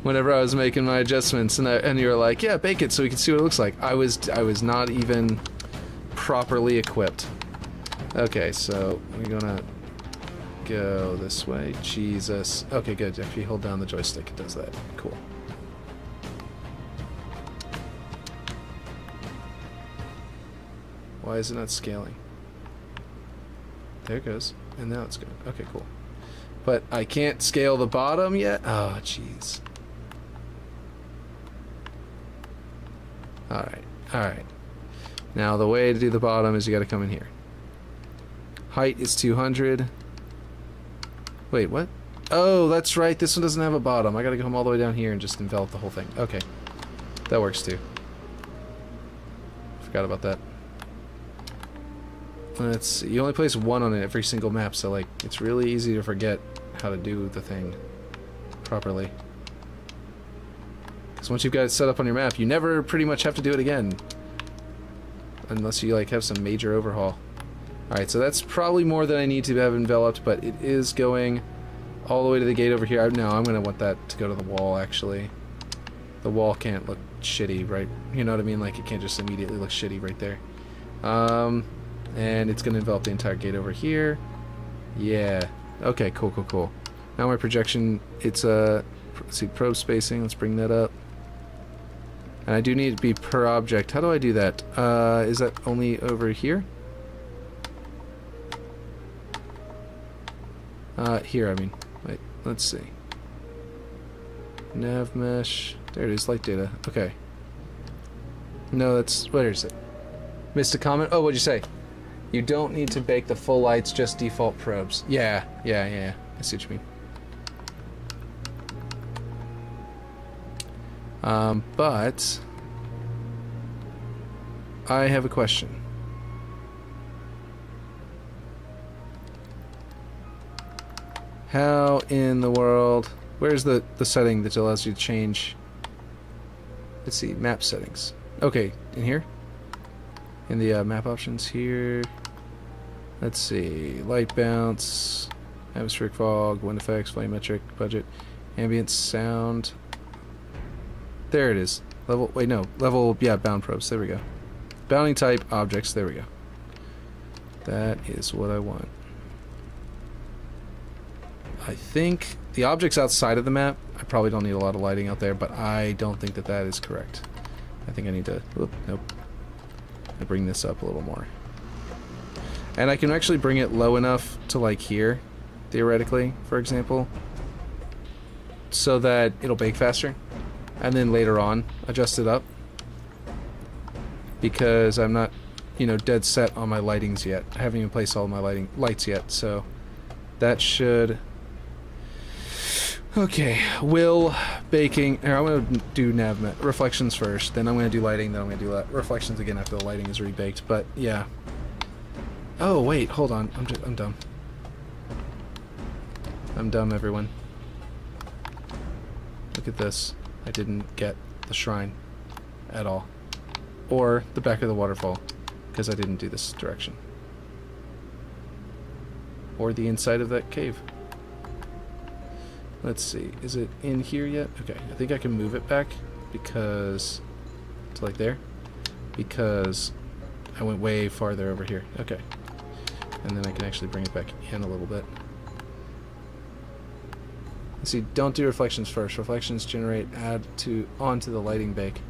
Whenever I was making my adjustments, and you were like, yeah, bake it so we can see what it looks like. I was not even properly equipped. Okay, so we're gonna go this way. Jesus. Okay, good. If you hold down the joystick, it does that. Cool. Why is it not scaling? There it goes. And now it's going. Okay, cool. But I can't scale the bottom yet? Oh, jeez. Alright, alright. Now the way to do the bottom is you gotta come in here. Height is 200. Wait, what? Oh, that's right. This one doesn't have a bottom. I gotta come all the way down here and just envelop the whole thing. Okay. That works too. Forgot about that. Let's see. You only place one on every single map, so like it's really easy to forget how to do the thing properly. Because once you've got it set up on your map, you never pretty much have to do it again. Unless you like have some major overhaul. Alright, so that's probably more than I need to have enveloped, but it is going all the way to the gate over here. No, I'm going to want that to go to the wall, actually. The wall can't look shitty, right? You know what I mean? Like, it can't just immediately look shitty right there. And it's going to envelop the entire gate over here. Yeah. Okay, cool, cool, cool. Now my projection, it's, let's see, probe spacing. Let's bring that up. And I do need to be per object. How do I do that? Is that only over here? Here, I mean. Wait, let's see. Nav mesh. There it is, light data. Okay. No, that's... Where is it? Missed a comment? Oh, what'd you say? You don't need to bake the full lights, just default probes. Yeah. I see what you mean. But... I have a question. How in the world... Where's the setting that allows you to change... Let's see, map settings. Okay, in here? In the map options here. Let's see, light bounce, atmospheric fog, wind effects, volumetric, budget, ambient sound. There it is. Level, wait, no, level, yeah, bound probes, there we go. Bounding type, objects, there we go. That is what I want. I think the objects outside of the map, I probably don't need a lot of lighting out there, but I don't think that that is correct. I think I need to, whoop, nope. I bring this up a little more. And I can actually bring it low enough to like here, theoretically, for example, so that it'll bake faster. And then later on, adjust it up. Because I'm not, you know, dead set on my lightings yet. I haven't even placed all my lights yet, so That should... Okay, will baking... Here, I'm going to do reflections first, then I'm going to do lighting, then I'm going to do reflections again after the lighting is rebaked, but yeah. Oh, wait, hold on. I'm dumb. I'm dumb, everyone. Look at this. I didn't get the shrine at all. Or the back of the waterfall, because I didn't do this direction. Or the inside of that cave. Let's see, is it in here yet? Okay, I think I can move it back because it's like there. Because I went way farther over here. Okay. And then I can actually bring it back in a little bit. Let's see, don't do reflections first. Reflections generate onto the lighting bake.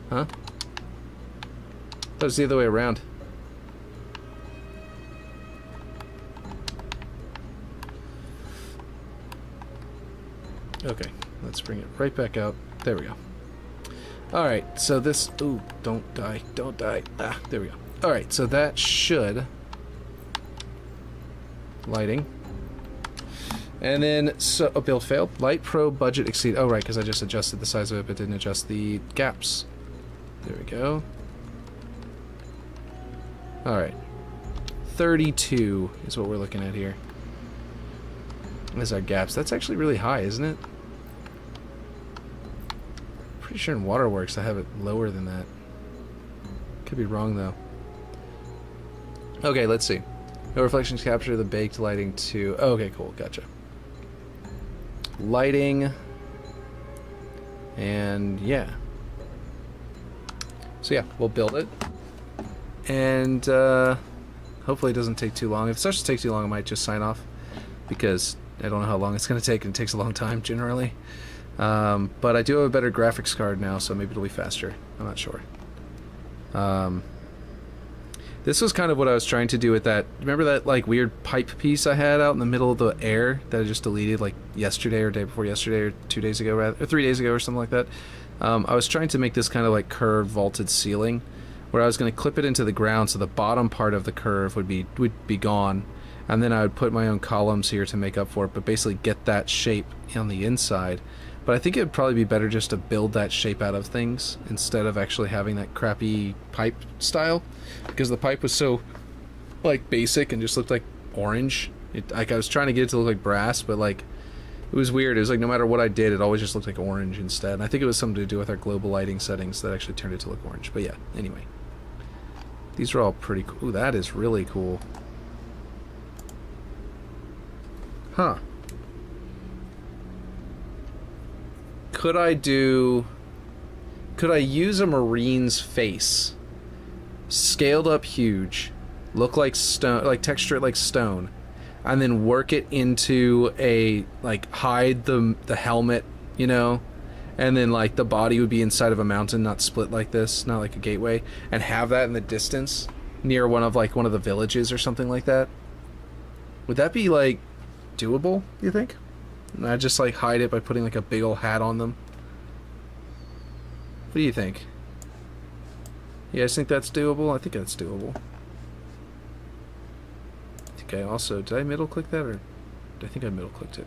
Huh? That was the other way around. Okay, let's bring it right back out. There we go. Alright, so this... Ooh, don't die. Don't die. Ah, there we go. Alright, so that should... Lighting. And then, so... Oh, build failed. Light Pro budget exceed... Oh, right, because I just adjusted the size of it, but didn't adjust the gaps. There we go. Alright. 32 is what we're looking at here. As our gaps. That's actually really high, isn't it? Pretty sure in Waterworks I have it lower than that. Could be wrong though. Okay, let's see. No reflections capture the baked lighting to... Oh, okay, cool, gotcha. Lighting. And yeah. So yeah, we'll build it. And hopefully it doesn't take too long. If it starts to take too long, I might just sign off. Because I don't know how long it's going to take, and it takes a long time generally. But I do have a better graphics card now, so maybe it'll be faster. I'm not sure. This was kind of what I was trying to do with that. Remember that like weird pipe piece I had out in the middle of the air that I just deleted like yesterday or day before yesterday or 2 days ago, rather, or 3 days ago or something like that? I was trying to make this kind of like curved vaulted ceiling, where I was going to clip it into the ground so the bottom part of the curve would be gone. And then I would put my own columns here to make up for it, but basically get that shape on the inside. But I think it would probably be better just to build that shape out of things instead of actually having that crappy pipe style, because the pipe was so like basic and just looked like orange. Like I was trying to get it to look like brass, but like it was weird. It was like no matter what I did, it always just looked like orange instead. And I think it was something to do with our global lighting settings that actually turned it to look orange. But yeah, anyway. These are all pretty cool. Ooh, that is really cool. Huh. Could I use a marine's face, scaled up huge, look like stone, like texture it like stone, and then work it into a, like, hide the helmet, you know, and then like the body would be inside of a mountain, not split like this, not like a gateway, and have that in the distance near one of the villages or something like that? Would that be like doable, do you think? And I just like hide it by putting like a big old hat on them. What do you think? You guys think that's doable? I think that's doable. I think I also... Did I middle click that, or... I think I middle clicked it.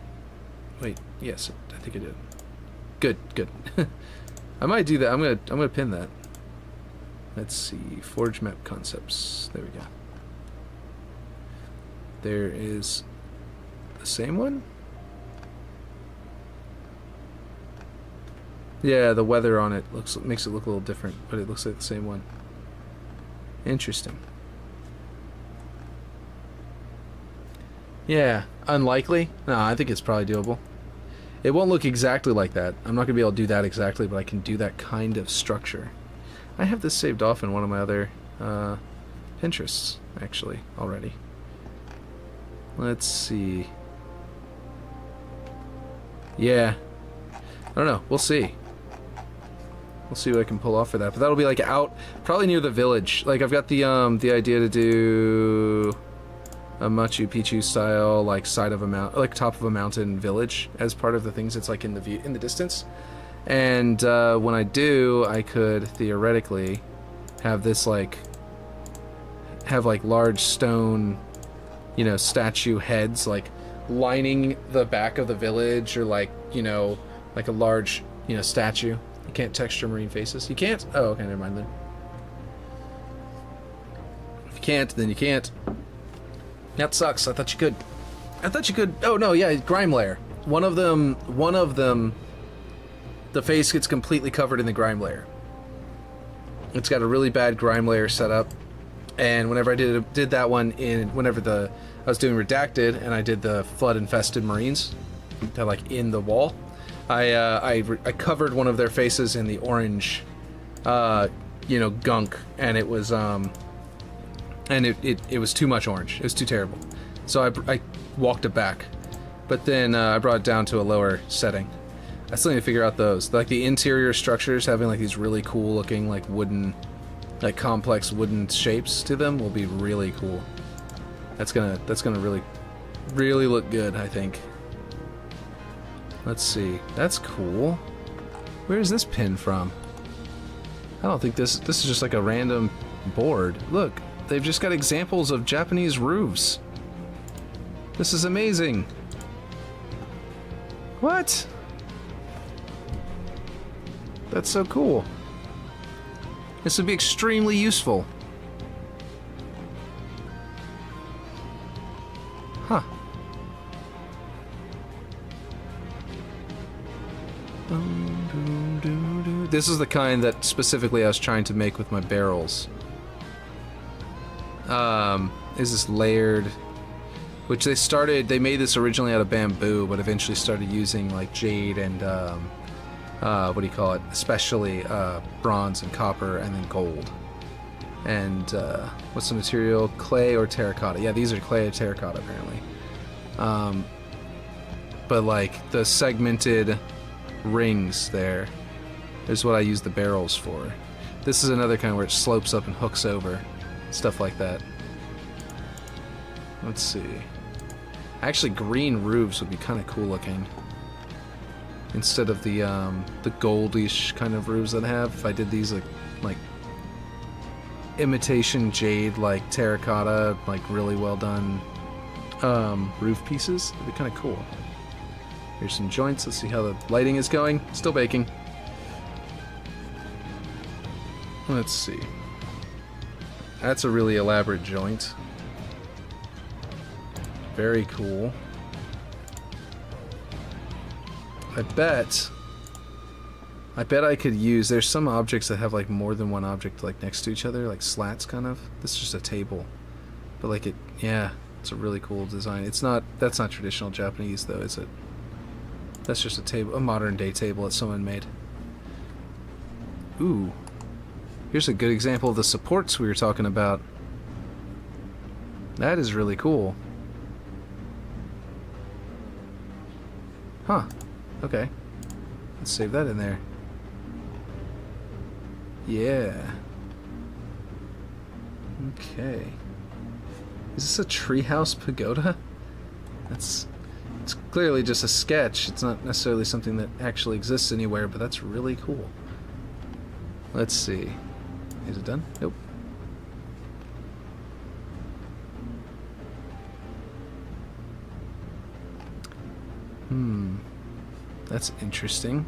Wait, yes, I think I did. Good, good. I might do that. I'm gonna pin that. Let's see. Forge map concepts. There we go. There is the same one? Yeah, the weather on it makes it look a little different, but it looks like the same one. Interesting. Yeah, unlikely? No, I think it's probably doable. It won't look exactly like that. I'm not going to be able to do that exactly, but I can do that kind of structure. I have this saved off in one of my other Pinterests, actually, already. Let's see. Yeah. I don't know. We'll see. We'll see what I can pull off for that. But that'll be like out, probably near the village. Like I've got the idea to do a Machu Picchu style, like side of a mountain, like top of a mountain village as part of the things that's like in the view, in the distance. And when I do, I could theoretically have this like, have like large stone you know, statue heads, like, lining the back of the village, or, like, you know, like a large, you know, statue. You can't texture marine faces. You can't? Oh, okay, never mind then. If you can't, then you can't. That sucks. I thought you could. I thought you could. Oh, no, yeah, grime layer. One of them, the face gets completely covered in the grime layer. It's got a really bad grime layer setup. And whenever I did that one I was doing Redacted, and I did the flood-infested marines, they're like in the wall. I covered one of their faces in the orange, you know, gunk, and it was it was too much orange. It was too terrible. So I walked it back, but then I brought it down to a lower setting. I still need to figure out those, like the interior structures having like these really cool looking like wooden, like complex wooden shapes to them will be really cool. That's gonna really look good, I think. Let's see. That's cool. Where is this pin from? I don't think this is just like a random board. Look, they've just got examples of Japanese roofs. This is amazing. What? That's so cool. This would be extremely useful. Huh. This is the kind that specifically I was trying to make with my barrels. Is this layered? Which they made this originally out of bamboo, but eventually started using like jade and what do you call it? Especially bronze and copper, and then gold. And what's the material? Clay or terracotta? Yeah, these are clay or terracotta apparently. But like the segmented rings there is what I use the barrels for. This is another kind where it slopes up and hooks over, stuff like that. Let's see. Actually, green roofs would be kind of cool looking. Instead of the goldish kind of roofs that I have, if I did these like imitation jade, like terracotta, like really well done roof pieces, it'd be kind of cool. Here's some joints. Let's see how the lighting is going. Still baking. Let's see. That's a really elaborate joint. Very cool. I bet I could use... There's some objects that have like more than one object like next to each other, like slats kind of. This is just a table. But like yeah, it's a really cool design. That's not traditional Japanese though, is it? That's just a table, a modern day table that someone made. Ooh. Here's a good example of the supports we were talking about. That is really cool. Huh. Okay. Let's save that in there. Yeah. Okay. Is this a treehouse pagoda? It's clearly just a sketch. It's not necessarily something that actually exists anywhere, but that's really cool. Let's see. Is it done? Nope. That's interesting.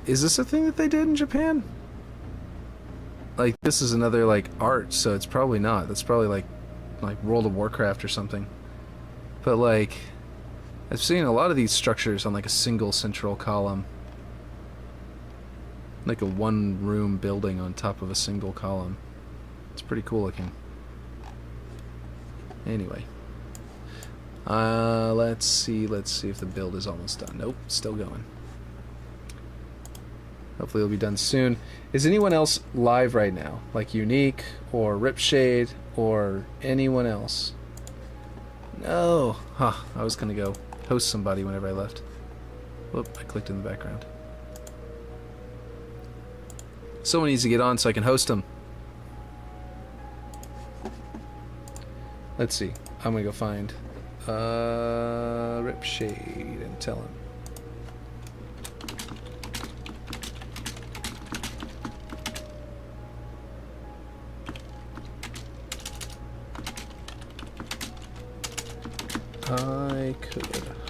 Is this a thing that they did in Japan? Like, this is another, like, art, so it's probably not. That's probably, like World of Warcraft or something. But, like, I've seen a lot of these structures on, like, a single central column. Like a one-room building on top of a single column. It's pretty cool looking. Anyway. Let's see if the build is almost done. Nope, still going. Hopefully it'll be done soon. Is anyone else live right now? Like Unique, or Ripshade, or anyone else? No! Huh, I was gonna go host somebody whenever I left. Whoop, I clicked in the background. Someone needs to get on so I can host them. Let's see. I'm gonna go find Ripshade and tell him. I could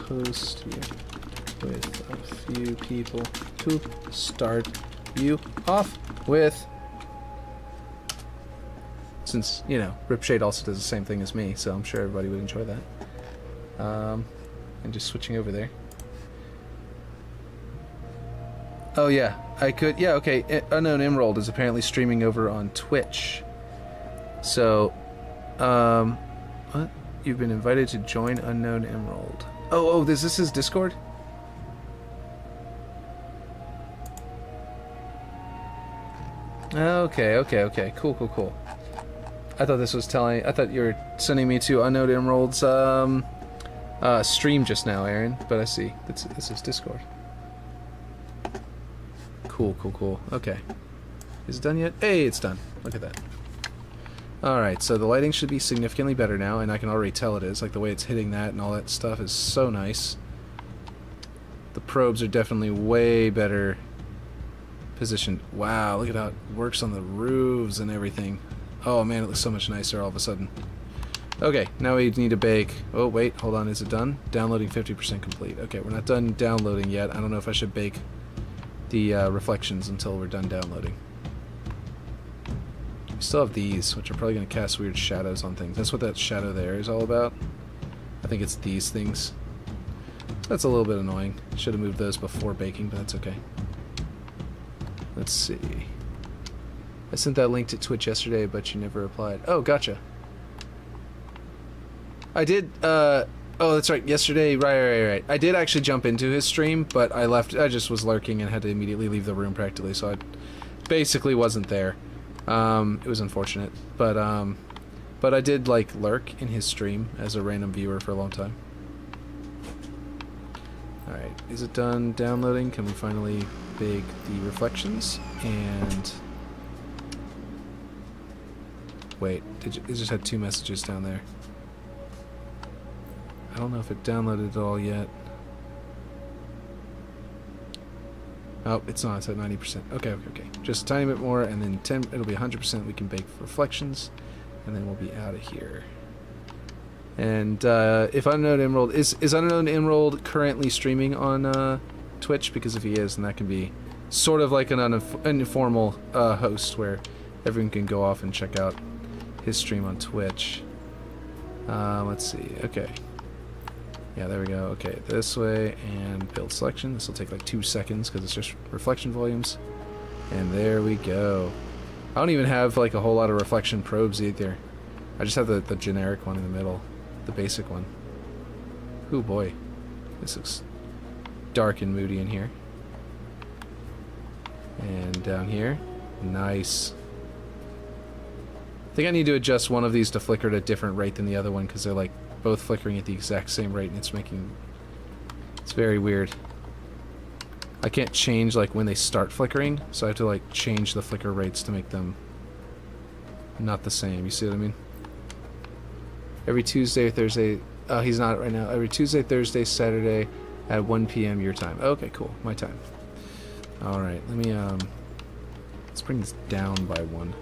host you with a few people to start you off with. Since, you know, Ripshade also does the same thing as me, so I'm sure everybody would enjoy that. And just switching over there. Oh yeah, I could, yeah, okay, Unknown Emerald is apparently streaming over on Twitch. So, what? You've been invited to join Unknown Emerald. Oh, this is Discord? Okay, cool. I thought this was I thought you were sending me to Unknown Emerald's, stream just now, Aaron, but I see, this is Discord. Cool. Okay. Is it done yet? Hey, it's done. Look at that. Alright, so the lighting should be significantly better now, and I can already tell it is. Like, the way it's hitting that and all that stuff is so nice. The probes are definitely way better positioned. Wow, look at how it works on the roofs and everything. Oh man, it looks so much nicer all of a sudden. Okay, now we need to bake. Oh, wait, hold on, is it done? Downloading 50% complete. Okay, we're not done downloading yet. I don't know if I should bake the reflections until we're done downloading. We still have these, which are probably going to cast weird shadows on things. That's what that shadow there is all about. I think it's these things. That's a little bit annoying. Should have moved those before baking, but that's okay. Let's see. I sent that link to Twitch yesterday, but you never replied. Oh, gotcha. I did, oh, that's right, yesterday, right. I did actually jump into his stream, but I just was lurking and had to immediately leave the room practically, so I basically wasn't there. It was unfortunate, but I did, like, lurk in his stream as a random viewer for a long time. Alright, is it done downloading? Can we finally bake the reflections? And... wait, it just had 2 messages down there. I don't know if it downloaded it all yet. Oh, it's not. It's at 90%. Okay. Just a tiny bit more, and then it'll be 100%. We can bake reflections, and then we'll be out of here. And if Unknown Emerald... Is Unknown Emerald currently streaming on Twitch? Because if he is, then that can be sort of like an informal host where everyone can go off and check out his stream on Twitch. Let's see. Okay. Yeah, there we go. Okay, this way, and build selection. This will take like 2 seconds because it's just reflection volumes. And there we go. I don't even have like a whole lot of reflection probes either. I just have the generic one in the middle. The basic one. Ooh boy. This looks dark and moody in here. And down here. Nice. I think I need to adjust one of these to flicker at a different rate than the other one because they're like both flickering at the exact same rate, and it's very weird. I can't change like when they start flickering, so I have to like change the flicker rates to make them not the same. You see what I mean? Every Tuesday or Thursday. Oh, he's not right now. Every Tuesday, Thursday, Saturday at 1 p.m. your time. Okay, cool. My time. All right. Let me let's bring this down by 1.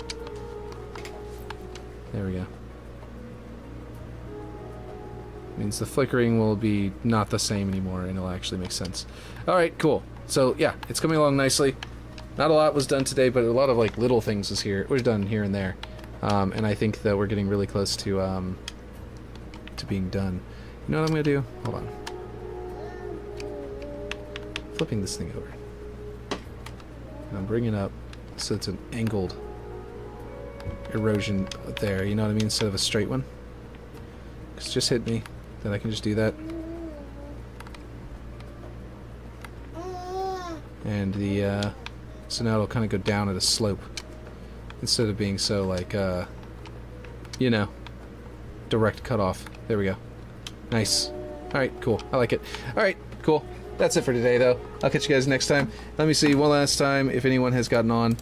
There we go. Means the flickering will be not the same anymore, and it'll actually make sense. Alright, cool. So, yeah, it's coming along nicely. Not a lot was done today, but a lot of, like, little things was done here and there. And I think that we're getting really close to being done. You know what I'm gonna do? Hold on. Flipping this thing over. And I'm bringing it up so it's an angled erosion there, you know what I mean, instead of a straight one. Because just hit me. Then I can just do that. And the, so now it'll kind of go down at a slope. Instead of being so, like, you know, direct cutoff. There we go. Nice. Alright, cool. I like it. Alright, cool. That's it for today, though. I'll catch you guys next time. Let me see one last time if anyone has gotten on.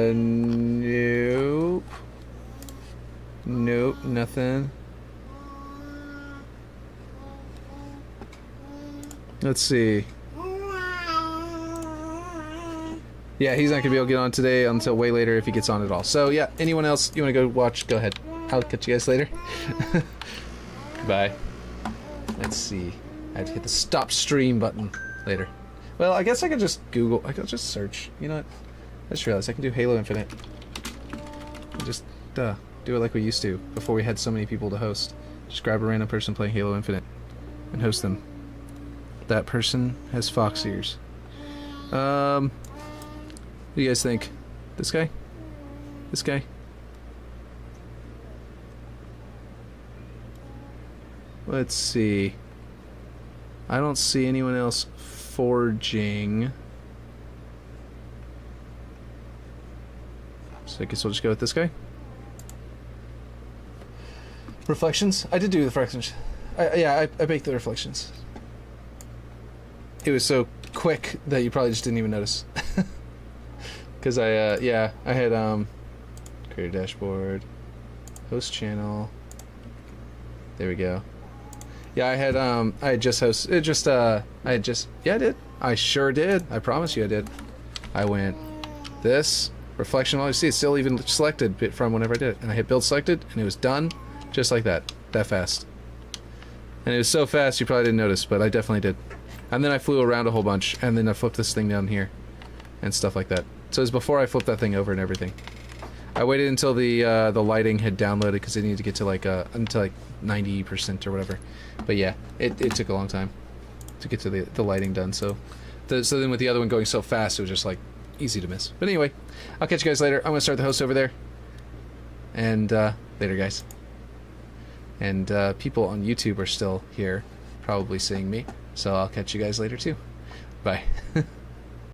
Nope. Nope, nothing. Let's see. Yeah, he's not gonna be able to get on today until way later if he gets on at all. So yeah, anyone else you want to go watch, go ahead. I'll catch you guys later. Bye. Let's see. I have to hit the stop stream button later. Well, I guess I could just Google. I could just search. You know what? I just realized I can do Halo Infinite. Just do it like we used to before we had so many people to host. Just grab a random person playing Halo Infinite and host them. That person has fox ears. What do you guys think? This guy? This guy? Let's see. I don't see anyone else forging. So I guess we'll just go with this guy. Reflections? I did do the reflections. I baked the reflections. It was so quick that you probably just didn't even notice. Because I had, create a dashboard, host channel. There we go. Yeah, I had just yeah, I did. I sure did. I promise you I did. I went, this, reflection, all you see, it's still even selected from whenever I did it. And I hit build selected, and it was done, just like that fast. And it was so fast you probably didn't notice, but I definitely did. And then I flew around a whole bunch, and then I flipped this thing down here, and stuff like that. So it was before I flipped that thing over and everything. I waited until the lighting had downloaded, because it needed to get to like until like 90% or whatever. But yeah, it took a long time to get to the lighting done. So then with the other one going so fast, it was just like easy to miss. But anyway, I'll catch you guys later. I'm gonna start the host over there. And later, guys. And people on YouTube are still here, probably seeing me. So I'll catch you guys later too. Bye.